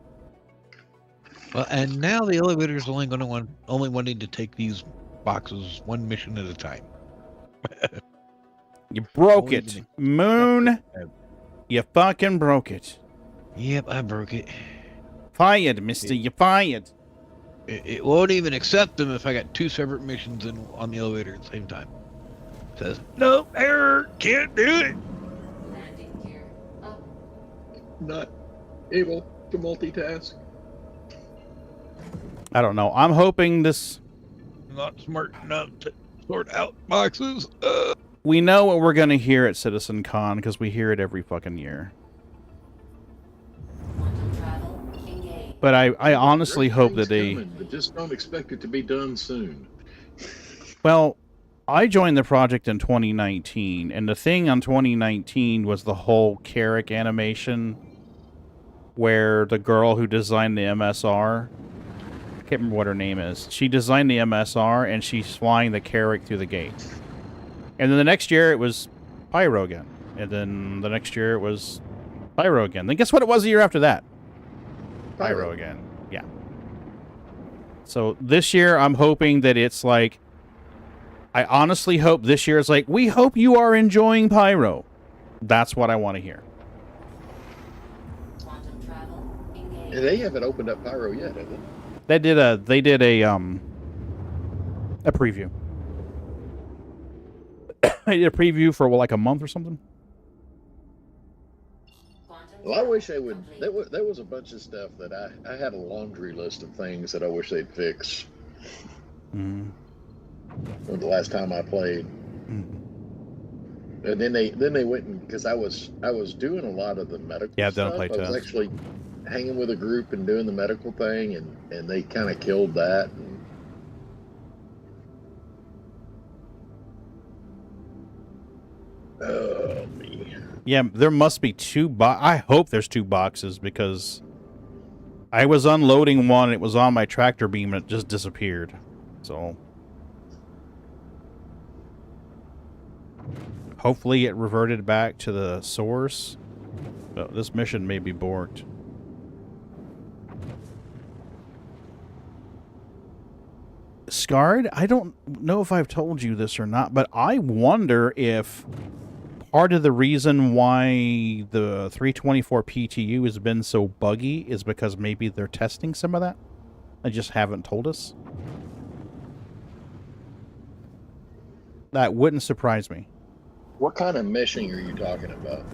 Speaker 2: Well, and now the elevator's only wanting to take these boxes one mission at a time.
Speaker 1: You broke it. Moon, you fucking broke it.
Speaker 2: Yep, I broke it.
Speaker 1: Fired, mister. You fired.
Speaker 2: It won't even accept them if I got 2 separate missions on the elevator at the same time. It says, no, error, can't do it.
Speaker 7: Landing gear up.
Speaker 8: Not able to multitask.
Speaker 1: I don't know. I'm hoping this...
Speaker 2: Not smart enough to sort out boxes.
Speaker 1: We know what we're going to hear at CitizenCon because we hear it every fucking year.
Speaker 7: Quantum travel engaged.
Speaker 1: But I honestly hope that they...
Speaker 8: Coming, but just don't expect it to be done soon.
Speaker 1: Well, I joined the project in 2019, and the thing on 2019 was the whole Carrick animation where the girl who designed the MSR, I can't remember what her name is, she designed the MSR and she's flying the Carrick through the gate. And then the next year it was Pyro again. And then the next year it was Pyro again. Then guess what it was the year after that? Pyro again. Yeah. So this year I'm hoping that it's like, I honestly hope this year is like, we hope you are enjoying Pyro. That's what I want to hear.
Speaker 7: Quantum travel engaged.
Speaker 8: And they haven't opened up Pyro yet, have
Speaker 1: They
Speaker 8: they?
Speaker 1: did a preview. They did a preview for like a month or something.
Speaker 7: Quantum
Speaker 8: Well, I wish they would.
Speaker 7: complete.
Speaker 8: There was a bunch of stuff that I had a laundry list of things that I wish they'd fix.
Speaker 1: Mm.
Speaker 8: From the last time I played, and then they went and because I was doing a lot of the medical
Speaker 1: Yeah, I've
Speaker 8: stuff.
Speaker 1: done a play
Speaker 8: I was
Speaker 1: test.
Speaker 8: actually hanging with a group and doing the medical thing, and they kind of killed that. And, oh me.
Speaker 1: Yeah, there must be I hope there's 2 boxes because I was unloading one, it was on my tractor beam, and it just disappeared. So hopefully it reverted back to the source. But this mission may be borked. Scarred, I don't know if I've told you this or not, but I wonder if part of the reason why the 3.24 PTU has been so buggy is because maybe they're testing some of that. They just haven't told us. That wouldn't surprise me.
Speaker 8: What kind of meshing are you talking about?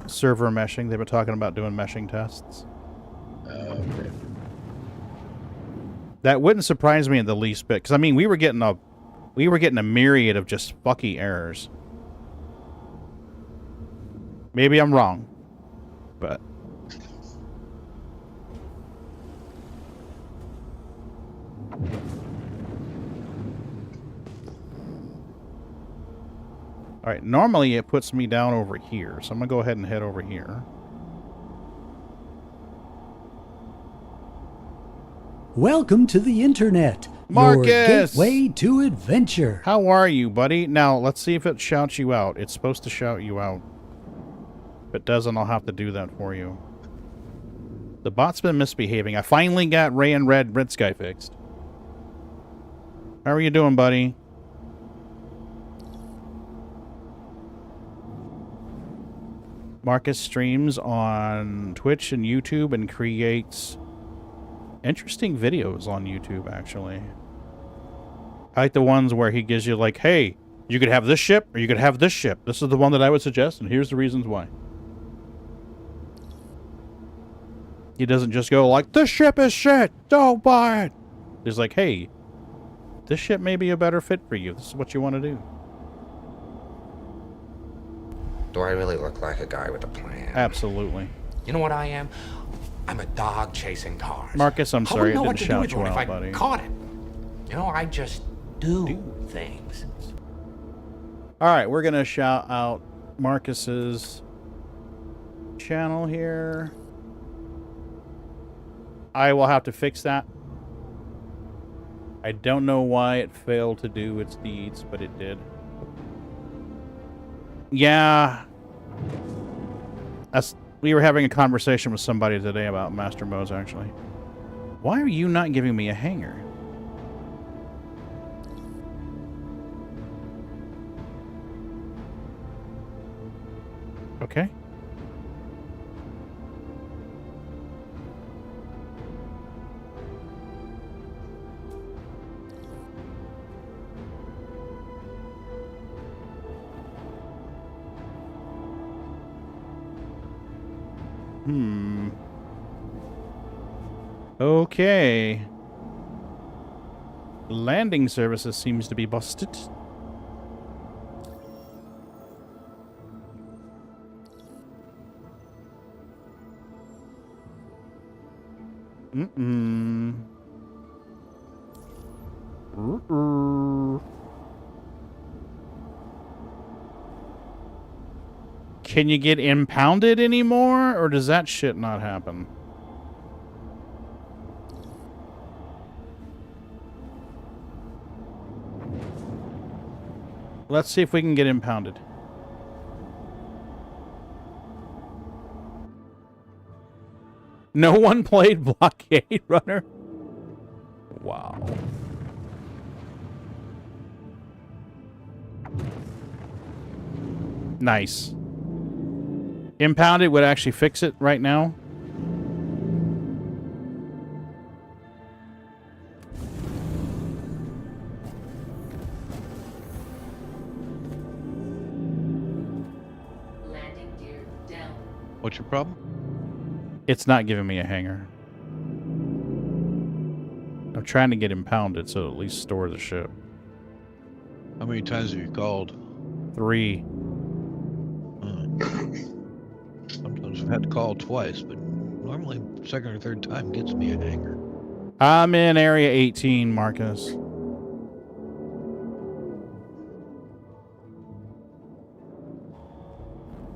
Speaker 1: Server meshing. They've been talking about doing meshing tests.
Speaker 8: Okay.
Speaker 1: That wouldn't surprise me in the least bit, because I mean we were getting a myriad of just fucky errors. Maybe I'm wrong, but all right. Normally it puts me down over here, so I'm gonna go ahead and head over here.
Speaker 10: Welcome to the internet,
Speaker 1: Marcus!
Speaker 10: your gateway to adventure.
Speaker 1: How are you, buddy? Now let's see if it shouts you out. It's supposed to shout you out. If it doesn't, I'll have to do that for you. The bot's been misbehaving. I finally got Ray and Red Sky fixed. How are you doing, buddy? Marcus streams on Twitch and YouTube and creates interesting videos on YouTube, actually. I like the ones where he gives you like, hey, you could have this ship or you could have this ship. This is the one that I would suggest, and here's the reasons why. He doesn't just go like, this ship is shit, don't buy it. He's like, hey, this ship may be a better fit for you. This is what you want to do.
Speaker 11: Do I really look like a guy with a plan?
Speaker 1: Absolutely.
Speaker 11: You know what I am? I'm a dog chasing cars.
Speaker 1: Marcus, I'm sorry I
Speaker 11: I
Speaker 1: didn't
Speaker 11: wouldn't know what to do
Speaker 1: shout
Speaker 11: with
Speaker 1: you
Speaker 11: one if
Speaker 1: out,
Speaker 11: I
Speaker 1: buddy.
Speaker 11: caught it. You know, I just do things.
Speaker 1: All right, we're going to shout out Marcus's channel here. I will have to fix that. I don't know why it failed to do its deeds, but it did. Yeah. We were having a conversation with somebody today about Master Modes, actually. Why are you not giving me a hanger? Okay. Okay. Landing services seems to be busted. Can you get impounded anymore, or does that shit not happen? Let's see if we can get impounded. No one played Blockade Runner? Wow. Nice. Impounded would actually fix it right now.
Speaker 7: Landing gear down.
Speaker 2: What's your problem?
Speaker 1: It's not giving me a hanger. I'm trying to get impounded so at least store the ship.
Speaker 2: How many times have you called?
Speaker 1: 3.
Speaker 2: Sometimes I've had to call twice, but normally second or third time gets me a hanger.
Speaker 1: I'm in area 18, Marcus.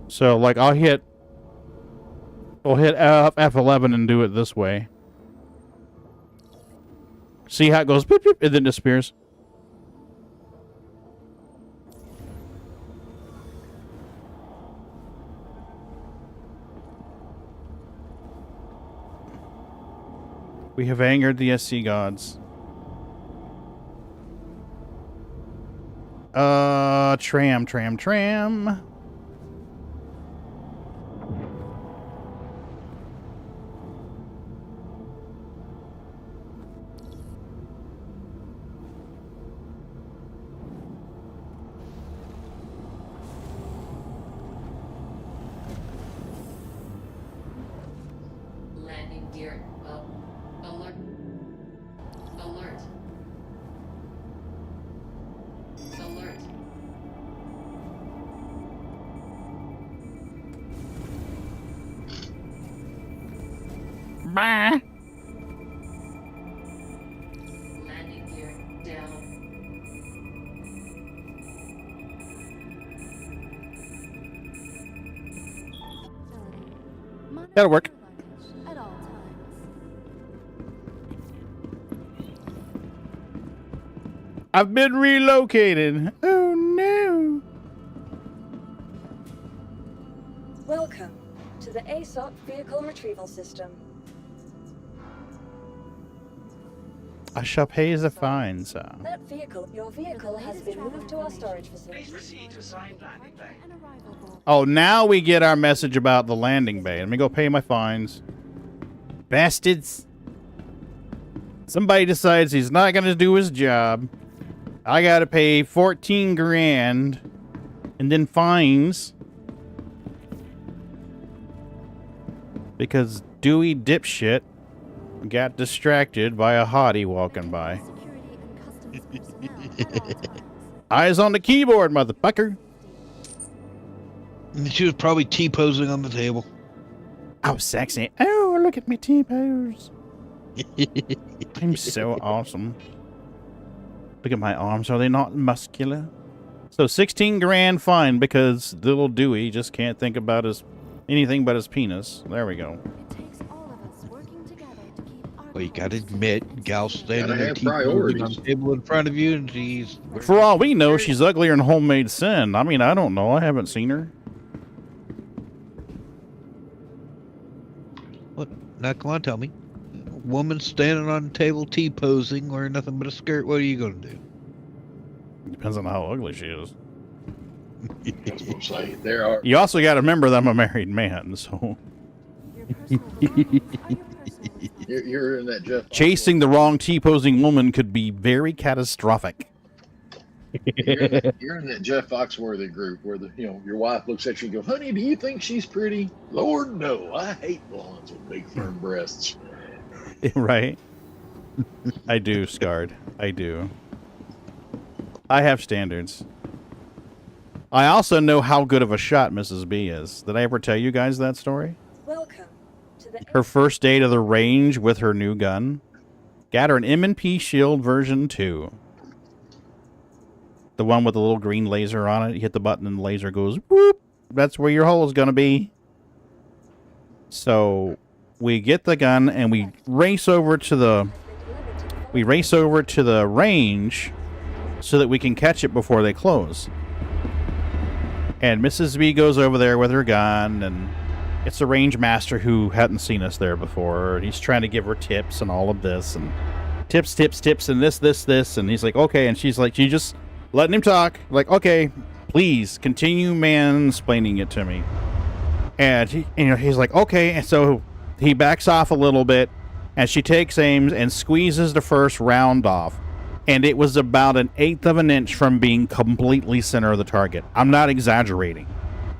Speaker 1: So, like, I'll hit F11 and do it this way. See how it goes, beep, beep, and then disappears. We have angered the SC gods. Tram.
Speaker 7: Landing gear up. Alert. Alert. Alert.
Speaker 1: Bah.
Speaker 7: Landing gear down.
Speaker 1: That'll work.
Speaker 12: At all times.
Speaker 1: I've been relocated. Oh no.
Speaker 12: Welcome to the ASOC Vehicle Retrieval System.
Speaker 1: I shall pay the fine, sir.
Speaker 12: Your vehicle has been moved to our storage facility.
Speaker 5: Please proceed to assigned landing bay.
Speaker 1: Oh, now we get our message about the landing bay. Let me go pay my fines. Bastards. Somebody decides he's not going to do his job. I got to pay 14 grand and then fines. Because Dewey dipshit got distracted by a hottie walking by. Eyes on the keyboard, motherfucker.
Speaker 2: She was probably T-posing on the table.
Speaker 1: Oh, sexy. Oh, look at me T-pose. I'm so awesome. Look at my arms. Are they not muscular? So 16 grand fine because little Dewey just can't think about anything but his penis. There we go.
Speaker 2: Well, you gotta admit, gal's standing
Speaker 8: Gotta
Speaker 2: there
Speaker 8: have
Speaker 2: T-posing on
Speaker 8: priorities.
Speaker 2: the table in front of you, and she's...
Speaker 1: For all we know, she's uglier than Homemade Sin. I mean, I don't know. I haven't seen her.
Speaker 2: What? Now, come on, tell me. Woman standing on the table T-posing, wearing nothing but a skirt, what are you gonna do?
Speaker 1: Depends on how ugly she is.
Speaker 8: That's what I'm saying. There are.
Speaker 1: You also got to remember that I'm a married man, so...
Speaker 8: You're in that Jeff.
Speaker 1: Chasing the wrong T-posing woman could be very catastrophic.
Speaker 8: You're in that Jeff Foxworthy group where your wife looks at you and goes, "Honey, do you think she's pretty?" Lord, no. I hate blondes with big firm breasts.
Speaker 1: Right? I do, Scarred. I do. I have standards. I also know how good of a shot Mrs. B is. Did I ever tell you guys that story?
Speaker 12: Welcome to the
Speaker 1: Her first day to the range with her new gun. Got her an M&P Shield version 2. The one with the little green laser on it. You hit the button and the laser goes whoop. That's where your hole is going to be. So we get the gun and we race over to the range so that we can catch it before they close. And Mrs. B goes over there with her gun, and it's a range master who hadn't seen us there before. And he's trying to give her tips and all of this, and tips, and this. And he's like, okay. And she's like, she just letting him talk. Like, okay, please continue mansplaining it to me. And he's like, okay. And so he backs off a little bit, and she takes aim and squeezes the first round off. And it was about 1/8 of an inch from being completely center of the target. I'm not exaggerating.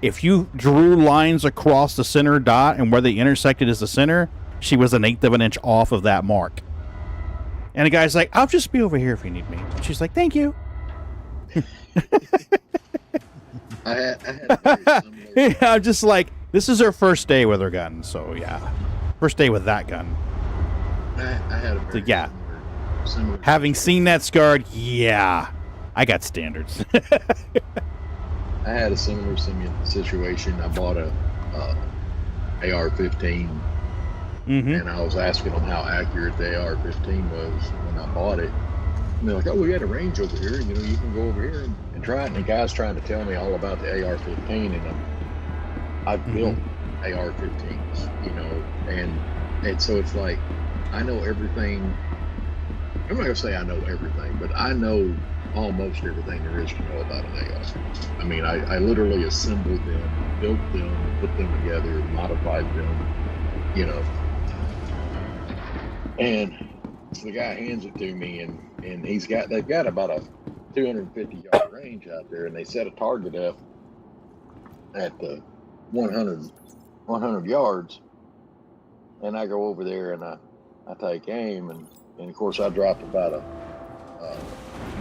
Speaker 1: If you drew lines across the center dot and where they intersected is the center, she was 1/8 of an inch off of that mark. And the guy's like, I'll just be over here if you need me. And she's like, thank you.
Speaker 8: I had a very similar.
Speaker 1: Yeah, I'm just like, this is her first day with her gun. So, yeah. First day with that gun.
Speaker 8: I had a very similar
Speaker 1: Having seen that scarred, yeah, I got standards.
Speaker 8: I had a similar situation. I bought a AR-15, and I was asking them how accurate the AR-15 was when I bought it. And they're like, "Oh, we got a range over here. You know, you can go over here and try it." And the guy's trying to tell me all about the AR-15, and I've built AR-15s, you know, and so it's like I know everything. I'm not gonna say I know everything, but I know almost everything there is to know about an AR. I mean, I literally assembled them, built them, put them together, modified them, you know. And the guy hands it to me, and they've got about a 250-yard range out there, and they set a target up at the 100 yards, and I go over there and I take aim, and of course I dropped about a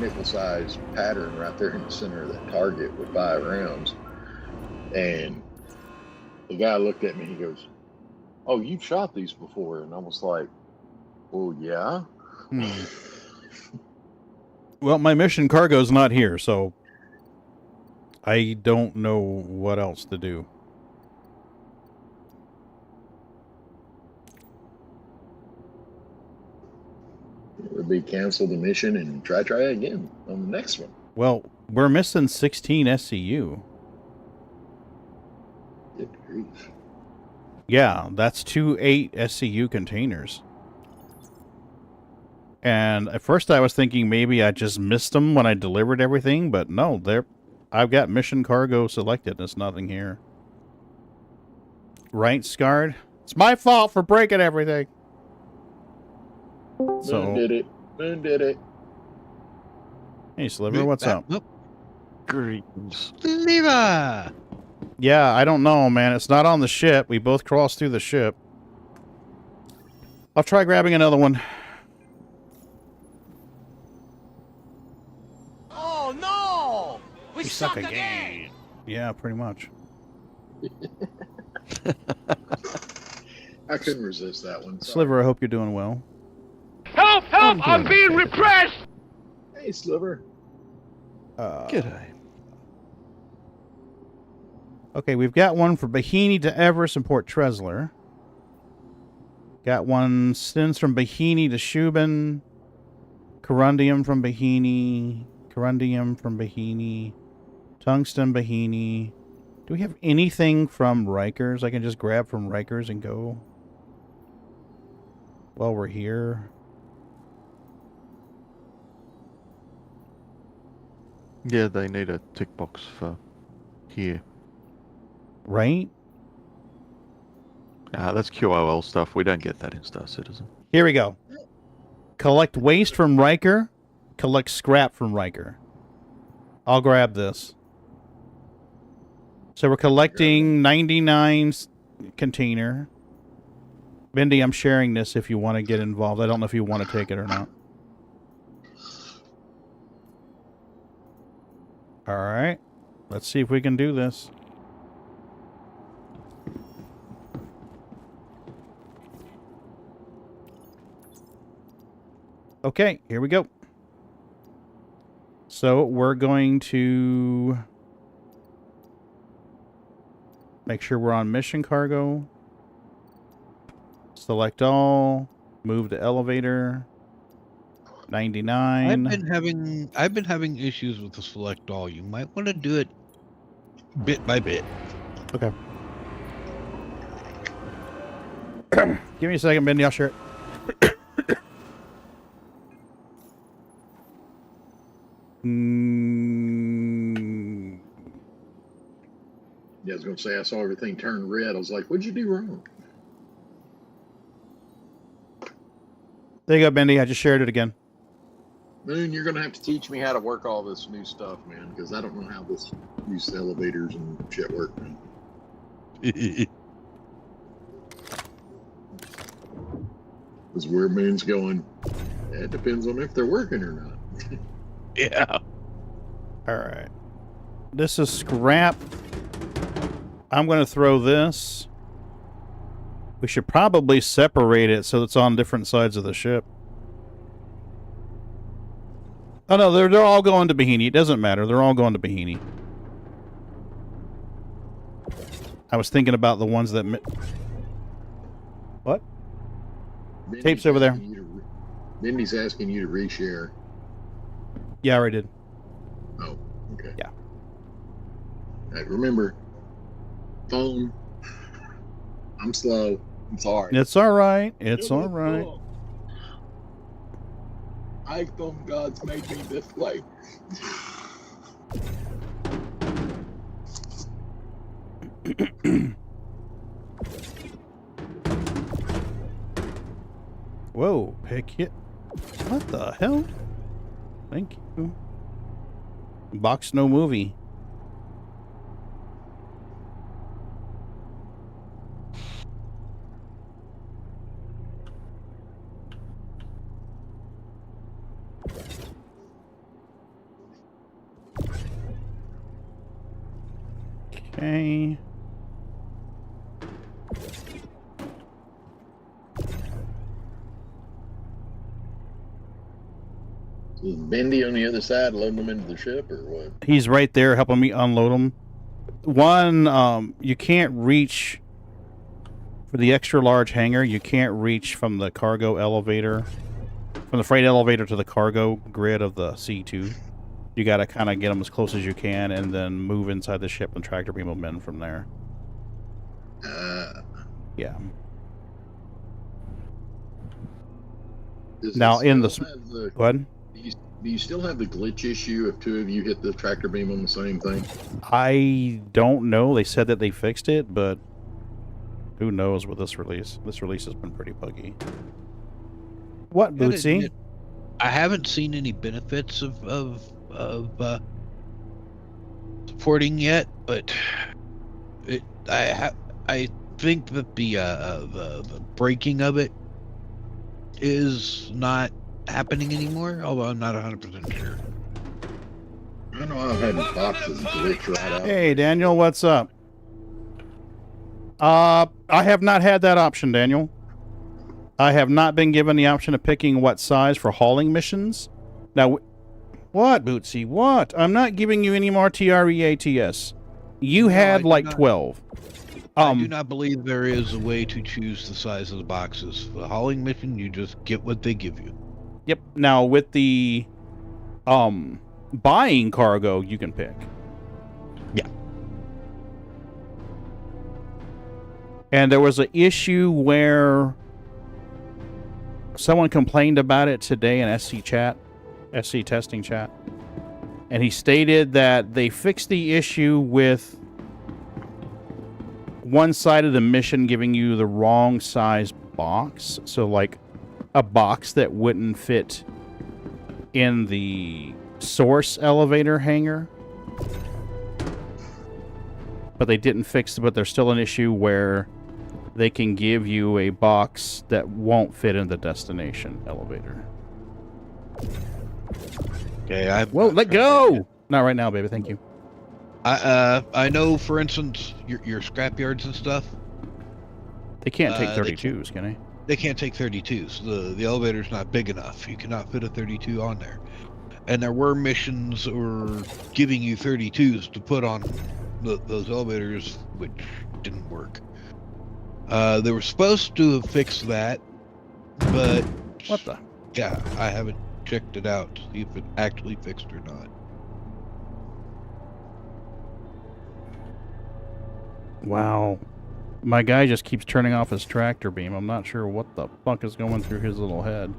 Speaker 8: nickel-sized pattern right there in the center of that target with 5 rounds. And the guy looked at me, he goes, "Oh, you've shot these before?" And I was like, "Well, yeah."
Speaker 1: Well, my mission cargo's not here, so I don't know what else to do.
Speaker 8: It would be cancel the mission and try again on the next one.
Speaker 1: Well, we're missing 16 SCU.
Speaker 8: Good grief.
Speaker 1: Yeah, that's 2 8 SCU containers. And at first I was thinking maybe I just missed them when I delivered everything, but no, I've got mission cargo selected. There's nothing here. Right, Scarred? It's my fault for breaking everything.
Speaker 8: Moon did it. Moon did it.
Speaker 1: Hey, Sliver, what's up?
Speaker 2: Greetings. Sliver!
Speaker 1: Yeah, I don't know, man. It's not on the ship. We both crossed through the ship. I'll try grabbing another one.
Speaker 11: Oh no! We
Speaker 1: suck again. Yeah, pretty much.
Speaker 8: I couldn't resist that one. Sorry.
Speaker 1: Sliver, I hope you're doing well.
Speaker 3: Help! Help! I'm being repressed!
Speaker 8: Hey, Sliver.
Speaker 2: G'day.
Speaker 1: Okay, we've got one for Bahini to Everest and Port Tresler. Got one Stins from Bahini to Shubin. Corundium from Bahini. Corundium from Bahini. Tungsten Bahini. Do we have anything from Rikers I can just grab from Rikers and go while we're here?
Speaker 13: Yeah, they need a tick box for here.
Speaker 1: Right?
Speaker 13: That's QOL stuff. We don't get that in Star Citizen.
Speaker 1: Here we go. Collect waste from Riker. Collect scrap from Riker. I'll grab this. So we're collecting 99 container. Bendy, I'm sharing this if you want to get involved. I don't know if you want to take it or not. All right. Let's see if we can do this. Okay, here we go. So we're going to Make sure we're on mission cargo. Select all. Move to elevator. 99.
Speaker 2: I've been having issues with the select all. You might want to do it bit by bit.
Speaker 1: Okay. Give me a second, Mindy. I'll share it.
Speaker 8: Yeah, I was going to say, I saw everything turn red. I was like, what'd you do wrong?
Speaker 1: There you go, Bendy. I just shared it again.
Speaker 8: Moon, you're going to have to teach me how to work all this new stuff, man, because I don't know how this use elevators and shit work, man. Because where Moon's going, it depends on if they're working or not.
Speaker 2: Yeah.
Speaker 1: All right. This is scrap. I'm going to throw this. We should probably separate it so it's on different sides of the ship. Oh, no, they're all going to Bahini. It doesn't matter. They're all going to Bahini. I was thinking about the ones that... What?
Speaker 8: Mindy's
Speaker 1: Tape's over there.
Speaker 8: Mindy's asking you to reshare.
Speaker 1: Yeah, I already did.
Speaker 8: Oh, okay.
Speaker 1: Yeah.
Speaker 8: All right, remember, phone. I'm slow. I'm sorry.
Speaker 1: It's all right. It's all right.
Speaker 8: iPhone gods made me this way.
Speaker 1: Whoa, pick it. What the hell? Thank you. Box no movie. Okay.
Speaker 8: Is Bendy on the other side loading them into the ship, or what?
Speaker 1: He's right there helping me unload them. One, you can't reach for the extra large hangar. You can't reach from the cargo elevator, from the freight elevator to the cargo grid of the C2. You got to kind of get them as close as you can and then move inside the ship and tractor beam them in from there. Yeah. Now in the... Go ahead.
Speaker 8: Do you still have the glitch issue if two of you hit the tractor beam on the same thing?
Speaker 1: I don't know. They said that they fixed it, but who knows with this release. This release has been pretty buggy. What, Bootsy?
Speaker 2: I haven't seen any benefits of supporting yet, but I think that the breaking of it is not happening anymore, although I'm not 100% sure.
Speaker 8: I know I've had boxes glitch right out.
Speaker 1: Hey, Daniel, what's up? I have not had that option, Daniel. I have not been given the option of picking what size for hauling missions. Now, what, Bootsy? What? I'm not giving you any more TREATS. You had like 12.
Speaker 2: I do not believe there is a way to choose the size of the boxes. For the hauling mission, you just get what they give you.
Speaker 1: Yep. Now, with the buying cargo, you can pick.
Speaker 2: Yeah.
Speaker 1: And there was an issue where someone complained about it today in SC testing chat. And he stated that they fixed the issue with one side of the mission giving you the wrong size box. So, like, a box that wouldn't fit in the source elevator hangar. But they didn't fix it, but there's still an issue where they can give you a box that won't fit in the destination elevator.
Speaker 2: Okay,
Speaker 1: whoa, let go! Not right now, baby. Thank you.
Speaker 2: I know, for instance, your scrapyards and stuff.
Speaker 1: They can't take 32s, can they?
Speaker 2: They can't take 32s. The elevator's not big enough. You cannot fit a 32 on there. And there were missions or giving you 32s to put on those elevators, which didn't work. They were supposed to have fixed that, but
Speaker 1: What the?
Speaker 2: yeah, I haven't checked it out to see if it actually fixed or not.
Speaker 1: Wow. My guy just keeps turning off his tractor beam. I'm not sure what the fuck is going through his little head.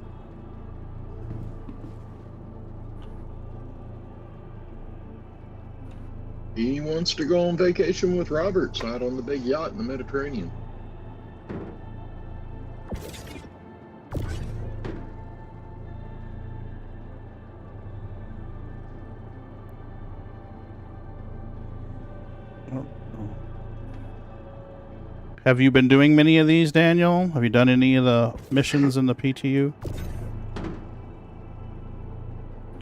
Speaker 8: He wants to go on vacation with Roberts out on the big yacht in the Mediterranean.
Speaker 1: Have you been doing many of these, Daniel? Have you done any of the missions in the PTU?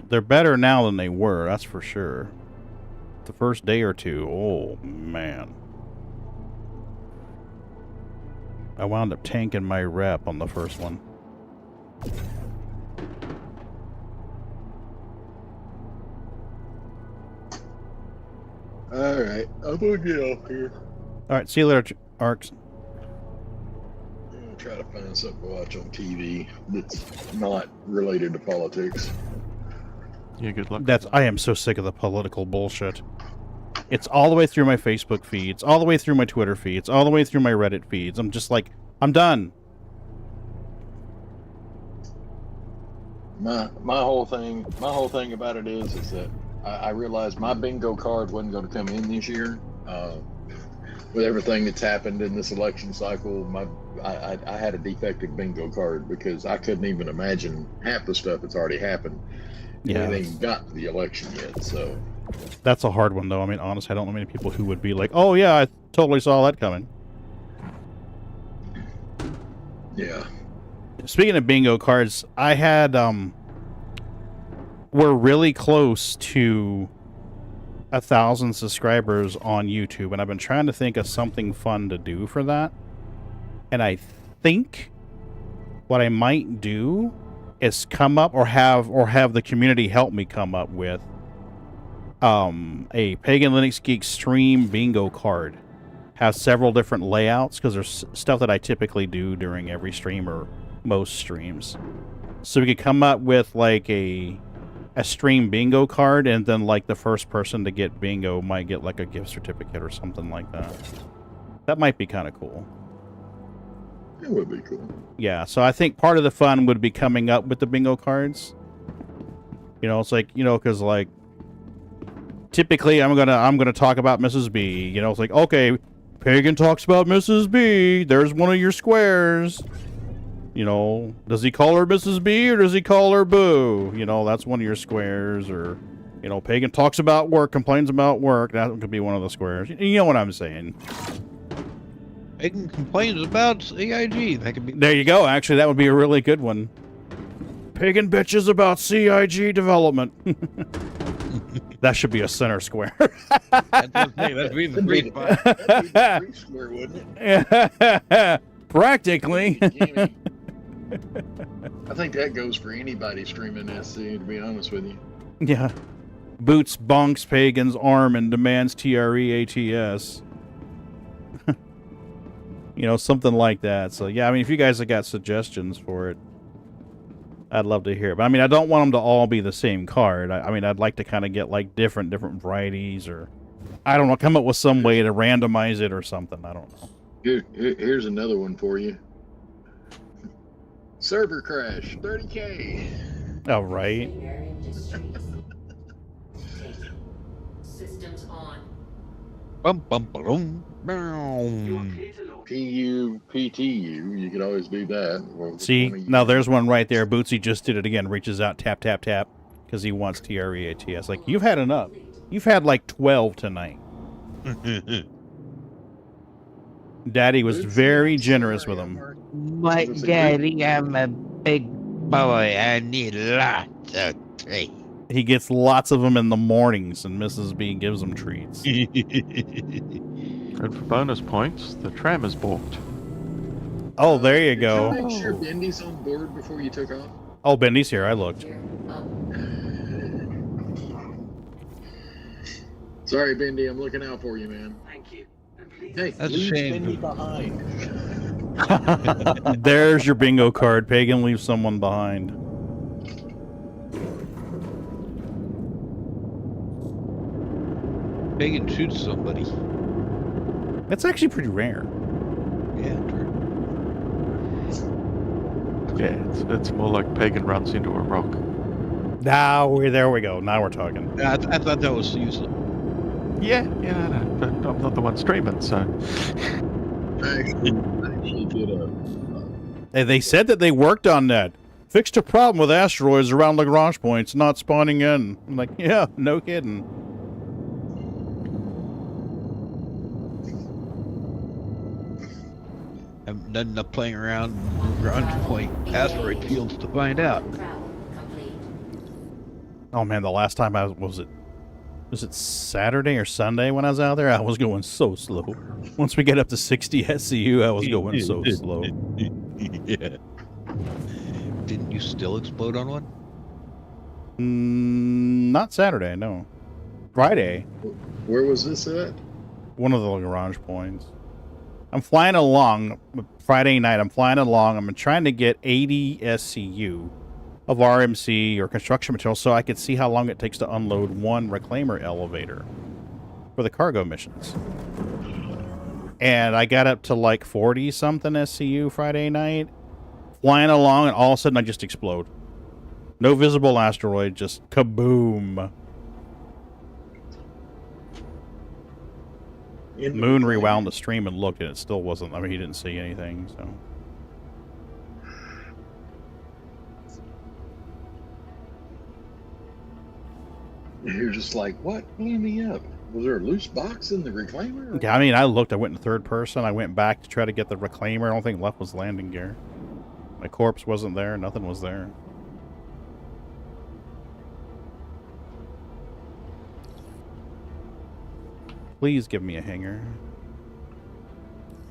Speaker 1: They're better now than they were, that's for sure. The first day or two, oh man. I wound up tanking my rep on the first one.
Speaker 8: Alright, I'm gonna get off here.
Speaker 1: Alright, see you later, Arcs.
Speaker 8: I'm gonna try to find something to watch on TV that's not related to politics.
Speaker 13: Yeah, good luck.
Speaker 1: I am so sick of the political bullshit. It's all the way through my Facebook feeds, all the way through my Twitter feeds, all the way through my Reddit feeds. I'm just like, I'm done.
Speaker 8: My whole thing about it is that I realized my bingo card wasn't going to come in this year. With everything that's happened in this election cycle, I had a defective bingo card because I couldn't even imagine half the stuff that's already happened.
Speaker 1: Yeah.
Speaker 8: We ain't even got to the election yet, so.
Speaker 1: That's a hard one, though. I mean, honestly, I don't know many people who would be like, oh, yeah, I totally saw that coming.
Speaker 8: Yeah.
Speaker 1: Speaking of bingo cards, I had, we're really close to 1,000 subscribers on YouTube, and I've been trying to think of something fun to do for that. And I think what I might do is come up or have the community help me come up with a Pagan Linux Geek stream bingo card. Has several different layouts because there's stuff that I typically do during every stream or most streams. So we could come up with like a stream bingo card, and then like the first person to get bingo might get like a gift certificate or something like that. That might be kind of cool.
Speaker 8: It would be cool.
Speaker 1: Yeah, so I think part of the fun would be coming up with the bingo cards. You know, it's like, you know, because like typically I'm gonna talk about Mrs. B. You know, it's like, okay, Pagan talks about Mrs. B. There's one of your squares. You know, does he call her Mrs. B or does he call her Boo? You know, that's one of your squares. Or, you know, Pagan talks about work, complains about work. That could be one of the squares. You know what I'm saying?
Speaker 2: Pagan complains about CIG. That could be.
Speaker 1: There you go. Actually, that would be a really good one. Pagan bitches about CIG development. That should be a center square.
Speaker 2: That'd be the great part.
Speaker 8: That'd be the free square, wouldn't it?
Speaker 1: Practically.
Speaker 8: I think that goes for anybody streaming SC, to be honest with you.
Speaker 1: Yeah. Boots bonks Pagan's arm and demands TREATS. You know, something like that. So, yeah, I mean, if you guys have got suggestions for it, I'd love to hear it. But, I mean, I don't want them to all be the same card. I mean, I'd like to kind of get, like, different varieties, or, I don't know, come up with some way to randomize it or something. I don't know.
Speaker 8: Here's another one for you. Server crash, 30K.
Speaker 1: Oh, right.
Speaker 7: Systems on.
Speaker 2: Bum, bum, ba-dum, boom.
Speaker 8: PU, PTU, you could always do that. Well,
Speaker 1: see, now there's one right there. Bootsy just did it again. Reaches out, tap, tap, tap, because he wants TREATS. Like, you've had enough. You've had like 12 tonight. Daddy was very generous with him.
Speaker 11: But Daddy, I'm a big boy. I need lots of treats.
Speaker 1: He gets lots of them in the mornings, and Mrs. B gives him treats.
Speaker 13: And for bonus points, the tram is balked.
Speaker 1: Oh, there you go.
Speaker 8: Did you make sure Bendy's on board before you took off?
Speaker 1: Oh, Bendy's here. I looked.
Speaker 8: Sorry, Bendy, I'm looking out for you, man.
Speaker 5: Thank you. And please.
Speaker 8: Hey,
Speaker 2: That's a
Speaker 8: leave
Speaker 2: shame.
Speaker 8: Bendy behind.
Speaker 1: There's your bingo card. Pagan leaves someone behind.
Speaker 2: Pagan shoots somebody.
Speaker 1: That's actually pretty rare.
Speaker 2: Yeah, true.
Speaker 13: Yeah, it's more like Pagan runs into a rock.
Speaker 1: There we go. Now we're talking.
Speaker 2: I thought that was useless.
Speaker 13: Yeah, I know, but I'm not the one streaming, so.
Speaker 8: I actually did a.
Speaker 1: They said that they worked on that. Fixed a problem with asteroids around Lagrange points not spawning in. I'm like, yeah, no kidding.
Speaker 2: I've done enough playing around Lagrange point asteroid fields to find out.
Speaker 7: Travel complete.
Speaker 1: Oh man, the last time was it Saturday or Sunday when I was out there? I was going so slow. Once we get up to 60 SCU, I was going so slow.
Speaker 2: Yeah. Didn't you still explode on one?
Speaker 1: Not Saturday, no. Friday.
Speaker 8: Where was this at?
Speaker 1: One of the Lagrange points. I'm flying along Friday night. I'm trying to get 80 SCU of RMC or construction material so I could see how long it takes to unload one reclaimer elevator for the cargo missions. And I got up to like 40 something SCU Friday night, flying along, and all of a sudden I just explode. No visible asteroid, just kaboom. Moon rewound the stream and looked, and it still wasn't. I mean, he didn't see anything, so.
Speaker 8: You're just like, what blew me up? Was there a loose box in the reclaimer?
Speaker 1: Yeah, I mean, I looked. I went in third person. I went back to try to get the reclaimer. I don't think left was landing gear. My corpse wasn't there. Nothing was there. Please give me a hanger.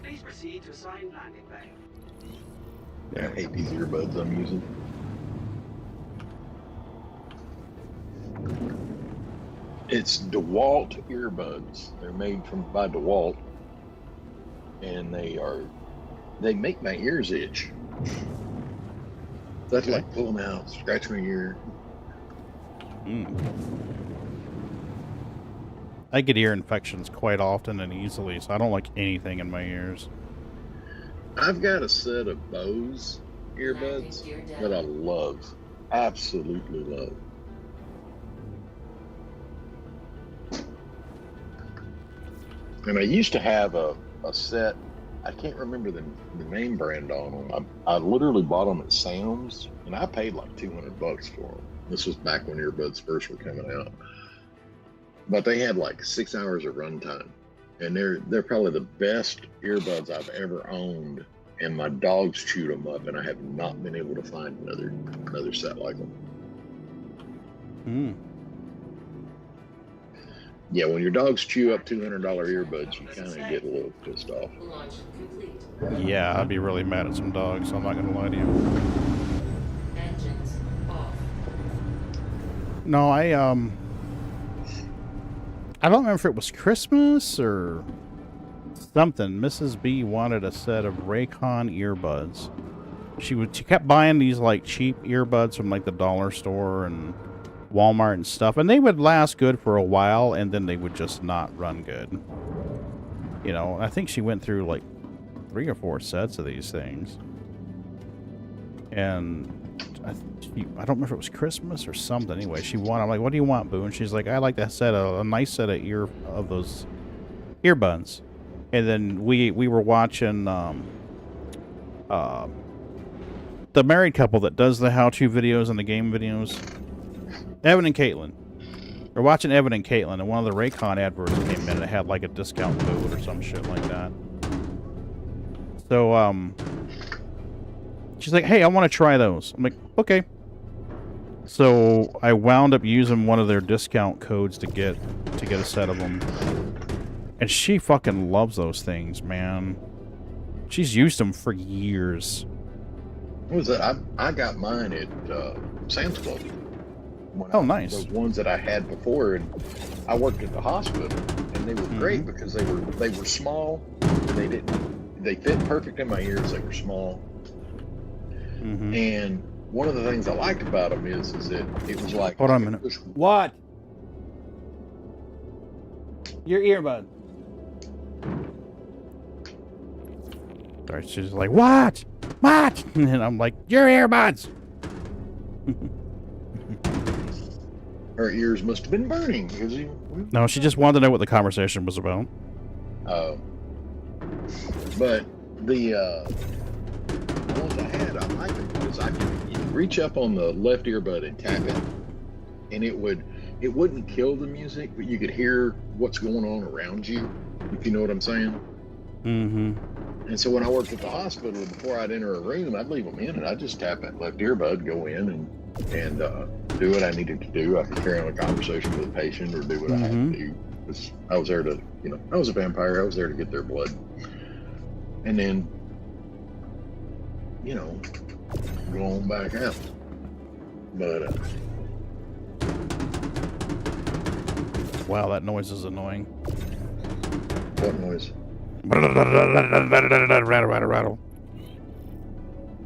Speaker 5: Please proceed to assigned landing bay.
Speaker 8: I hate these earbuds I'm using. It's DeWalt earbuds. They're made by DeWalt, and they make my ears itch. That's like pull them out, scratch my ear.
Speaker 1: I get ear infections quite often and easily, so I don't like anything in my ears.
Speaker 8: I've got a set of Bose earbuds that I love, absolutely love. And I used to have a set, I can't remember the name brand on them. I literally bought them at Sam's, and I paid like $200 for them. This was back when earbuds first were coming out. But they had like 6 hours of runtime, and they're probably the best earbuds I've ever owned. And my dogs chewed them up, and I have not been able to find another set like them. Yeah, when your dogs chew up $200 earbuds, you kind of get a little pissed off.
Speaker 1: Yeah, I'd be really mad at some dogs, so I'm not going to lie to you.
Speaker 7: Engines off.
Speaker 1: No, I don't remember if it was Christmas or something. Mrs. B wanted a set of Raycon earbuds. She kept buying these like cheap earbuds from like the dollar store and Walmart and stuff, and they would last good for a while, and then they would just not run good. You know, I think she went through like 3 or 4 sets of these things, and I don't remember if it was Christmas or something. Anyway, I'm like, what do you want, Boo? And she's like, I like that set of a nice set of those earbuds. And then we were watching the married couple that does the how-to videos and the game videos, Evan and Caitlin. We're watching Evan and Caitlin, and one of the Raycon adverts came in and it had like a discount code or some shit like that. So she's like, hey, I want to try those. I'm like, okay. So I wound up using one of their discount codes to get a set of them. And she fucking loves those things, man. She's used them for years.
Speaker 8: What was that? I got mine at Sam's Club.
Speaker 1: Nice.
Speaker 8: Those ones that I had before, and I worked at the hospital, and they were great because they were small. They fit perfect in my ears. They were small, and one of the things I liked about them is that it was like.
Speaker 1: Hold on a minute. What? Your earbud. Sorry, she's like, what? What? And I'm like, your earbuds.
Speaker 8: Her ears must have been burning because
Speaker 1: No, she just wanted to know what the conversation was about.
Speaker 8: Oh. But the ones I had, I liked them because I could reach up on the left earbud and tap it, and it wouldn't kill the music, but you could hear what's going on around you, if you know what I'm saying. And so when I worked at the hospital, before I'd enter a room, I'd leave them in, and I'd just tap that left earbud, go in, and do what I needed to do. I could carry on a conversation with a patient or do what I had to do. Because I was there to, I was a vampire. I was there to get their blood. And then, go on back out. But,
Speaker 1: wow, that noise is annoying.
Speaker 8: What noise?
Speaker 1: Rattle.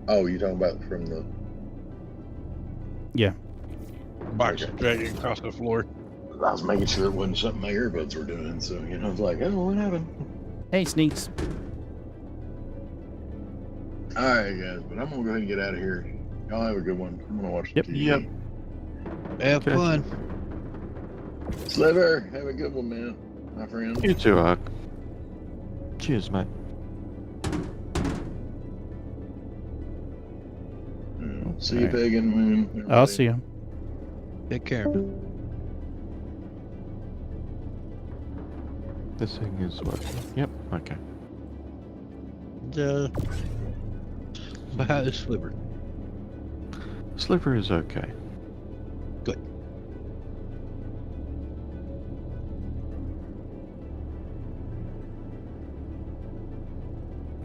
Speaker 8: Oh, you talking about from the...
Speaker 1: Yeah.
Speaker 2: Box dragging across the floor.
Speaker 8: I was making sure it wasn't something my earbuds were doing, so, I was like, oh, what happened?
Speaker 1: Hey, Sneaks.
Speaker 8: All right, guys, but I'm going to go ahead and get out of here. Y'all have a good one. I'm going to watch the TV.
Speaker 2: Yep. Have fun.
Speaker 8: Sliver, have a good one, man, my friend.
Speaker 13: You too, Ark. Cheers, mate.
Speaker 8: See you, Pagan.
Speaker 1: I'll see you.
Speaker 2: Take care.
Speaker 13: This thing is working. Yep, okay.
Speaker 2: So how is Sliver?
Speaker 13: Sliver is okay.
Speaker 2: Good.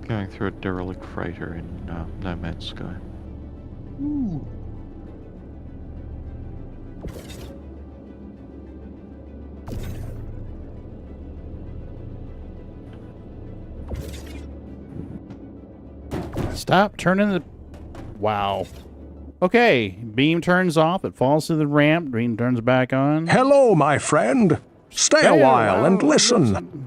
Speaker 13: Going through a derelict freighter in No Man's Sky.
Speaker 2: Ooh.
Speaker 1: Stop turning the... Wow. Okay, beam turns off, it falls to the ramp, beam turns back on.
Speaker 14: Hello, my friend. Stay a while and listen.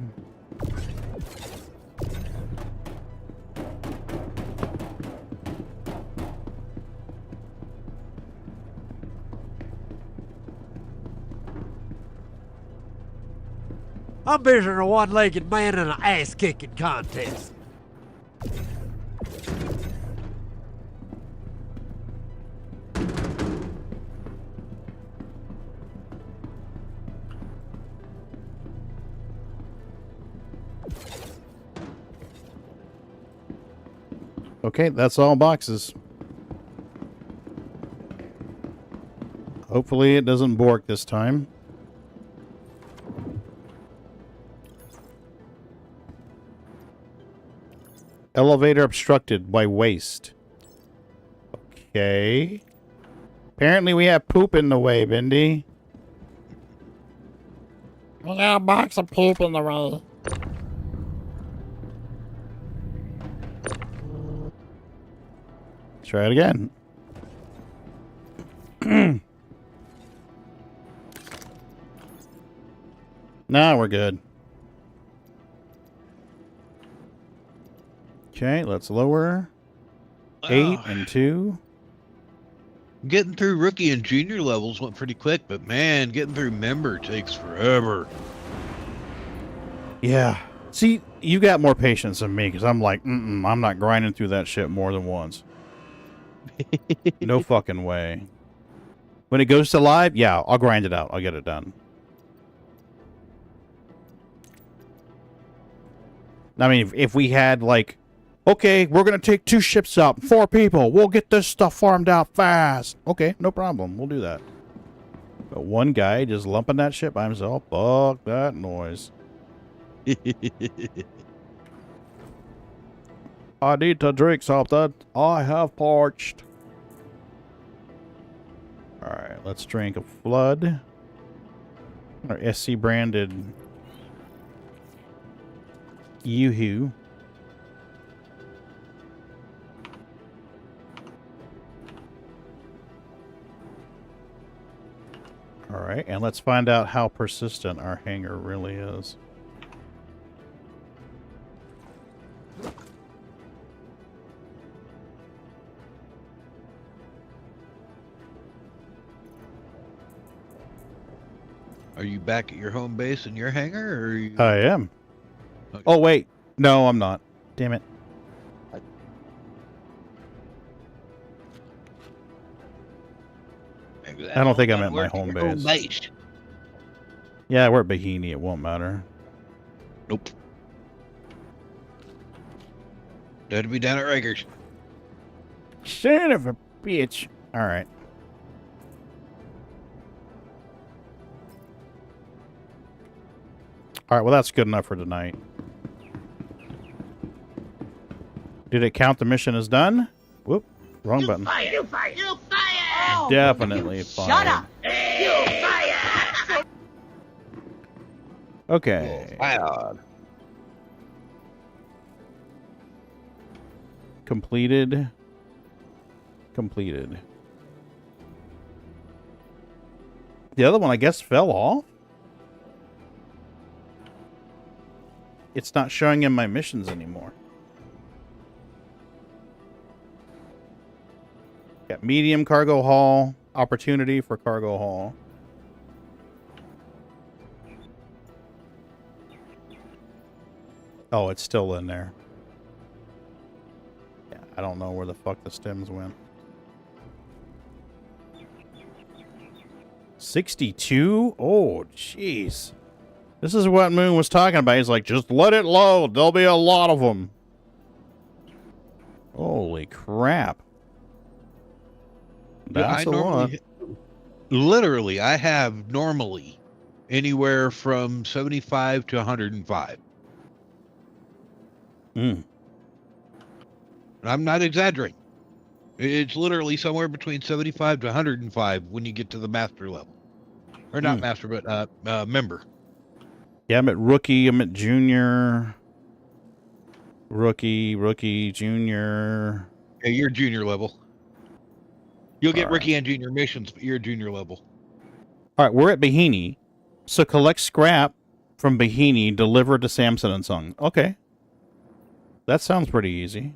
Speaker 15: I'm busier than a one-legged man in an ass-kicking contest.
Speaker 1: Okay, that's all boxes. Hopefully it doesn't bork this time. Elevator obstructed by waste. Okay. Apparently we have poop in the way, Bindi.
Speaker 9: We got a box of poop in the way.
Speaker 1: Try it again. Nah, we're good. Okay, let's lower. 8 and 2.
Speaker 2: Getting through rookie and junior levels went pretty quick, but man, getting through member takes forever.
Speaker 1: Yeah. See, you got more patience than me, because I'm like, I'm not grinding through that shit more than once. No fucking way. When it goes to live, yeah, I'll grind it out. I'll get it done. I mean, if we had, like, okay, we're going to take 2 ships out, 4 people. We'll get this stuff farmed out fast. Okay, no problem. We'll do that. But one guy just lumping that shit by himself, fuck that noise. I need to drink something. I have parched. Alright, let's drink a flood. Our SC branded Yoo-hoo. Alright, and let's find out how persistent our hangar really is.
Speaker 2: Are you back at your home base in your hangar, or are you...
Speaker 1: I am.
Speaker 2: Okay.
Speaker 1: Oh, wait. No, I'm not. Damn it. I don't think I'm at my home base. Yeah, we're at Bahini. It won't matter.
Speaker 2: Nope. That'd be down at Rikers.
Speaker 1: Son of a bitch. All right. All right, well, that's good enough for tonight. Did it count the mission as done? Whoop, wrong button.
Speaker 11: You fire! You fire!
Speaker 1: Definitely fired.
Speaker 11: Shut up! You fire!
Speaker 1: Okay.
Speaker 2: Fired.
Speaker 1: Completed. Completed. The other one, I guess, fell off. It's not showing in my missions anymore. Got medium cargo haul, opportunity for cargo haul. Oh, it's still in there. Yeah, I don't know where the fuck the stems went. 62? Oh, jeez. This is what Moon was talking about. He's like, just let it load. There'll be a lot of them. Holy crap. That's a lot.
Speaker 2: Literally, I have normally anywhere from 75 to 105. I'm not exaggerating. It's literally somewhere between 75 to 105 when you get to the master level. Or not master, but member.
Speaker 1: Yeah, I'm at rookie. I'm at junior. Rookie, junior.
Speaker 2: Yeah, you're junior level. You'll get rookie and junior missions, but you're junior level.
Speaker 1: All right, we're at Bahini. So collect scrap from Bahini, deliver to Samson and Sung. Okay. That sounds pretty easy.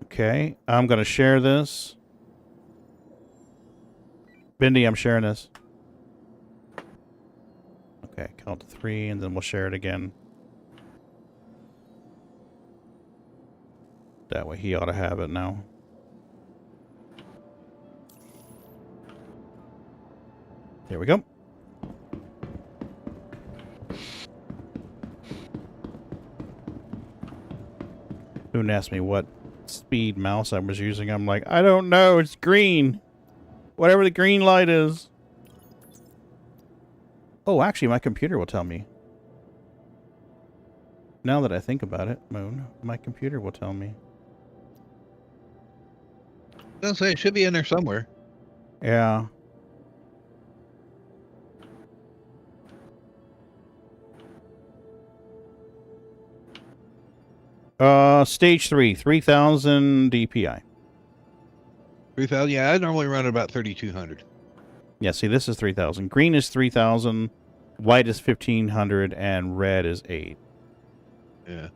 Speaker 1: Okay, I'm going to share this. Bindi, I'm sharing this. Okay, count to 3, and then we'll share it again. That way he ought to have it now. There we go. Soon asked me what speed mouse I was using. I'm like, I don't know. It's green. Whatever the green light is. Oh, actually, my computer will tell me. Now that I think about it, Moon, my computer will tell me.
Speaker 2: I'll say it should be in there somewhere.
Speaker 1: Yeah. Stage 3, 3,000 DPI.
Speaker 2: 3,000. Yeah, I normally run about 3,200.
Speaker 1: Yeah, see, this is 3,000. Green is 3,000, white is 1,500, and red is 8.
Speaker 2: Yeah.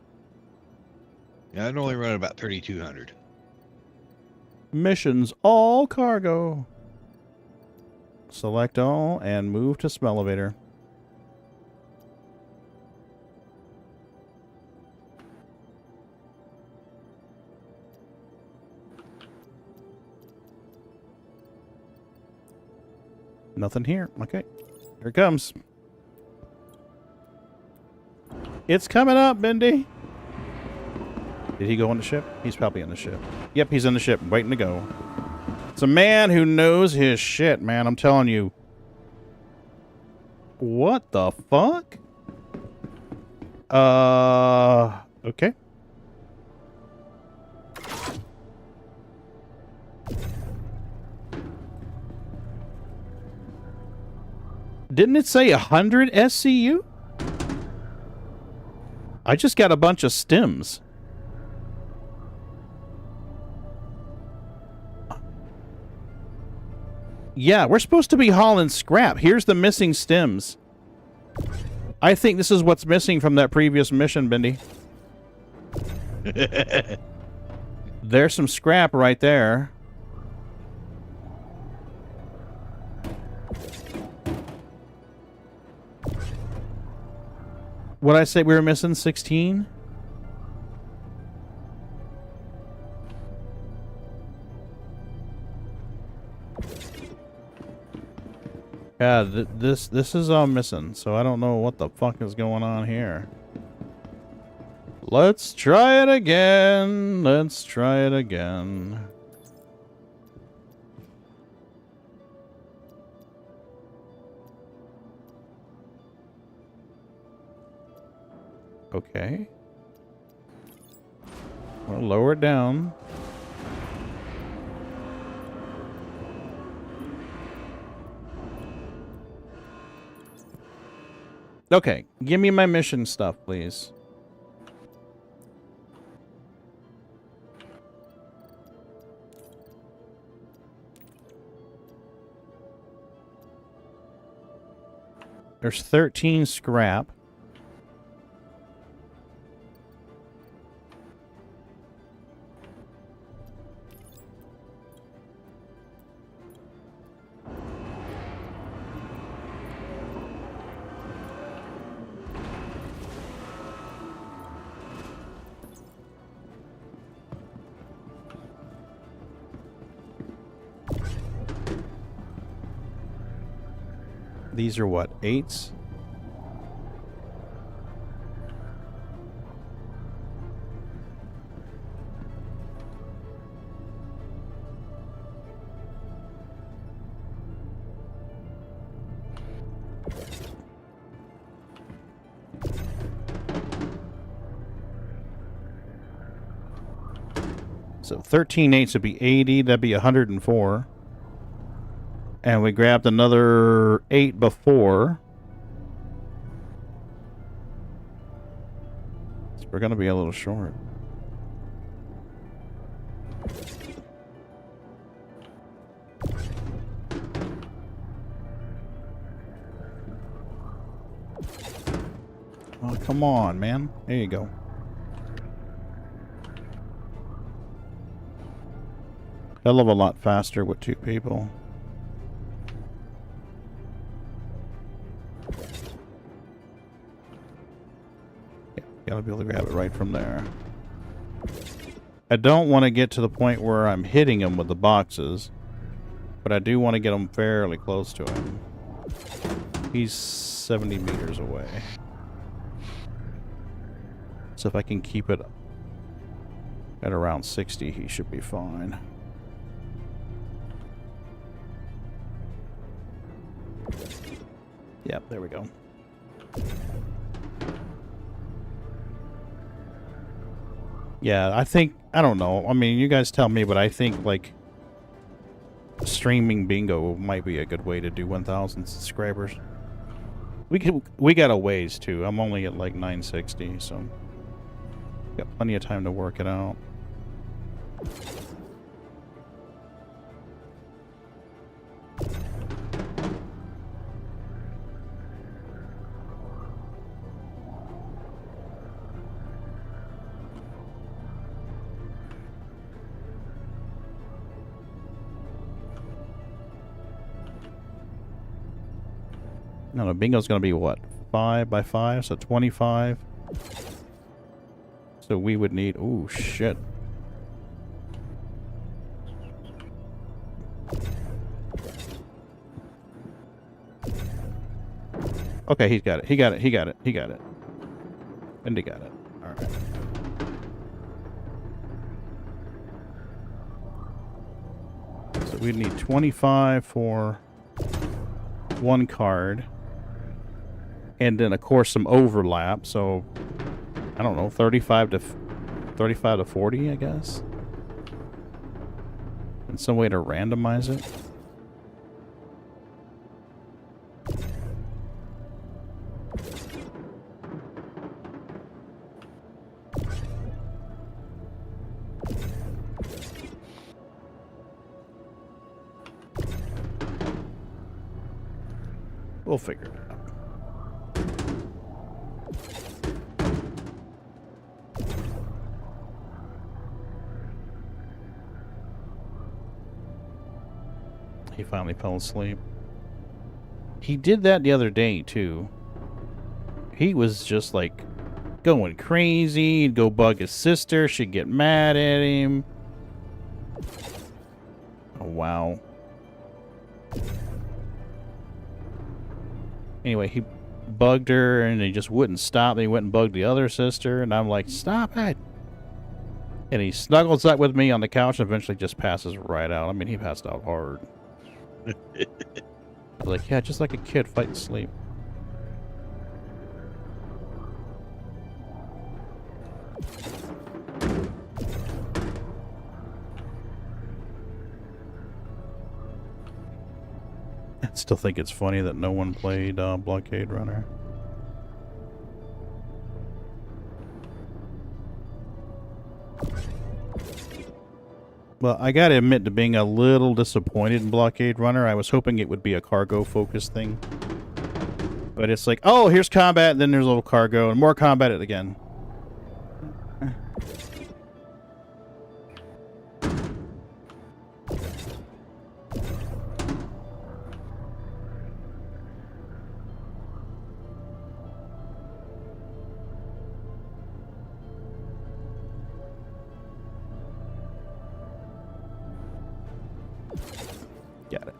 Speaker 2: Yeah, I normally run about 3,200.
Speaker 1: Missions, all cargo. Select all and move to Smellevator. Nothing here. Okay. Here it comes. It's coming up, Bindi. Did he go on the ship? He's probably on the ship. Yep, he's in the ship, waiting to go. It's a man who knows his shit, man. I'm telling you. What the fuck? Okay. Didn't it say 100 SCU? I just got a bunch of stems. Yeah, we're supposed to be hauling scrap. Here's the missing stems. I think this is what's missing from that previous mission, Bendy. There's some scrap right there. What'd I say we were missing? 16? Yeah, this is all missing, so I don't know what the fuck is going on here. Let's try it again. Let's try it again. Okay. Well, lower it down. Okay, give me my mission stuff, please. There's 13 scrap. These are what, 8s? So 13 8s would be 80, that'd be 104. And we grabbed another 8 before. So we're going to be a little short. Oh, come on, man. There you go. Hell of a lot faster with 2 people. Gotta be able to grab it right from there. I don't want to get to the point where I'm hitting him with the boxes, but I do want to get him fairly close to him. He's 70 meters away. So if I can keep it at around 60, he should be fine. Yep, there we go. Yeah, I think, I don't know. I mean, you guys tell me, but I think, like, streaming bingo might be a good way to do 1,000 subscribers. We got a ways, too. I'm only at, like, 960, so got plenty of time to work it out. No, no, bingo's gonna be what? 5 by 5, so 25. So we would need, ooh, shit. Okay, he's got it. He got it. He got it. He got it. Bendy got it. All right. So we need 25 for one card. And then, of course, some overlap. So, I don't know, 35 to 40, I guess. And some way to randomize it. We'll figure it out. He finally fell asleep. He did that the other day, too. He was just, like, going crazy. He'd go bug his sister. She'd get mad at him. Oh, wow. Anyway, he bugged her, and he just wouldn't stop. He went and bugged the other sister, and I'm like, stop it. And he snuggles up with me on the couch and eventually just passes right out. I mean, he passed out hard. Like, yeah, just like a kid fighting sleep. I still think it's funny that no one played Blockade Runner. Well, I gotta admit to being a little disappointed in Blockade Runner. I was hoping it would be a cargo-focused thing. But it's like, oh, here's combat, and then there's a little cargo, and more combat again. Got it.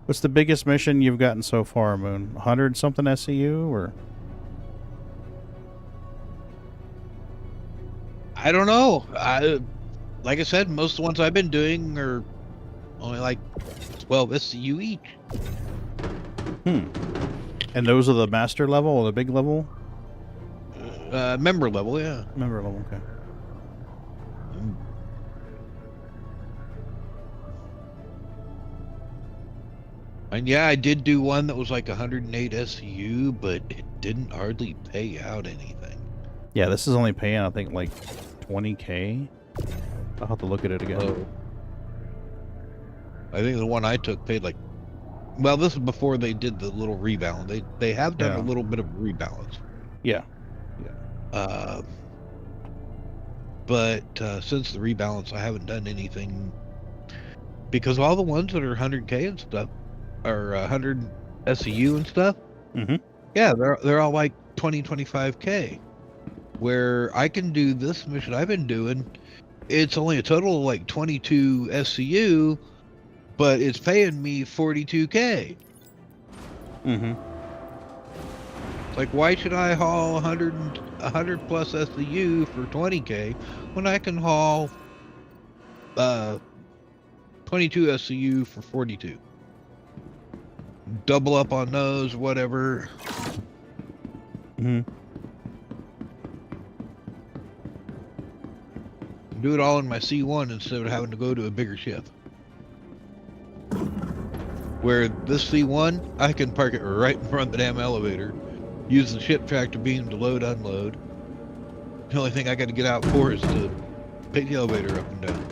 Speaker 1: What's the biggest mission you've gotten so far, Moon? 100 something SCU or?
Speaker 2: I don't know. Like I said, most of the ones I've been doing are only like 12 SCU each.
Speaker 1: And those are the master level or the big level?
Speaker 2: Member level, yeah.
Speaker 1: Member level, okay.
Speaker 2: And yeah, I did do one that was like 108 SCU, but it didn't hardly pay out anything.
Speaker 1: Yeah, this is only paying, I think, like 20K. I'll have to look at it again.
Speaker 2: Oh. I think the one I took paid like, well, this is before they did the little rebalance. They have done a little bit of rebalance.
Speaker 1: Yeah.
Speaker 2: But since the rebalance, I haven't done anything because all the ones that are 100K and stuff are 100 SCU and stuff. Yeah, they're all like 25K. Where I can do this mission I've been doing, it's only a total of like 22 SCU, but it's paying me 42K. Like, why should I haul 100 plus SCU for 20K when I can haul 22 SCU for 42? Double up on those, whatever. Do it all in my C1 instead of having to go to a bigger ship. Where this C1, I can park it right in front of the damn elevator. Use the ship tractor beam to load, unload. The only thing I got to get out for is to pick the elevator up and down.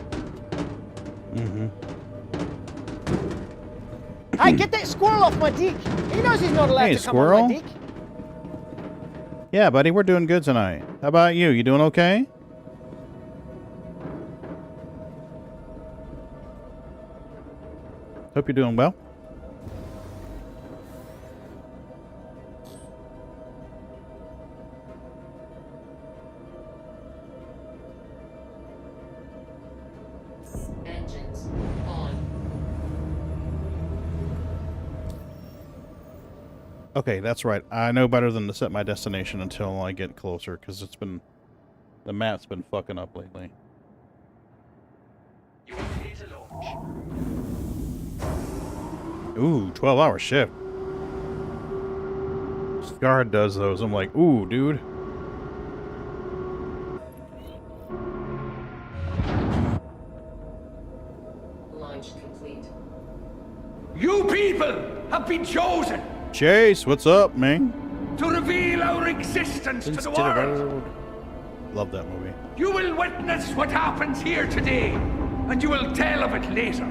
Speaker 16: Hey, get that squirrel off my dick. He knows he's not allowed to come on my dick.
Speaker 1: Yeah, buddy, we're doing good tonight. How about you? You doing okay? Hope you're doing well.
Speaker 7: Engines on.
Speaker 1: Okay, that's right. I know better than to set my destination until I get closer, because the map's been fucking up lately. Ooh, 12-hour shift. Scar does those. I'm like, ooh, dude.
Speaker 7: Launch complete.
Speaker 17: You people have been chosen
Speaker 1: Chase, what's up, man?
Speaker 17: to reveal our existence to the world.
Speaker 1: love that movie.
Speaker 17: You will witness what happens here today, and you will tell of it later.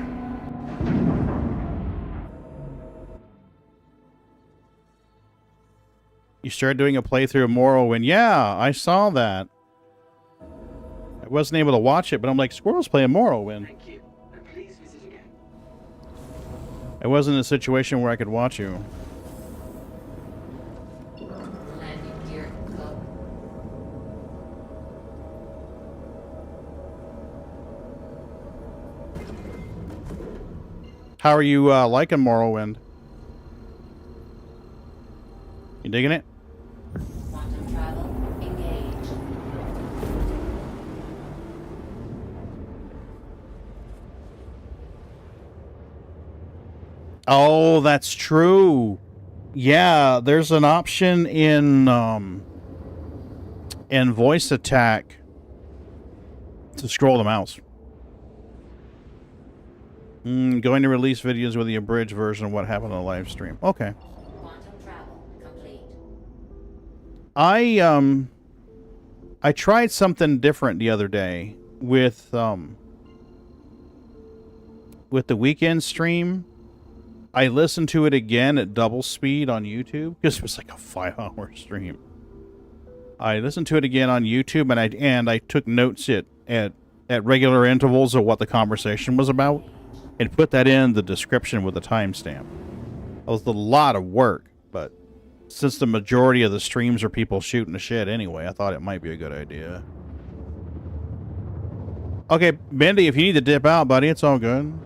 Speaker 1: You started doing a playthrough of Morrowind. Yeah, I saw that. I wasn't able to watch it, but I'm like, Squirrel's playing Morrowind.
Speaker 5: Thank you, and please visit again.
Speaker 1: I wasn't in a situation where I could watch you.
Speaker 7: Landing gear up.
Speaker 1: How are you liking Morrowind? You digging it?
Speaker 7: Quantum travel engaged.
Speaker 1: Oh, that's true. Yeah, there's an option in voice attack to scroll the mouse. Going to release videos with the abridged version of what happened on the live stream. Okay.
Speaker 7: Quantum travel complete.
Speaker 1: I tried something different the other day with the weekend stream. I listened to it again at double speed on YouTube because it was like a 5-hour stream. I listened to it again on YouTube and I took notes at regular intervals of what the conversation was about and put that in the description with a timestamp. It was a lot of work, but since the majority of the streams are people shooting the shit anyway, I thought it might be a good idea. Okay, Bendy, if you need to dip out, buddy, it's all good.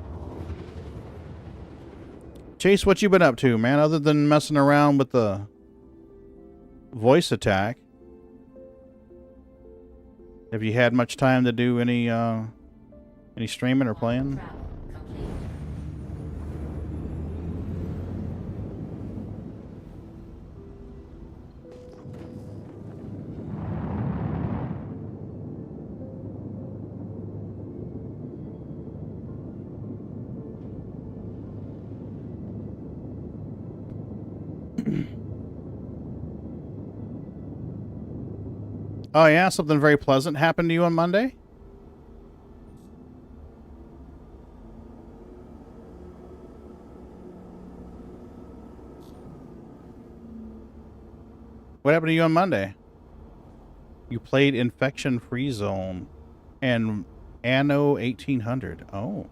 Speaker 1: Chase, what you been up to, man, other than messing around with the voice attack? Have you had much time to do any streaming or playing? Oh yeah, something very pleasant happened to you on Monday? What happened to you on Monday? You played Infection Free Zone and Anno 1800. Oh.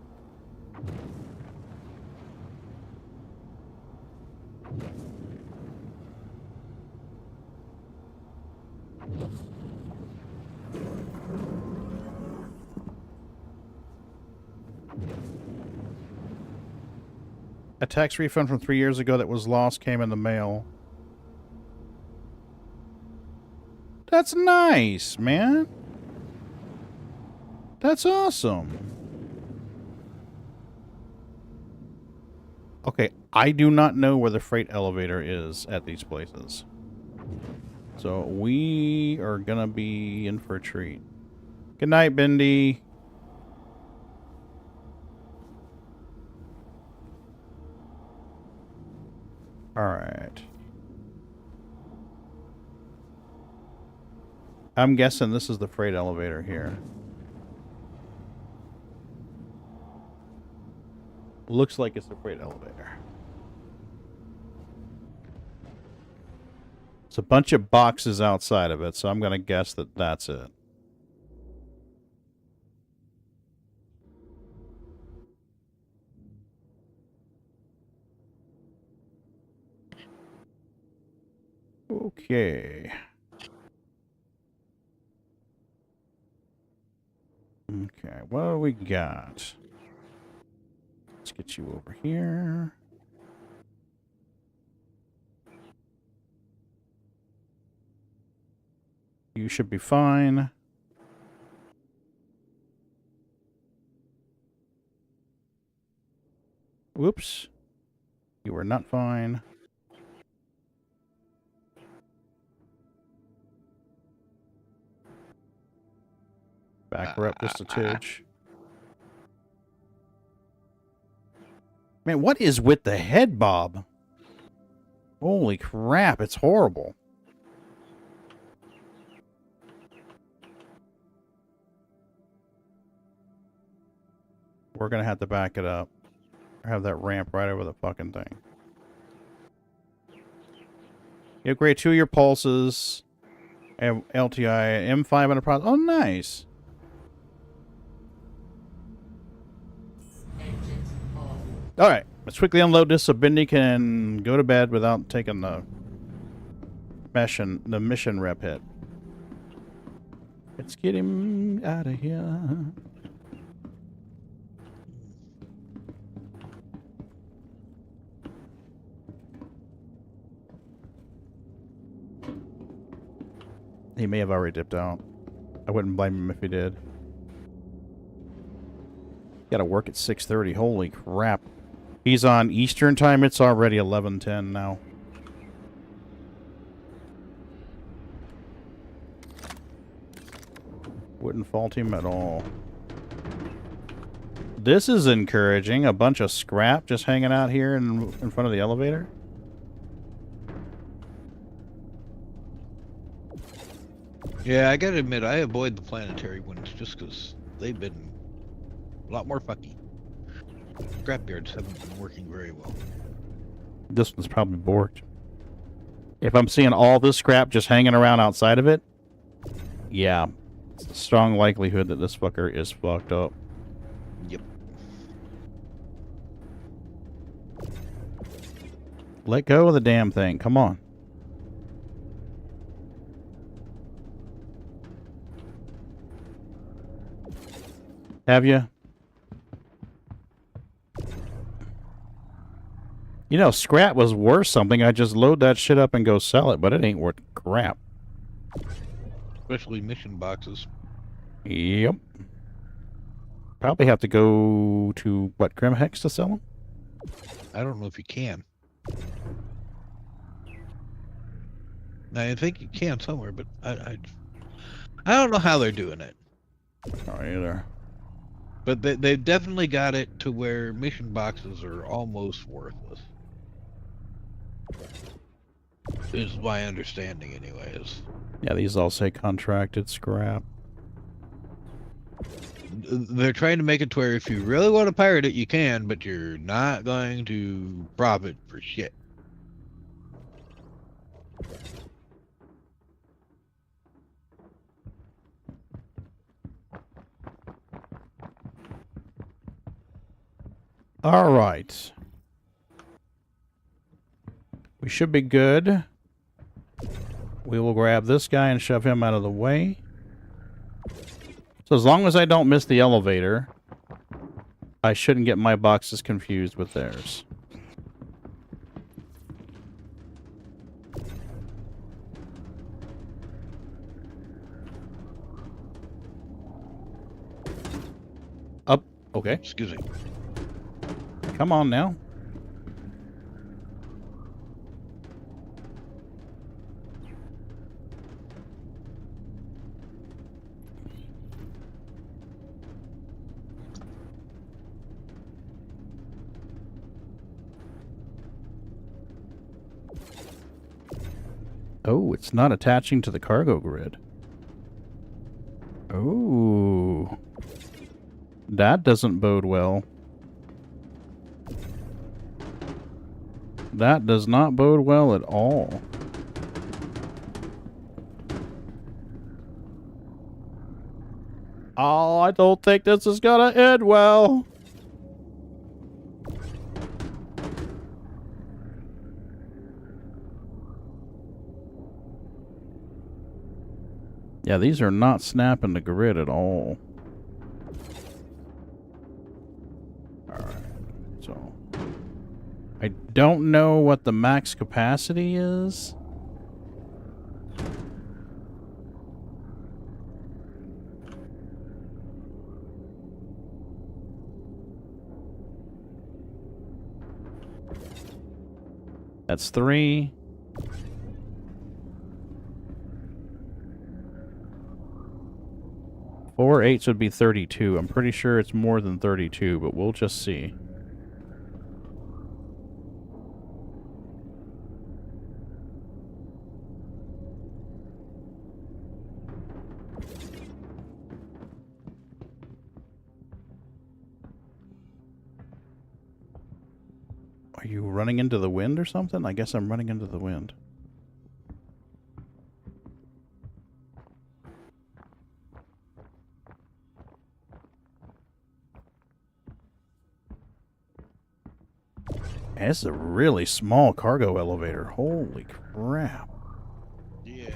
Speaker 1: A tax refund from 3 years ago that was lost came in the mail. That's nice, man. That's awesome. Okay, I do not know where the freight elevator is at these places. So we are gonna be in for a treat. Good night, Bendy. All right. I'm guessing this is the freight elevator here. Looks like it's the freight elevator. It's a bunch of boxes outside of it, so I'm going to guess that that's it. Okay. Okay, what do we got? Let's get you over here. You should be fine. Whoops. You are not fine. Back her up just a tidge. Man, what is with the head bob? Holy crap, it's horrible. We're going to have to back it up. Have that ramp right over the fucking thing. You upgrade 2 of your pulses. LTI M5 and a process. Oh, nice. All right, let's quickly unload this so Bindi can go to bed without taking the mission rep hit. Let's get him out of here. He may have already dipped out. I wouldn't blame him if he did. Gotta work at 6:30. Holy crap. He's on Eastern time. It's already 11:10 now. Wouldn't fault him at all. This is encouraging. A bunch of scrap just hanging out here in front of the elevator.
Speaker 2: Yeah, I gotta admit, I avoid the planetary ones just because they've been a lot more fucky. Scrapyards haven't been working very well.
Speaker 1: This one's probably borked. If I'm seeing all this scrap just hanging around outside of it, yeah, it's a strong likelihood that this fucker is fucked up.
Speaker 2: Yep.
Speaker 1: Let go of the damn thing. Come on. Have you? You know, scrap was worth something. I just load that shit up and go sell it, but it ain't worth crap.
Speaker 2: Especially mission boxes.
Speaker 1: Yep. Probably have to go to, what, Grimhex to sell them?
Speaker 2: I don't know if you can. I think you can somewhere, but I don't know how they're doing it.
Speaker 1: Not either.
Speaker 2: But they've definitely got it to where mission boxes are almost worthless. Is my understanding, anyways.
Speaker 1: Yeah, these all say contracted scrap.
Speaker 2: They're trying to make it to where if you really want to pirate it, you can, but you're not going to profit for shit.
Speaker 1: All right. We should be good. We will grab this guy and shove him out of the way. So as long as I don't miss the elevator, I shouldn't get my boxes confused with theirs. Up. Okay.
Speaker 2: Excuse me.
Speaker 1: Come on now. Oh, it's not attaching to the cargo grid. Oh. That doesn't bode well. That does not bode well at all. Oh, I don't think this is gonna end well. Yeah, these are not snapping the grid at all. Alright, so I don't know what the max capacity is. That's 3. Four 8s would be 32. I'm pretty sure it's more than 32, but we'll just see. Are you running into the wind or something? I guess I'm running into the wind. Man, this is a really small cargo elevator. Holy crap.
Speaker 2: Yeah.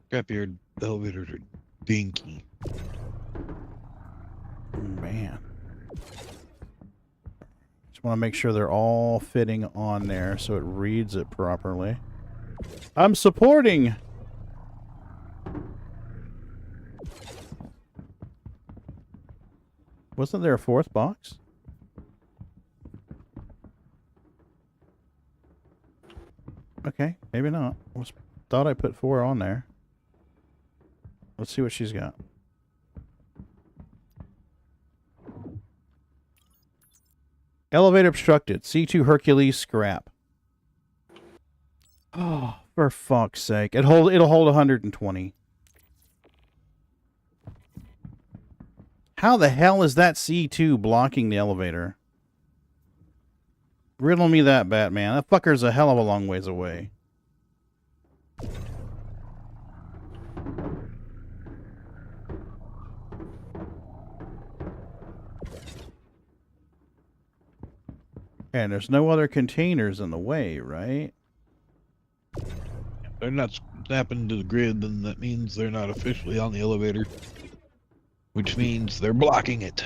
Speaker 2: Scrapyard elevators are dinky.
Speaker 1: Man. Just want to make sure they're all fitting on there so it reads it properly. I'm supporting! Wasn't there a fourth box? Okay, maybe not. Thought I put 4 on there. Let's see what she's got. Elevator obstructed. C2 Hercules scrap. Oh, for fuck's sake. It'll hold 120. How the hell is that C2 blocking the elevator? Riddle me that, Batman. That fucker's a hell of a long ways away. And there's no other containers in the way, right?
Speaker 2: They're not snapping to the grid, then that means they're not officially on the elevator. Which means they're blocking it.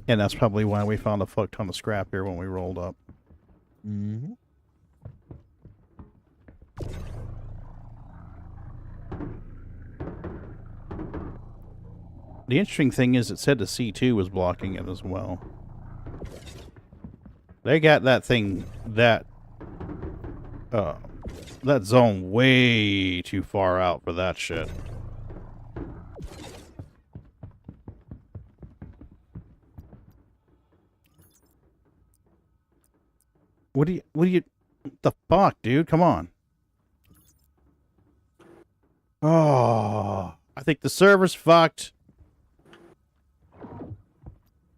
Speaker 1: And that's probably why we found a fuck ton of scrap here when we rolled up.
Speaker 2: Mm-hmm.
Speaker 1: The interesting thing is it said the C2 was blocking it as well. They got that thing, that zone way too far out for that shit. What the fuck, dude? Come on. Oh, I think the server's fucked.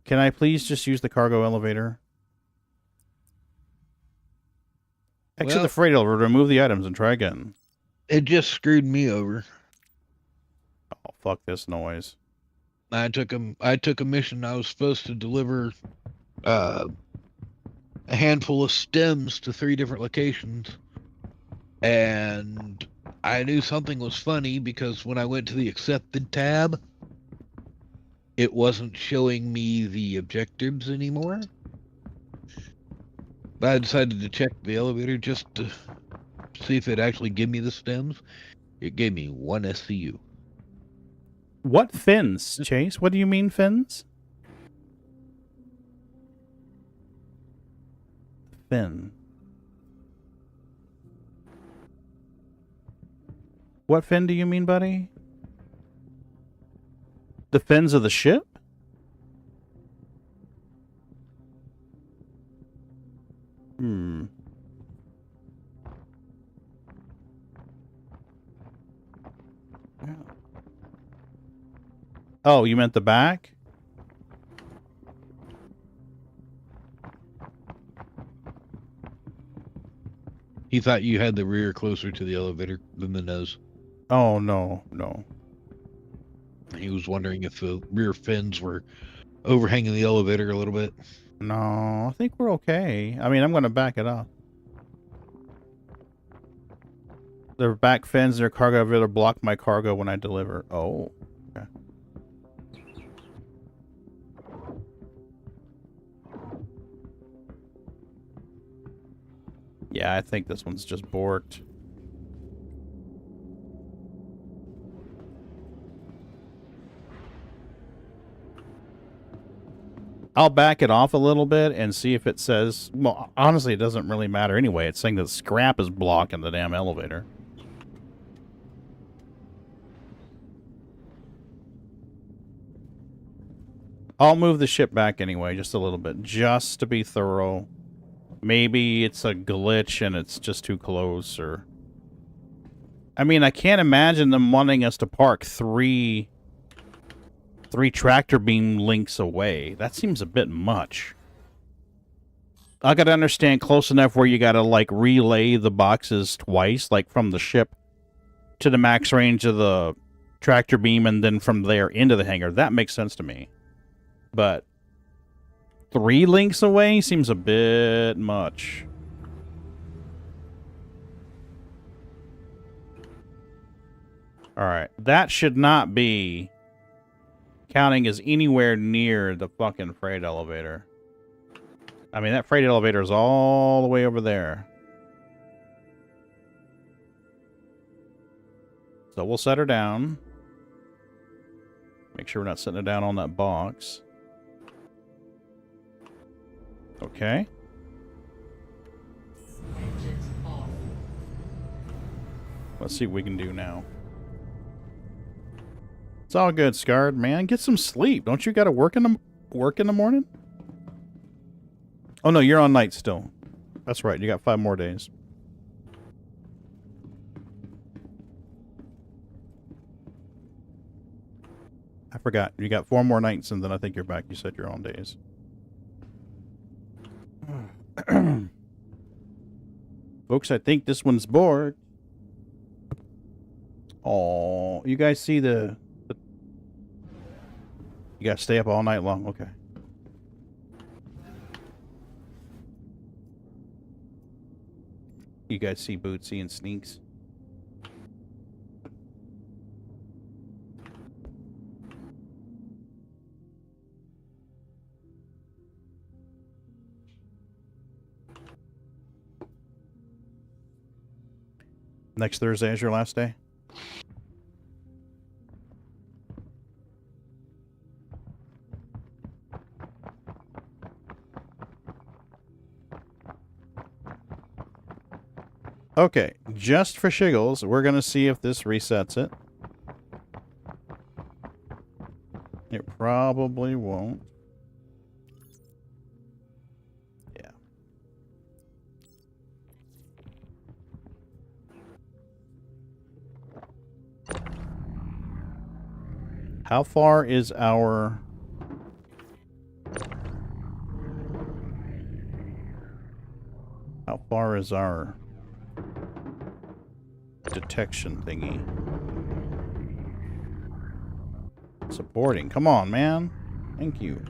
Speaker 1: Can I please just use the cargo elevator? Exit the freight elevator, remove the items, and try again.
Speaker 2: It just screwed me over.
Speaker 1: Oh, fuck this noise.
Speaker 2: I took a mission. I was supposed to deliver a handful of stems to 3 different locations. And I knew something was funny because when I went to the accepted tab, it wasn't showing me the objectives anymore. But I decided to check the elevator just to see if it actually gave me the stems. It gave me 1 SCU.
Speaker 1: What fins, Chase? What do you mean fins? Fin. What fin do you mean, buddy? The fins of the ship? Hmm. Yeah. Oh, you meant the back?
Speaker 2: He thought you had the rear closer to the elevator than the nose.
Speaker 1: Oh, no, no.
Speaker 2: He was wondering if the rear fins were overhanging the elevator a little bit.
Speaker 1: No, I think we're okay. I mean, I'm going to back it up. Their back fins, their cargo elevator block my cargo when I deliver. Oh, okay. Yeah, I think this one's just borked. I'll back it off a little bit and see if it says... Well, honestly, it doesn't really matter anyway. It's saying that scrap is blocking the damn elevator. I'll move the ship back anyway, just a little bit, just to be thorough. Maybe it's a glitch and it's just too close, or... I mean, I can't imagine them wanting us to park 3 3 tractor beam links away. That seems a bit much. I gotta understand close enough where you gotta, like, relay the boxes twice, like from the ship to the max range of the tractor beam and then from there into the hangar. That makes sense to me. But 3 links away seems a bit much. Alright, that should not be counting as anywhere near the fucking freight elevator. I mean, that freight elevator is all the way over there. So we'll set her down. Make sure we're not setting her down on that box. Okay. Let's see what we can do now. It's all good, Scarred. Man, get some sleep. Don't you got to work in the morning? Oh, no, you're on night still. That's right. You got 5 more days. I forgot. You got 4 more nights, and then I think you're back. You said you're on days. Folks, I think this one's bored. Oh, you guys see the... You got to stay up all night long. Okay. You guys see Bootsy and Sneaks? Next Thursday is your last day? Okay, just for shiggles, we're going to see if this resets it. It probably won't. Yeah. How far is our... How far is our... detection thingy? Supporting. Come on, man. Thank you.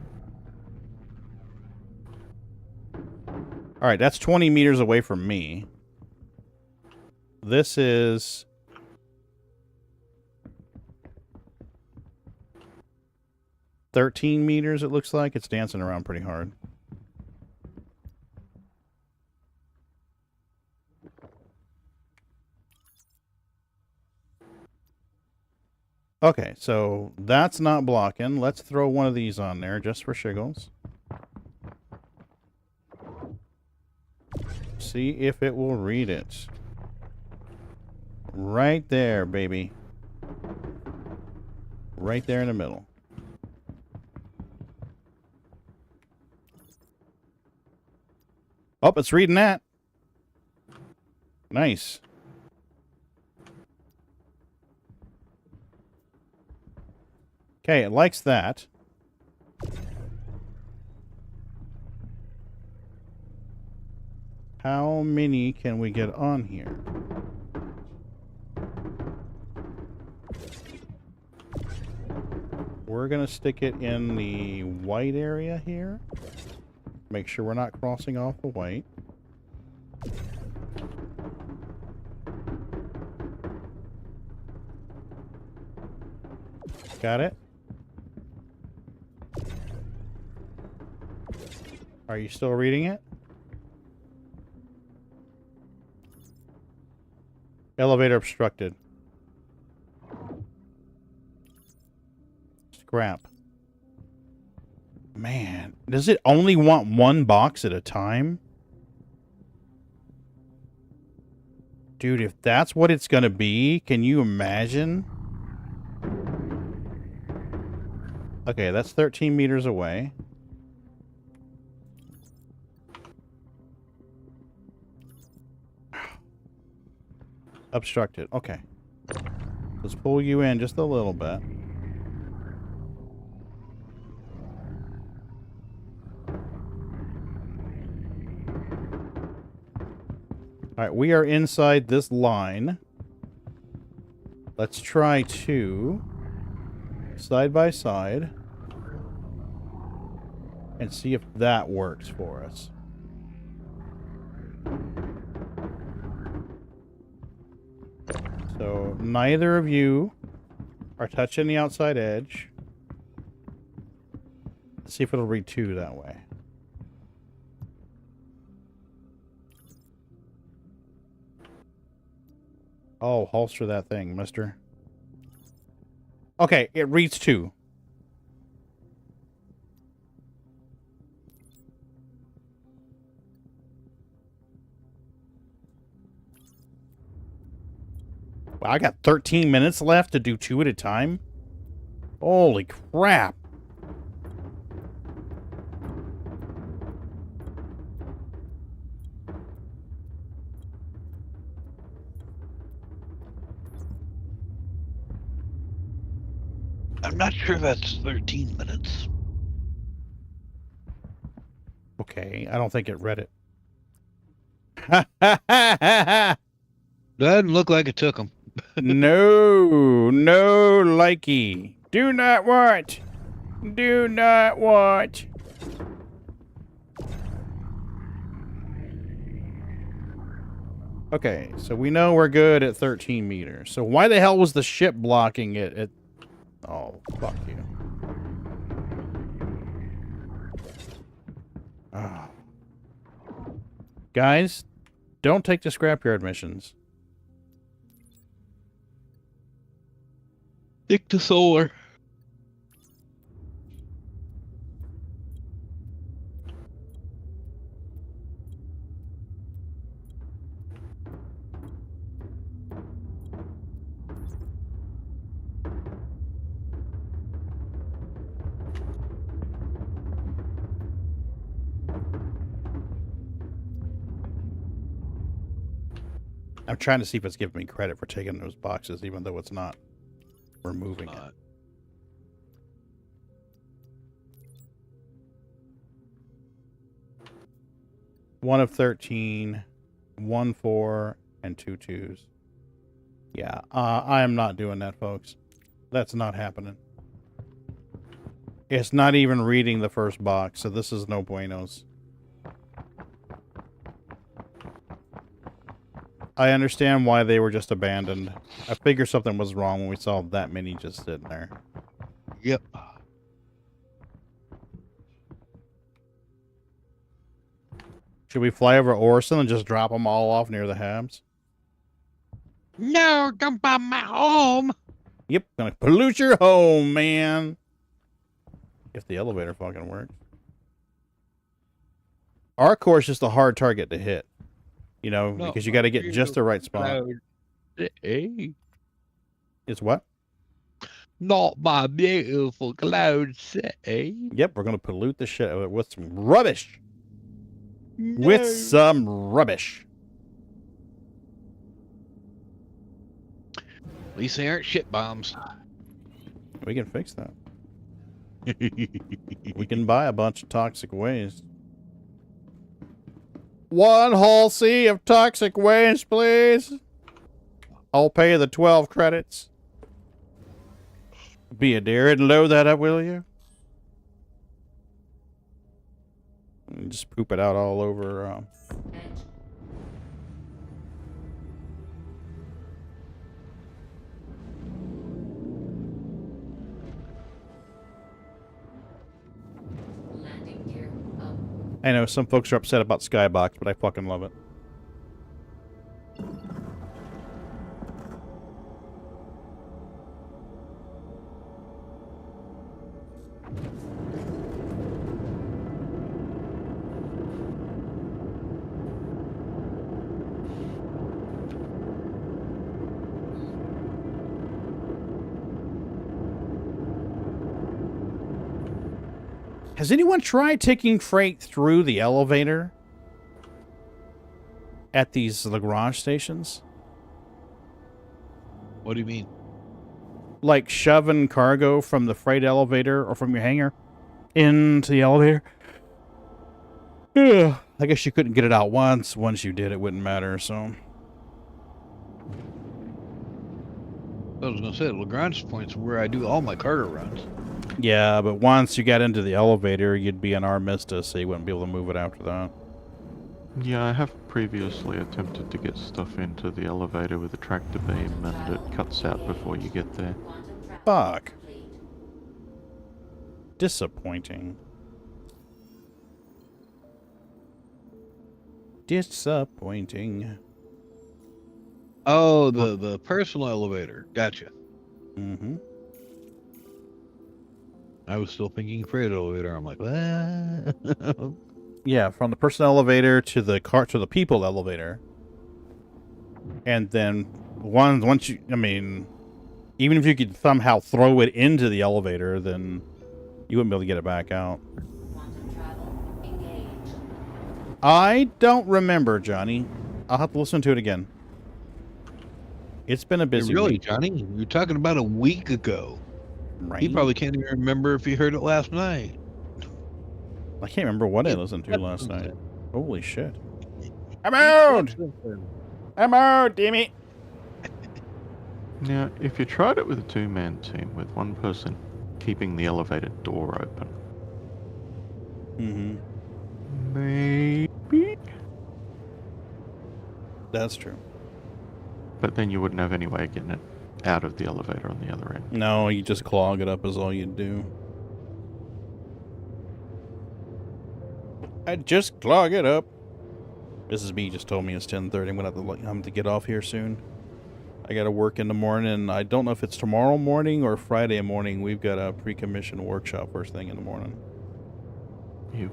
Speaker 1: Alright, that's 20 meters away from me. This is... $13 meters, it looks like. It's dancing around pretty hard. Okay, so that's not blocking. Let's throw one of these on there just for shiggles. See if it will read it. Right there, baby. Right there in the middle. Oh, it's reading that. Nice. Okay, it likes that. How many can we get on here? We're going to stick it in the white area here. Make sure we're not crossing off the white. Got it? Are you still reading it? Elevator obstructed. Scrap. Man, does it only want 1 box at a time? Dude, if that's what it's gonna be, can you imagine? Okay, that's 13 meters away. Obstructed. Okay. Let's pull you in just a little bit. All right, we are inside this line. Let's try to side by side and see if that works for us. So neither of you are touching the outside edge. Let's see if it'll read 2 that way. Oh, holster that thing, mister. Okay, it reads 2. Wow, I got 13 minutes left to do 2 at a time? Holy crap.
Speaker 2: I'm not sure that's 13 minutes.
Speaker 1: Okay, I don't think it read it.
Speaker 2: Doesn't look like it took him.
Speaker 1: No, no likey. Do not want. Do not want. Okay, so we know we're good at 13 meters. So why the hell was the ship blocking it at... Oh, fuck you. Oh. Guys, don't take the scrapyard missions.
Speaker 2: Stick to solar.
Speaker 1: I'm trying to see if it's giving me credit for taking those boxes, even though it's not removing it. 1 of 13, 1 4, and 2 2s. Yeah, I am not doing that, folks. That's not happening. It's not even reading the first box, so this is no buenos. I understand why they were just abandoned. I figured something was wrong when we saw that many just sitting there.
Speaker 2: Yep.
Speaker 1: Should we fly over Orson and just drop them all off near the Habs?
Speaker 11: No, don't bomb my home.
Speaker 1: Yep, gonna pollute your home, man. If the elevator fucking works. Our course is just a hard target to hit. You know, because you got to get just the right spot.
Speaker 11: Hey.
Speaker 1: It's what?
Speaker 11: Not my beautiful cloud city.
Speaker 1: Yep, we're going to pollute the shit out of it with some rubbish. No. With some rubbish.
Speaker 2: At least they aren't shit bombs.
Speaker 1: We can fix that. We can buy a bunch of toxic waste. 1 whole sea of toxic waste, please. I'll pay the 12 credits. Be a dear and load that up, will you? And just poop it out all over. I know some folks are upset about Skybox, but I fucking love it. Has anyone tried taking freight through the elevator at these Lagrange stations?
Speaker 2: What do you mean?
Speaker 1: Like shoving cargo from the freight elevator or from your hangar into the elevator? Ugh. I guess you couldn't get it out once. Once you did, it wouldn't matter, so.
Speaker 2: I was going to say, Lagrange points where I do all my cargo runs.
Speaker 1: Yeah, but once you got into the elevator, you'd be in Armistice, so you wouldn't be able to move it after that.
Speaker 13: Yeah, I have previously attempted to get stuff into the elevator with a tractor beam, and it cuts out before you get there.
Speaker 1: Fuck. Disappointing. Disappointing.
Speaker 2: Oh, the personal elevator. Gotcha.
Speaker 1: Mm-hmm.
Speaker 2: I was still thinking freight elevator. I'm like, what?
Speaker 1: Yeah, from the personal elevator to the people elevator. And then once you, I mean, even if you could somehow throw it into the elevator, then you wouldn't be able to get it back out. I don't remember, Johnny. I'll have to listen to it again. It's been a busy
Speaker 2: really,
Speaker 1: week.
Speaker 2: Johnny? You're talking about a week ago.
Speaker 1: Right.
Speaker 2: He probably can't even remember if he heard it last night.
Speaker 1: I can't remember what I listened to last night. Holy shit. I'm out! I'm out, damn it!
Speaker 13: Now, if you tried it with a two-man team, with one person keeping the elevator door open, maybe?
Speaker 1: That's true.
Speaker 13: But then you wouldn't have any way of getting it out of the elevator on the other end.
Speaker 1: No, you just clog it up is all you'd do. I'd just clog it up. Mrs. B just told me it's 10:30. I'm gonna have to get off here soon. I gotta work in the morning, and I don't know if it's tomorrow morning or Friday morning. We've got a pre-commission workshop first thing in the morning.
Speaker 13: You.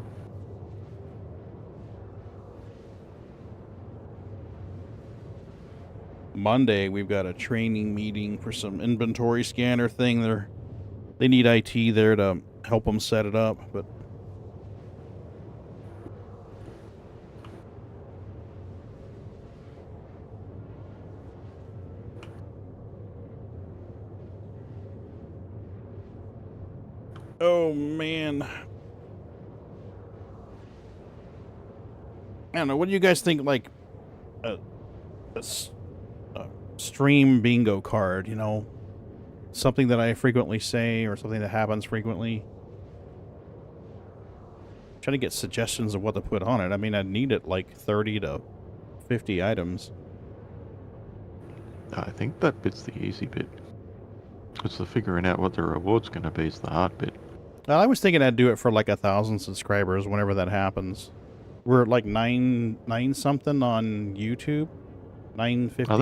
Speaker 1: Monday, we've got a training meeting for some inventory scanner thing. They need IT there to help them set it up, but oh man, I don't know. What do you guys think? Like a stream bingo card, you know, something that I frequently say or something that happens frequently. Trying to get suggestions of what to put on it. I mean, I'd need it like 30 to 50 items.
Speaker 13: I think that bit's the easy bit. It's the figuring out what the reward's going to be is the hard bit.
Speaker 1: I was thinking I'd do it for like 1,000 subscribers whenever that happens. We're at like nine something on YouTube. 950.
Speaker 13: Oh,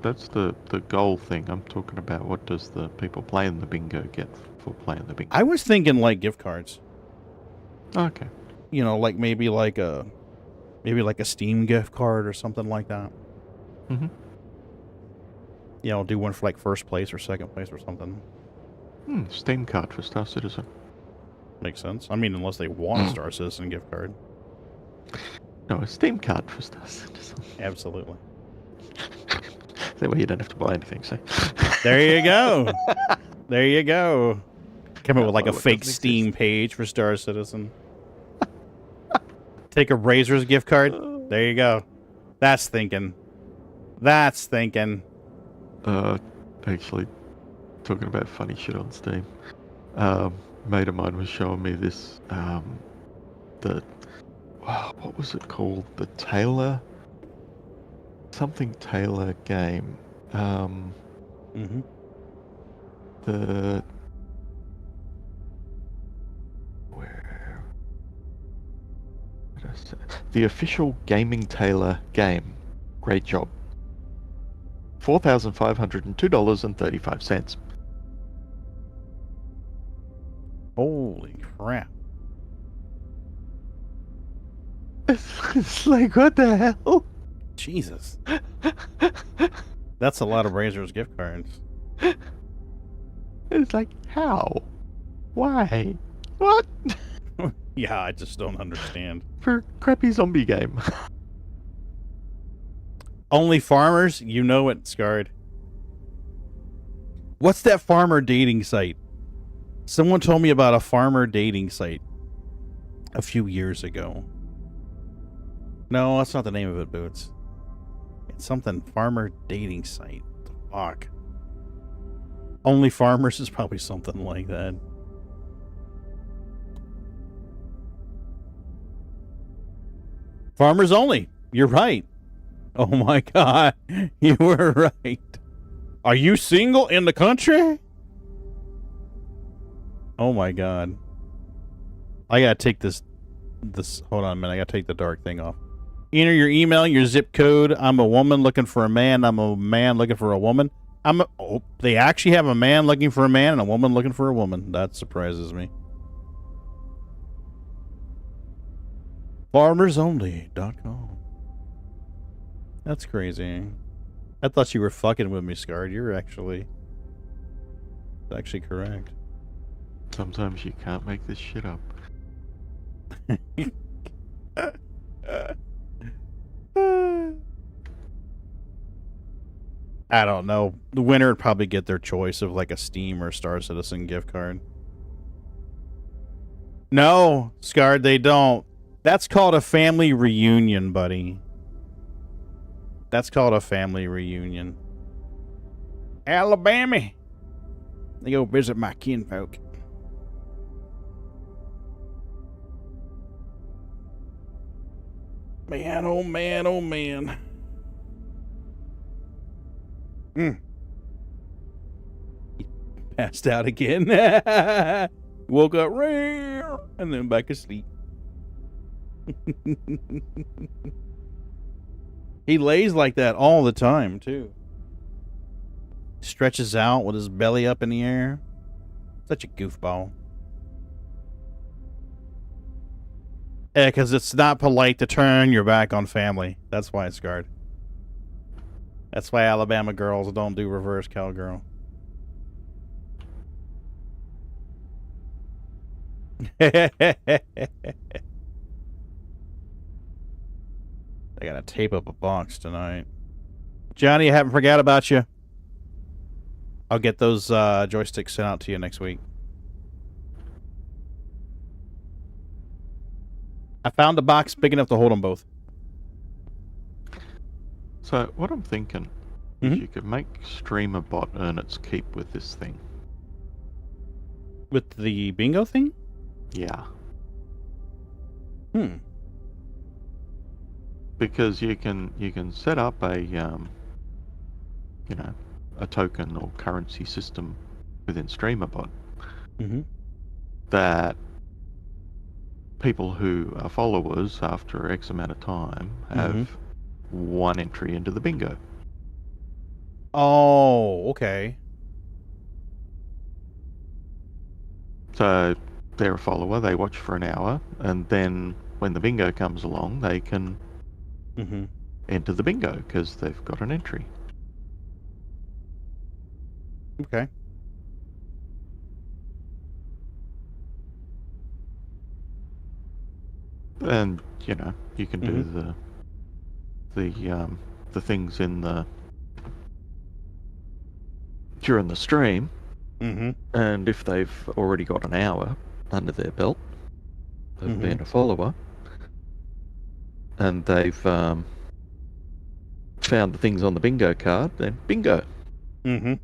Speaker 13: that's the goal thing. I'm talking about what does the people playing the bingo get for playing the bingo.
Speaker 1: I was thinking like gift cards.
Speaker 13: Okay.
Speaker 1: You know, like maybe like a Steam gift card or something like that.
Speaker 13: Mm-hmm.
Speaker 1: You know, do one for like first place or second place or something.
Speaker 13: Steam card for Star Citizen.
Speaker 1: Makes sense. I mean, unless they want a Star Citizen gift card.
Speaker 13: No, a Steam card for Star Citizen.
Speaker 1: Absolutely.
Speaker 13: That way you don't have to buy anything, so.
Speaker 1: There you go. There you go. Come up with like a fake Steam page for Star Citizen. Take a Razor's gift card. There you go. That's thinking. That's thinking.
Speaker 13: Actually, talking about funny shit on Steam. Mate of mine was showing me this, what was it called? The Taylor? Something Taylor game. Where did I say? The official Gaming Taylor game. Great job. $4,502.35.
Speaker 1: Holy crap.
Speaker 13: It's like, what the hell?
Speaker 1: Jesus. That's a lot of Razor's gift cards.
Speaker 13: It's like, how? Why? What?
Speaker 1: Yeah, I just don't understand.
Speaker 13: For crappy zombie game.
Speaker 1: Only farmers? You know it, Scarred. What's that farmer dating site? Someone told me about a farmer dating site a few years ago. No, that's not the name of it, Boots. It's something farmer dating site. What the fuck? Only Farmers is probably something like that. Farmers only. You're right. Oh my god. You were right. Are you single in the country? Oh my god. I gotta take this hold on a minute, I gotta take the dark thing off. Enter your email, your zip code. I'm a woman looking for a man. I'm a man looking for a woman. They actually have a man looking for a man and a woman looking for a woman. That surprises me. FarmersOnly.com. That's crazy. I thought you were fucking with me, Scarred. You're actually correct.
Speaker 13: Sometimes you can't make this shit up.
Speaker 1: I don't know. The winner would probably get their choice of like a Steam or Star Citizen gift card. No, Scarred, they don't. That's called a family reunion, buddy. That's called a family reunion. Alabama. They go visit my kinfolk. Man, oh man, oh man. He passed out again. Woke up and then back asleep. He lays like that all the time, too. Stretches out with his belly up in the air. Such a goofball. Yeah, because it's not polite to turn your back on family. That's why it's Scarred. That's why Alabama girls don't do reverse cowgirl. I gotta tape up a box tonight. Johnny, I haven't forgot about you. I'll get those joysticks sent out to you next week. I found a box big enough to hold them both.
Speaker 13: So what I'm thinking is you could make StreamerBot earn its keep with this thing.
Speaker 1: With the bingo thing?
Speaker 13: Yeah. Because you can set up a a token or currency system within StreamerBot that people who are followers after X amount of time have one entry into the bingo.
Speaker 1: Oh, okay.
Speaker 13: So they're a follower, they watch for an hour, and then when the bingo comes along, they can enter the bingo because they've got an entry.
Speaker 1: Okay.
Speaker 13: And you can do the things in the during the stream, and if they've already got an hour under their belt of being a follower, and they've found the things on the bingo card, then bingo. And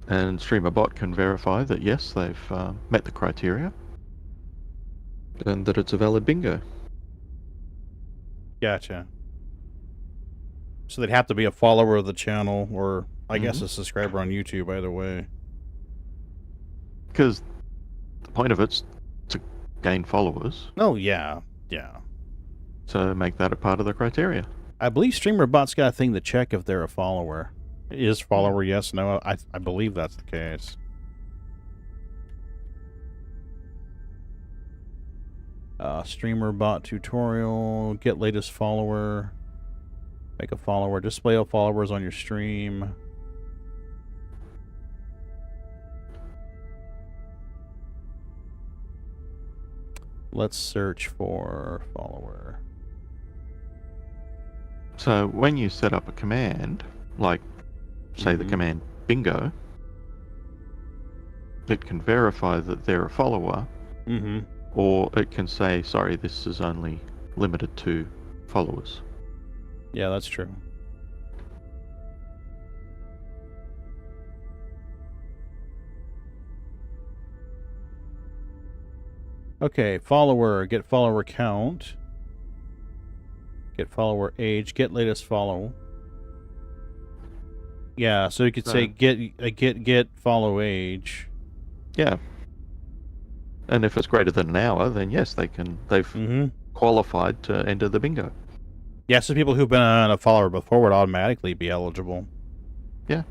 Speaker 13: StreamerBot can verify that yes, they've met the criteria and that it's a valid bingo.
Speaker 1: Gotcha. So they'd have to be a follower of the channel, or I guess a subscriber on YouTube, either way.
Speaker 13: Because the point of it's to gain followers.
Speaker 1: Oh, yeah. Yeah.
Speaker 13: So make that a part of the criteria.
Speaker 1: I believe StreamerBot's got a thing to check if they're a follower. Is follower yes, no? I believe that's the case. StreamerBot tutorial. Get latest follower. Make a follower. Display all followers on your stream. Let's search for follower.
Speaker 13: So when you set up a command, like say the command bingo, it can verify that they're a follower, or it can say, sorry, this is only limited to followers.
Speaker 1: Yeah, that's true. Okay, follower, get follower count. Get follower age, get latest follow. Yeah, so you could say get follow age.
Speaker 13: Yeah. And if it's greater than an hour, then yes, they've qualified to enter the bingo.
Speaker 1: Yeah, so people who've been a follower before would automatically be eligible.
Speaker 13: Yeah.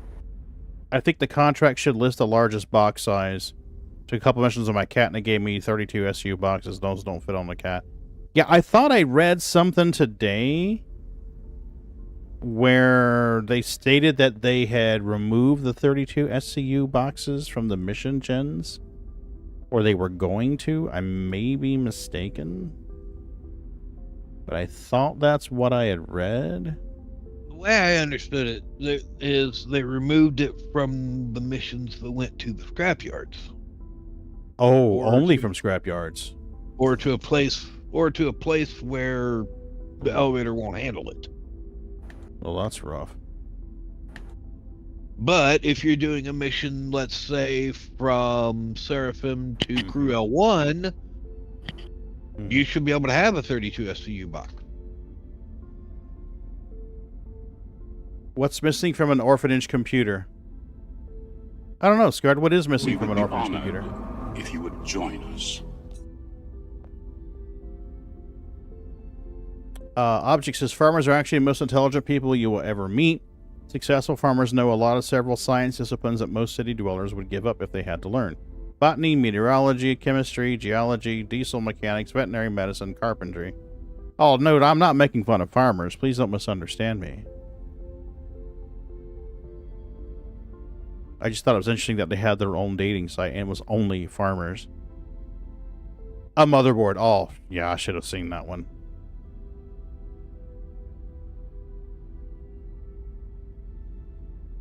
Speaker 1: I think the contract should list the largest box size. Took a couple mentions of my cat, and it gave me 32 SU boxes. Those don't fit on the cat. Yeah, I thought I read something today where they stated that they had removed the 32 SCU boxes from the mission gens. Or they were going to. I may be mistaken. But I thought that's what I had read.
Speaker 2: The way I understood it is they removed it from the missions that went to the scrapyards.
Speaker 1: Oh, only from scrapyards.
Speaker 2: Or to a place where the elevator won't handle it.
Speaker 1: Well, that's rough.
Speaker 2: But if you're doing a mission, let's say from Seraphim to Crew L1, you should be able to have a 32 SCU box.
Speaker 1: What's missing from an orphanage computer? I don't know, Scard. What is missing from an orphanage computer?
Speaker 18: If you would join us.
Speaker 1: Object says farmers are actually the most intelligent people you will ever meet. Successful farmers know a lot of several science disciplines that most city dwellers would give up if they had to learn. Botany, meteorology, chemistry, geology, diesel mechanics, veterinary medicine, carpentry. Oh, note, I'm not making fun of farmers. Please don't misunderstand me. I just thought it was interesting that they had their own dating site and it was only farmers. A motherboard. Oh, yeah, I should have seen that one.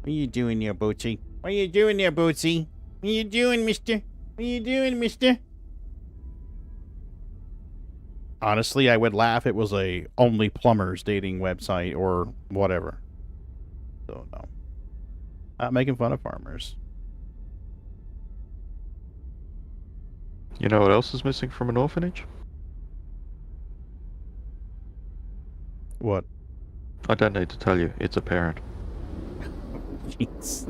Speaker 1: What are you doing there, Bootsy? What are you doing there, Bootsy? What are you doing, mister? What are you doing, mister? Honestly, I would laugh if it was a only plumbers dating website or whatever. So, no. Not making fun of farmers.
Speaker 13: You know what else is missing from an orphanage?
Speaker 1: What?
Speaker 13: I don't need to tell you. It's a parent.
Speaker 1: Jesus.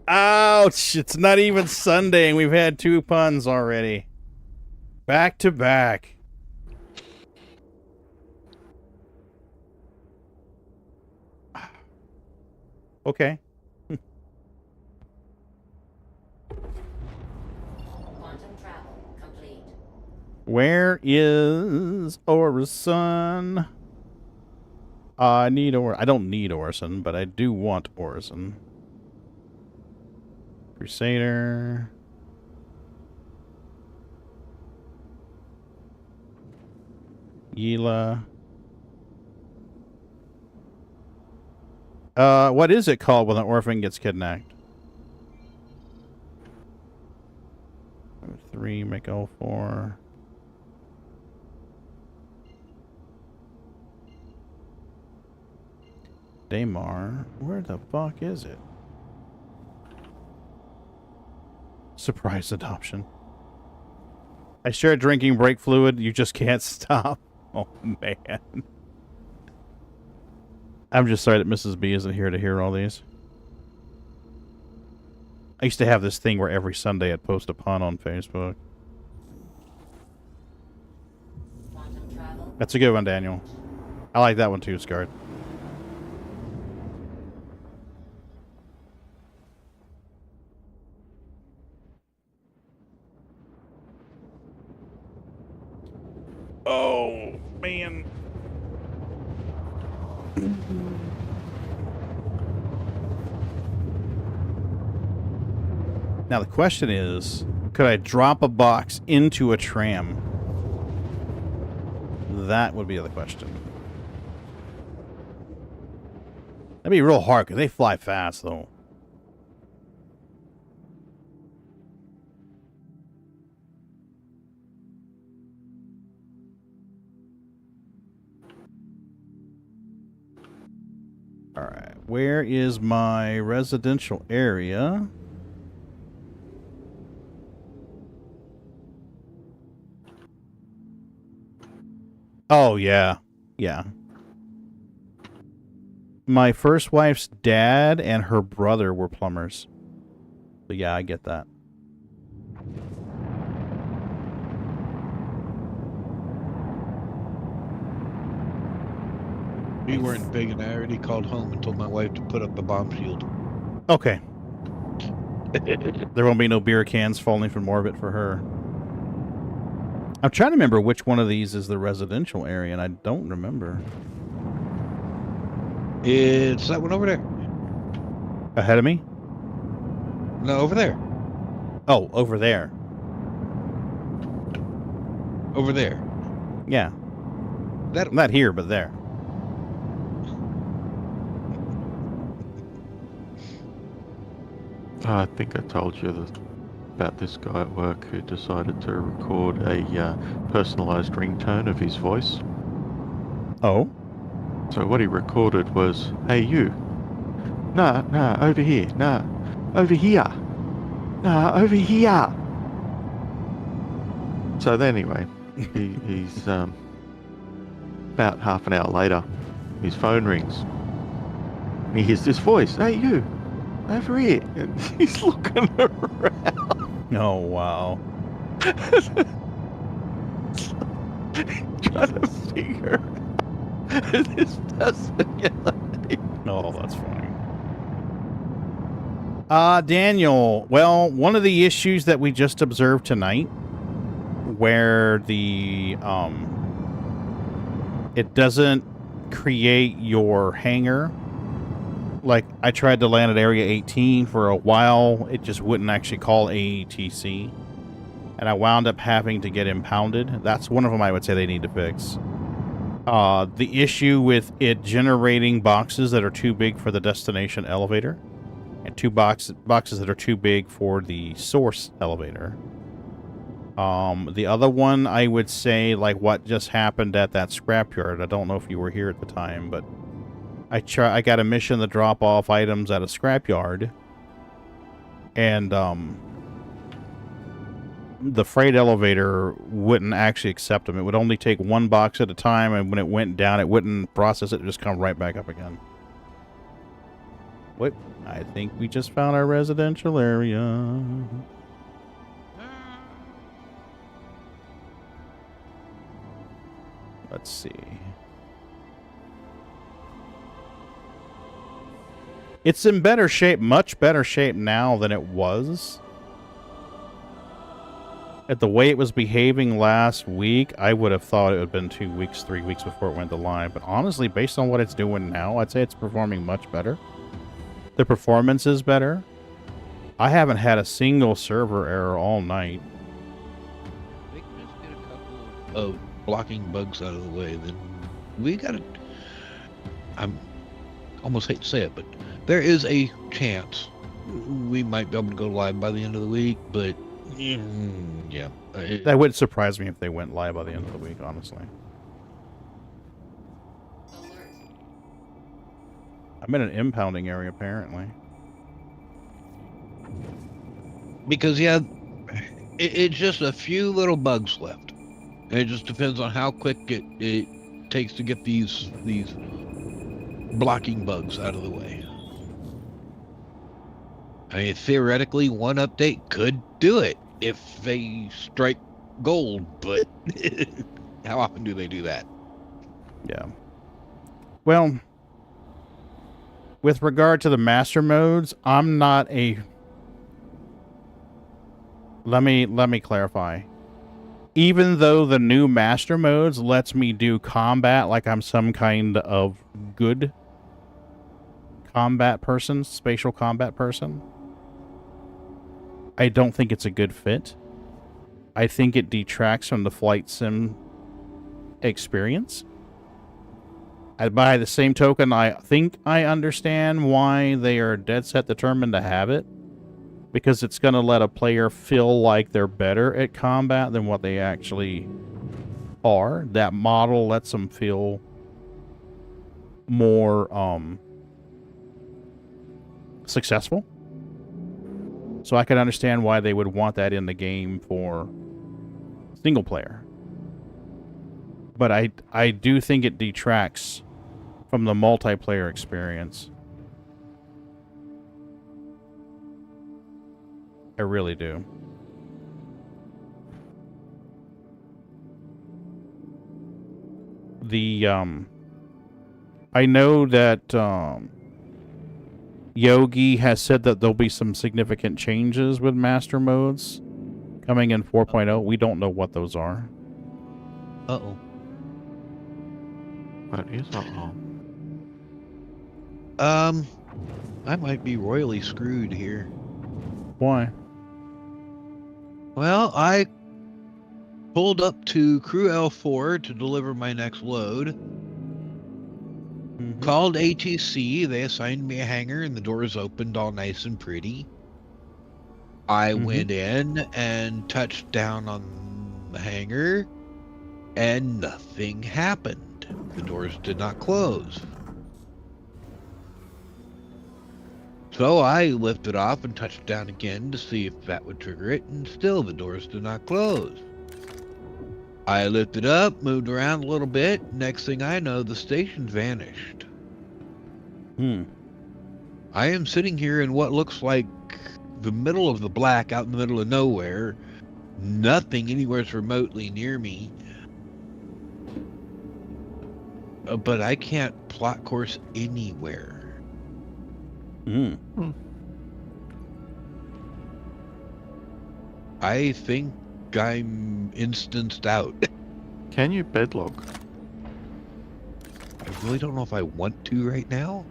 Speaker 1: Ouch! It's not even Sunday and we've had 2 puns already. Back to back. Okay.
Speaker 7: Quantum travel complete.
Speaker 1: Where is Orison? I need I don't need Orison, but I do want Orison. Crusader. Yila. What is it called when an orphan gets kidnapped? 3, make 04. Daymar. Where the fuck is it? Surprise adoption. I started drinking brake fluid. You just can't stop. Oh, man. I'm just sorry that Mrs. B isn't here to hear all these. I used to have this thing where every Sunday I'd post a pun on Facebook. That's a good one, Daniel. I like that one too, Scard. Oh, man. Now the question is, could I drop a box into a tram? That would be the question. That'd be real hard because they fly fast, though. Alright, where is my residential area? Oh, yeah. Yeah. My first wife's dad and her brother were plumbers. But yeah, I get that.
Speaker 2: We weren't big, and I already called home and told my wife to put up a bomb shield.
Speaker 1: Okay. There won't be no beer cans falling from orbit for her. I'm trying to remember which one of these is the residential area, and I don't remember.
Speaker 2: It's that one over there.
Speaker 1: Ahead of me?
Speaker 2: No, over there.
Speaker 1: Oh, over there.
Speaker 2: Over there.
Speaker 1: Yeah.
Speaker 2: That
Speaker 1: Not here, but there.
Speaker 13: I think I told you about this guy at work who decided to record a personalized ringtone of his voice.
Speaker 1: Oh?
Speaker 13: So what he recorded was, "Hey you, nah, over here, nah, over here, nah, over here." So then anyway, he's about half an hour later, his phone rings. And he hears this voice, "Hey you, over here," and he's looking around.
Speaker 1: Oh, wow.
Speaker 13: Trying to figure out this personality.
Speaker 1: Oh, that's funny. Daniel, well, one of the issues that we just observed tonight, where the, it doesn't create your hangar. Like, I tried to land at Area 18 for a while. It just wouldn't actually call AETC. And I wound up having to get impounded. That's one of them I would say they need to fix. The issue with it generating boxes that are too big for the destination elevator. And two boxes that are too big for the source elevator. The other one, I would say, like what just happened at that scrapyard. I don't know if you were here at the time, but I got a mission to drop off items at a scrapyard, and the freight elevator wouldn't actually accept them. It would only take one box at a time, and when it went down, it wouldn't process it. It would just come right back up again. Wait, I think we just found our residential area. Let's see. It's in better shape, much better shape now than it was. At the way it was behaving last week, I would have thought it would have been 2 weeks, 3 weeks before it went to live. But honestly, based on what it's doing now, I'd say it's performing much better. The performance is better. I haven't had a single server error all night.
Speaker 2: I think let's get a couple of blocking bugs out of the way. Then we got to... I'm almost hate to say it, but there is a chance we might be able to go live by the end of the week, but yeah.
Speaker 1: That would surprise me if they went live by the end of the week, honestly. I'm in an impounding area, apparently.
Speaker 2: Because, yeah, it's just a few little bugs left. It just depends on how quick it takes to get these blocking bugs out of the way. I mean, theoretically, one update could do it if they strike gold, but how often do they do that?
Speaker 1: Yeah. Well, with regard to the master modes, I'm not a... Let me clarify. Even though the new master modes lets me do combat like I'm some kind of good combat person, spatial combat person, I don't think it's a good fit. I think it detracts from the flight sim experience. By the same token, I think I understand why they are dead set determined to have it. Because it's going to let a player feel like they're better at combat than what they actually are. That model lets them feel more successful. So I could understand why they would want that in the game for single player. But I do think it detracts from the multiplayer experience. I really do. I know that Yogi has said that there'll be some significant changes with master modes coming in 4.0. We don't know what those are.
Speaker 2: Uh-oh.
Speaker 13: What is uh-oh?
Speaker 2: I might be royally screwed here.
Speaker 1: Why?
Speaker 2: Well, I pulled up to Crew L4 to deliver my next load. Called ATC. They assigned me a hangar, and the doors opened all nice and pretty. I went in and touched down on the hangar, and nothing happened. The doors did not close. So I lifted off and touched down again to see if that would trigger it, and still the doors did not close. I lifted up, moved around a little bit. Next thing I know, the station vanished. I am sitting here in what looks like the middle of the black, out in the middle of nowhere. Nothing anywhere remotely near me. But I can't plot course anywhere. I think I'm instanced out.
Speaker 13: Can you bedlog?
Speaker 2: I really don't know if I want to right now.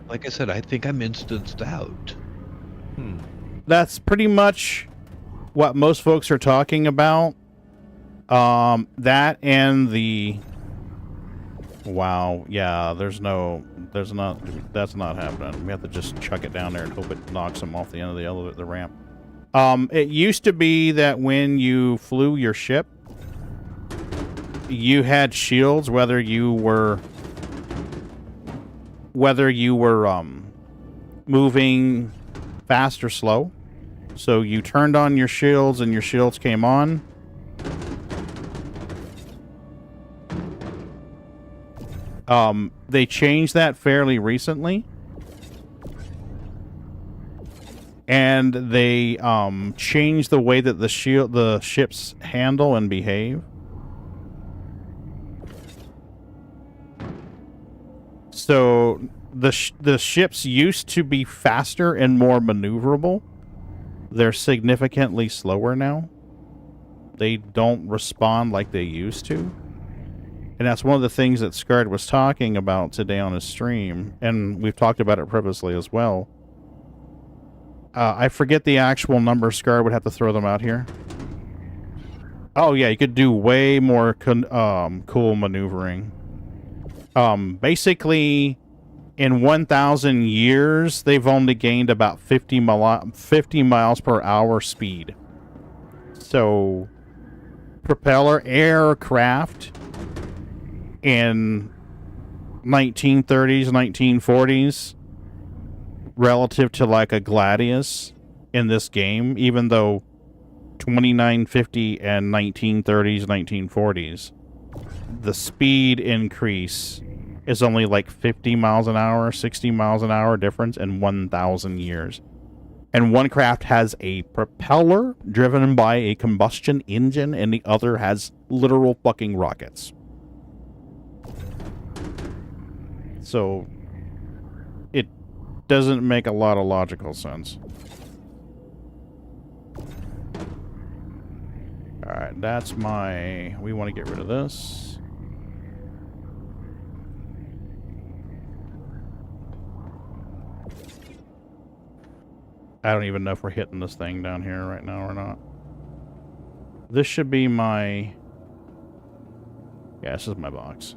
Speaker 2: Like I said, I think I'm instanced out.
Speaker 1: That's pretty much what most folks are talking about. That and the... Wow, yeah, that's not happening. We have to just chuck it down there and hope it knocks them off the end of the ramp. It used to be that when you flew your ship, you had shields, whether you were moving fast or slow. So you turned on your shields and your shields came on. They changed that fairly recently. And they changed the way that the ships handle and behave. So the ships used to be faster and more maneuverable. They're significantly slower now. They don't respond like they used to. And that's one of the things that Scard was talking about today on his stream, and we've talked about it previously as well. I forget the actual number. Scard would have to throw them out here. Oh yeah, you could do way more cool maneuvering. Basically, in 1,000 years, they've only gained about 50 miles per hour speed. So, propeller aircraft in 1930s, 1940s, relative to like a Gladius in this game, even though 2950 and 1930s, 1940s, the speed increase is only like 50 miles an hour, 60 miles an hour difference in 1,000 years. And one craft has a propeller driven by a combustion engine, and the other has literal fucking rockets. So, it doesn't make a lot of logical sense. Alright, that's my... We want to get rid of this. I don't even know if we're hitting this thing down here right now or not. This should be my... Yeah, this is my box.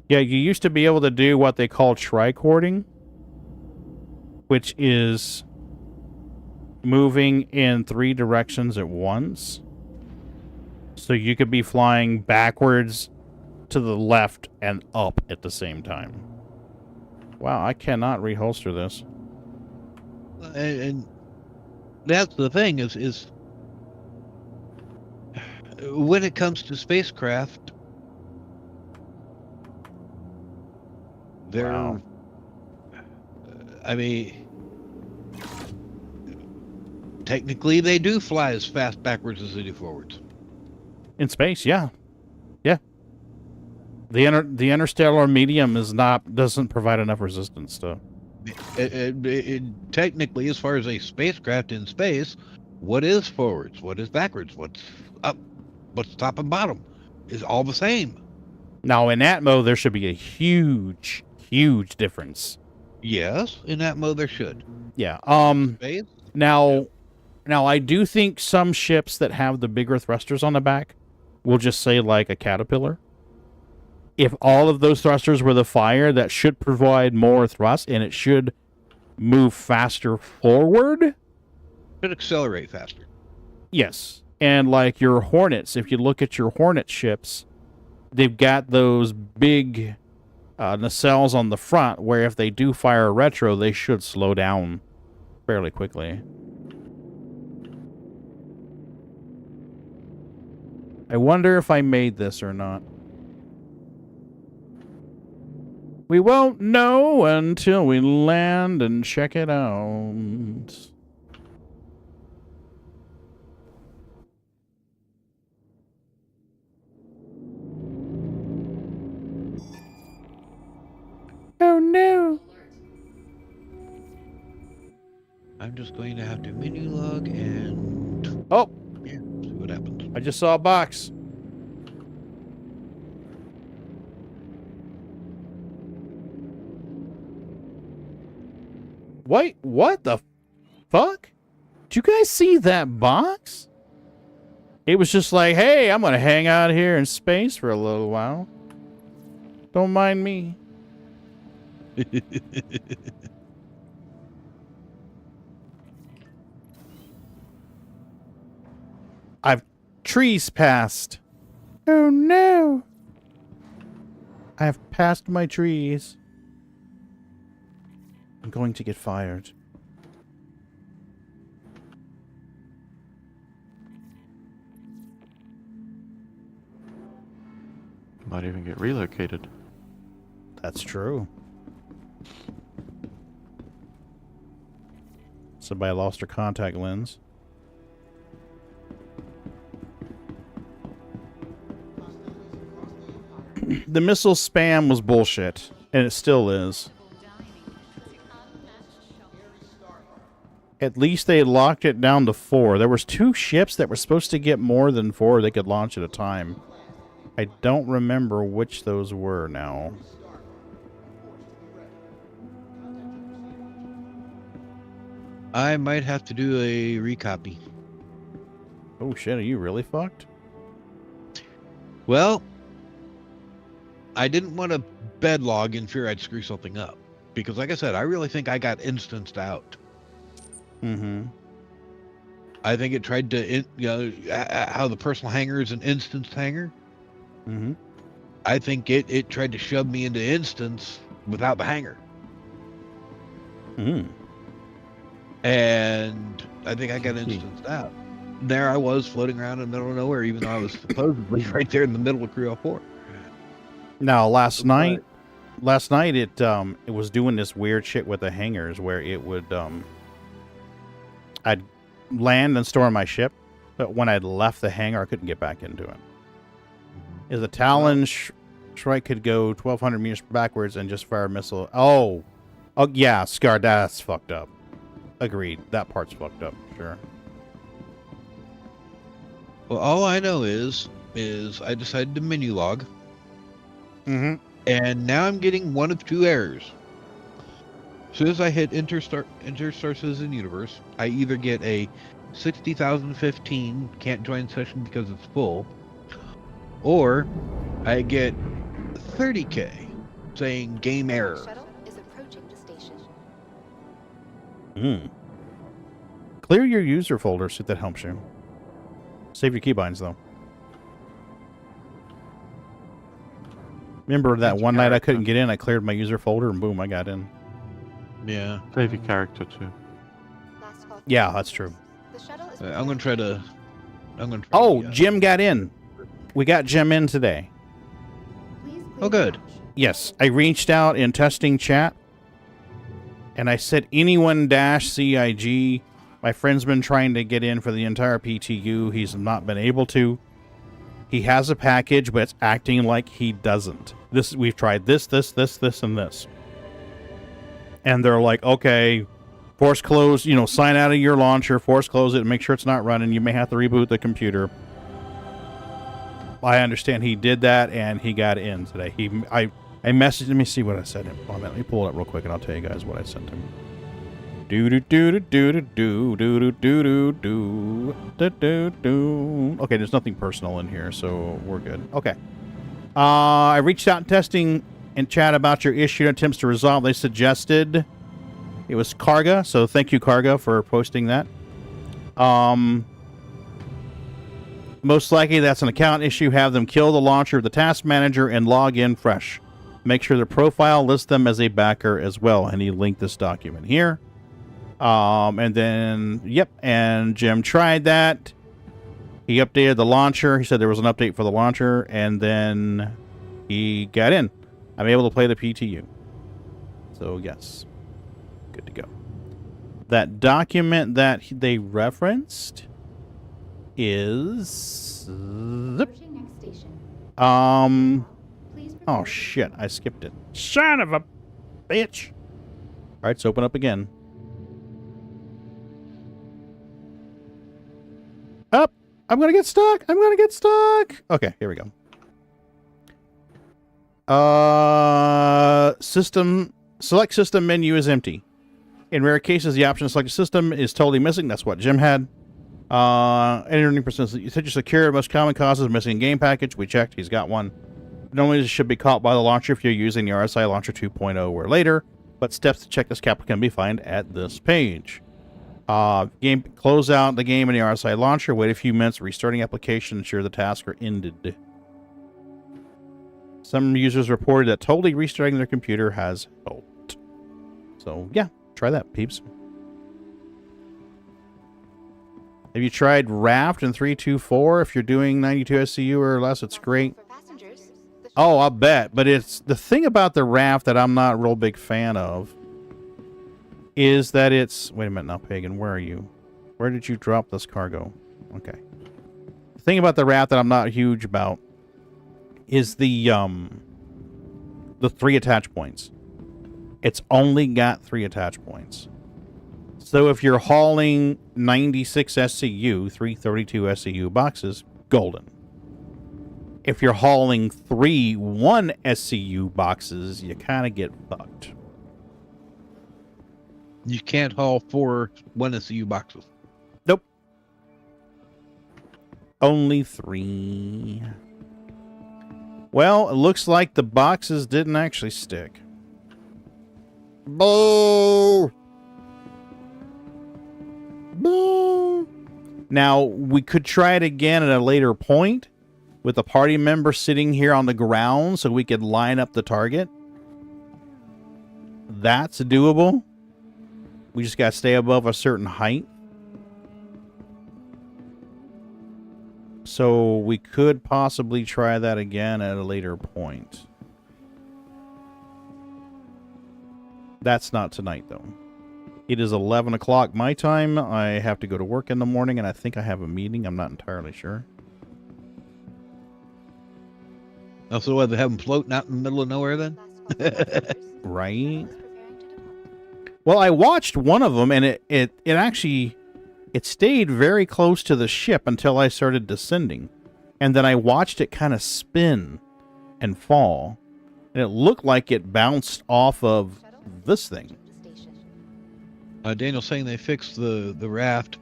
Speaker 1: Yeah, you used to be able to do what they call tricording, which is moving in 3 directions at once. So you could be flying backwards to the left and up at the same time. Wow, I cannot reholster this.
Speaker 2: And that's the thing is when it comes to spacecraft, they're,
Speaker 1: wow.
Speaker 2: I mean, technically they do fly as fast backwards as they do forwards.
Speaker 1: In space, yeah. Yeah. The interstellar medium doesn't provide enough resistance to.
Speaker 2: Technically, as far as a spacecraft in space, what is forwards? What is backwards? What's up? What's top and bottom? Is all the same.
Speaker 1: Now, in that mode, there should be a huge, huge difference.
Speaker 2: Yes, in that mode there should.
Speaker 1: Yeah.
Speaker 2: Space?
Speaker 1: Now, I do think some ships that have the bigger thrusters on the back will just say like a Caterpillar. If all of those thrusters were the fire, that should provide more thrust, and it should move faster forward.
Speaker 2: Should accelerate faster.
Speaker 1: Yes. And like your Hornets, if you look at your Hornet ships, they've got those big nacelles on the front where if they do fire a retro, they should slow down fairly quickly. I wonder if I made this or not. We won't know until we land and check it out. Oh no!
Speaker 2: I'm just going to have to menu log and...
Speaker 1: Oh!
Speaker 2: Yeah, see what happens.
Speaker 1: I just saw a box. Wait, what the fuck? Did you guys see that box? It was just like, hey, I'm gonna hang out here in space for a little while. Don't mind me. I've trees passed. Oh no. I have passed my trees. I'm going to get fired.
Speaker 13: Might even get relocated.
Speaker 1: That's true. Somebody lost her contact lens. The missile spam was bullshit, and it still is. At least they locked it down to 4. There was 2 ships that were supposed to get more than 4 they could launch at a time. I don't remember which those were now.
Speaker 2: I might have to do a recopy.
Speaker 1: Oh shit, are you really fucked?
Speaker 2: Well, I didn't want to bed log in fear I'd screw something up. Because like I said, I really think I got instanced out.
Speaker 1: Mm-hmm.
Speaker 2: I think it tried to, how the personal hanger is an instanced hanger.
Speaker 1: Mm-hmm.
Speaker 2: I think it tried to shove me into instance without the hanger.
Speaker 1: Mm.
Speaker 2: And I think I got instanced out. There I was floating around in the middle of nowhere, even though I was supposedly right there in the middle of Creo 4.
Speaker 1: Now, last night it was doing this weird shit with the hangars where it would I'd land and store my ship, but when I'd left the hangar, I couldn't get back into it. Is a Talon Shrike could go 1,200 meters backwards and just fire a missile. Oh, yeah, Scar, that's fucked up. Agreed. That part's fucked up, sure.
Speaker 2: Well, all I know is I decided to menu log.
Speaker 1: Mm-hmm.
Speaker 2: And now I'm getting one of 2 errors. As soon as I hit Interstar Citizen Universe, I either get a 60,015 can't join session because it's full, or I get 30K saying game error.
Speaker 7: Shuttle is approaching the station.
Speaker 1: Clear your user folder, see if that helps you. Save your keybinds, though. Remember that one night I couldn't get in? I cleared my user folder and boom, I got in.
Speaker 2: Yeah.
Speaker 13: Save your character too.
Speaker 1: Yeah, that's true.
Speaker 2: I'm gonna try to.
Speaker 1: Oh, Jim got in. We got Jim in today.
Speaker 2: Oh, good.
Speaker 1: Yes, I reached out in testing chat, and I said anyone -CIG. My friend's been trying to get in for the entire PTU. He's not been able to. He has a package, but it's acting like he doesn't. We've tried this, and this. And they're like, okay, force close, sign out of your launcher, force close it, and make sure it's not running. You may have to reboot the computer. I understand he did that, and he got in today. I messaged, let me see what I sent him. Let me pull it up real quick, and I'll tell you guys what I sent him. Okay, there's nothing personal in here, so we're good. Okay. I reached out in testing and chat about your issue and attempts to resolve. They suggested it was Karga, so thank you, Karga, for posting that. Most likely that's an account issue. Have them kill the launcher of the task manager and log in fresh. Make sure their profile lists them as a backer as well. And he linked this document here. And then, yep, and Jim tried that. He updated the launcher. He said there was an update for the launcher, and then he got in. I'm able to play the PTU. So, yes. Good to go. That document that they referenced is... Oh, shit. I skipped it. Son of a bitch. All right, let's open up again. Up. I'm going to get stuck. I'm going to get stuck. Okay, here we go. Select system menu is empty. In rare cases, the option to select a system is totally missing. That's what Jim had. Entering percent. You said you're secure. Most common causes missing game package. We checked. He's got one. Normally, this should be caught by the launcher if you're using the RSI Launcher 2.0 or later. But steps to check this cap can be found at this page. Close out the game in the RSI Launcher. Wait a few minutes. Restarting application. Ensure the tasks are ended. Some users reported that totally restarting their computer has helped. So, yeah. Try that, peeps. Have you tried Raft in 3.24? If you're doing 92 SCU or less, it's great. Oh, I'll bet. But it's the thing about the Raft that I'm not a real big fan of is that it's... Wait a minute now, Pagan. Where are you? Where did you drop this cargo? Okay. The thing about the Raft that I'm not huge about is the 3 attach points. It's only got 3 attach points. So if you're hauling 96 SCU, 332 SCU boxes, golden. If you're hauling 1 SCU boxes, you kind of get fucked.
Speaker 2: You can't haul 4 1 SCU boxes.
Speaker 1: Nope. Only 3. Well, it looks like the boxes didn't actually stick. Boo! Boo! Now, we could try it again at a later point with a party member sitting here on the ground so we could line up the target. That's doable. We just got to stay above a certain height. So we could possibly try that again at a later point. That's not tonight, though. It is 11 o'clock my time. I have to go to work in the morning, and I think I have a meeting. I'm not entirely sure.
Speaker 2: Also, what, they have them floating out in the middle of nowhere then?
Speaker 1: Right. Well, I watched one of them, and it actually... It stayed very close to the ship until I started descending. And then I watched it kind of spin and fall. And it looked like it bounced off of this thing.
Speaker 2: Daniel's saying they fixed the raft.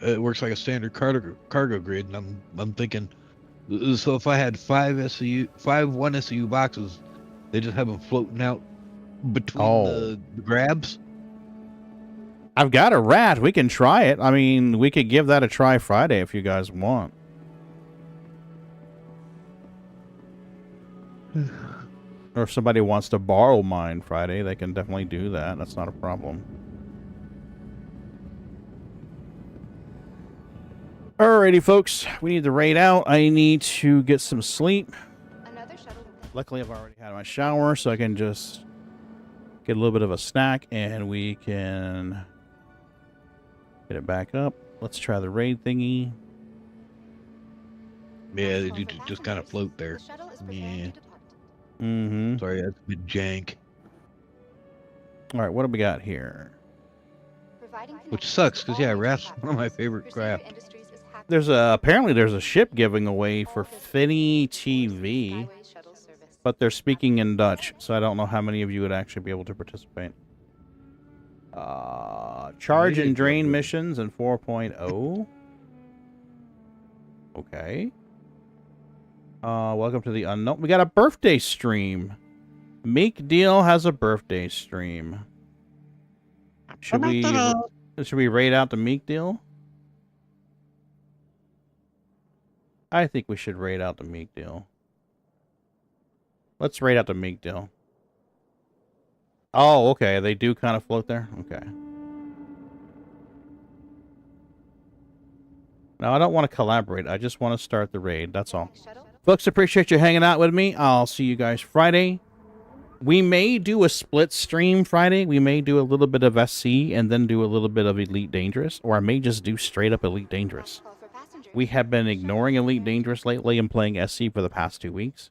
Speaker 2: It works like a standard cargo grid. And I'm thinking, so if I had 5 1 SCU boxes, they just have them floating out between the grabs.
Speaker 1: I've got a rat. We can try it. I mean, we could give that a try Friday if you guys want. Or if somebody wants to borrow mine Friday, they can definitely do that. That's not a problem. Alrighty, folks. We need to raid out. I need to get some sleep. Luckily, I've already had my shower, so I can just get a little bit of a snack, and we can get it back up. Let's try the raid thingy.
Speaker 2: Yeah, you just kind of float there. Yeah.
Speaker 1: Mm-hmm.
Speaker 2: Sorry, that's a bit jank.
Speaker 1: Alright, what do we got here?
Speaker 2: Which sucks, because, yeah, Wrath's one of my favorite craft.
Speaker 1: Apparently there's a ship giving away for Finny TV, but they're speaking in Dutch, so I don't know how many of you would actually be able to participate. Charge and drain missions in 4.0. Okay. Welcome to the unknown. We got a birthday stream. Meek Deal has a birthday stream. Should we raid out the Meek Deal? I think we should raid out the Meek Deal. Let's raid out the Meek Deal. Oh, okay. They do kind of float there? Okay. Now, I don't want to collaborate. I just want to start the raid. That's all. Folks, appreciate you hanging out with me. I'll see you guys Friday. We may do a split stream Friday. We may do a little bit of SC and then do a little bit of Elite Dangerous. Or I may just do straight up Elite Dangerous. We have been ignoring Elite Dangerous lately and playing SC for the past 2 weeks.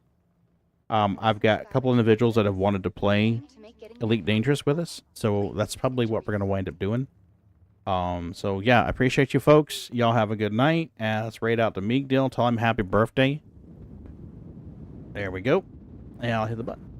Speaker 1: I've got a couple individuals that have wanted to play Elite Dangerous with us. So that's probably what we're going to wind up doing. So yeah, I appreciate you folks. Y'all have a good night. And let's raid out the Meek Deal. Tell him happy birthday. There we go. And I'll hit the button.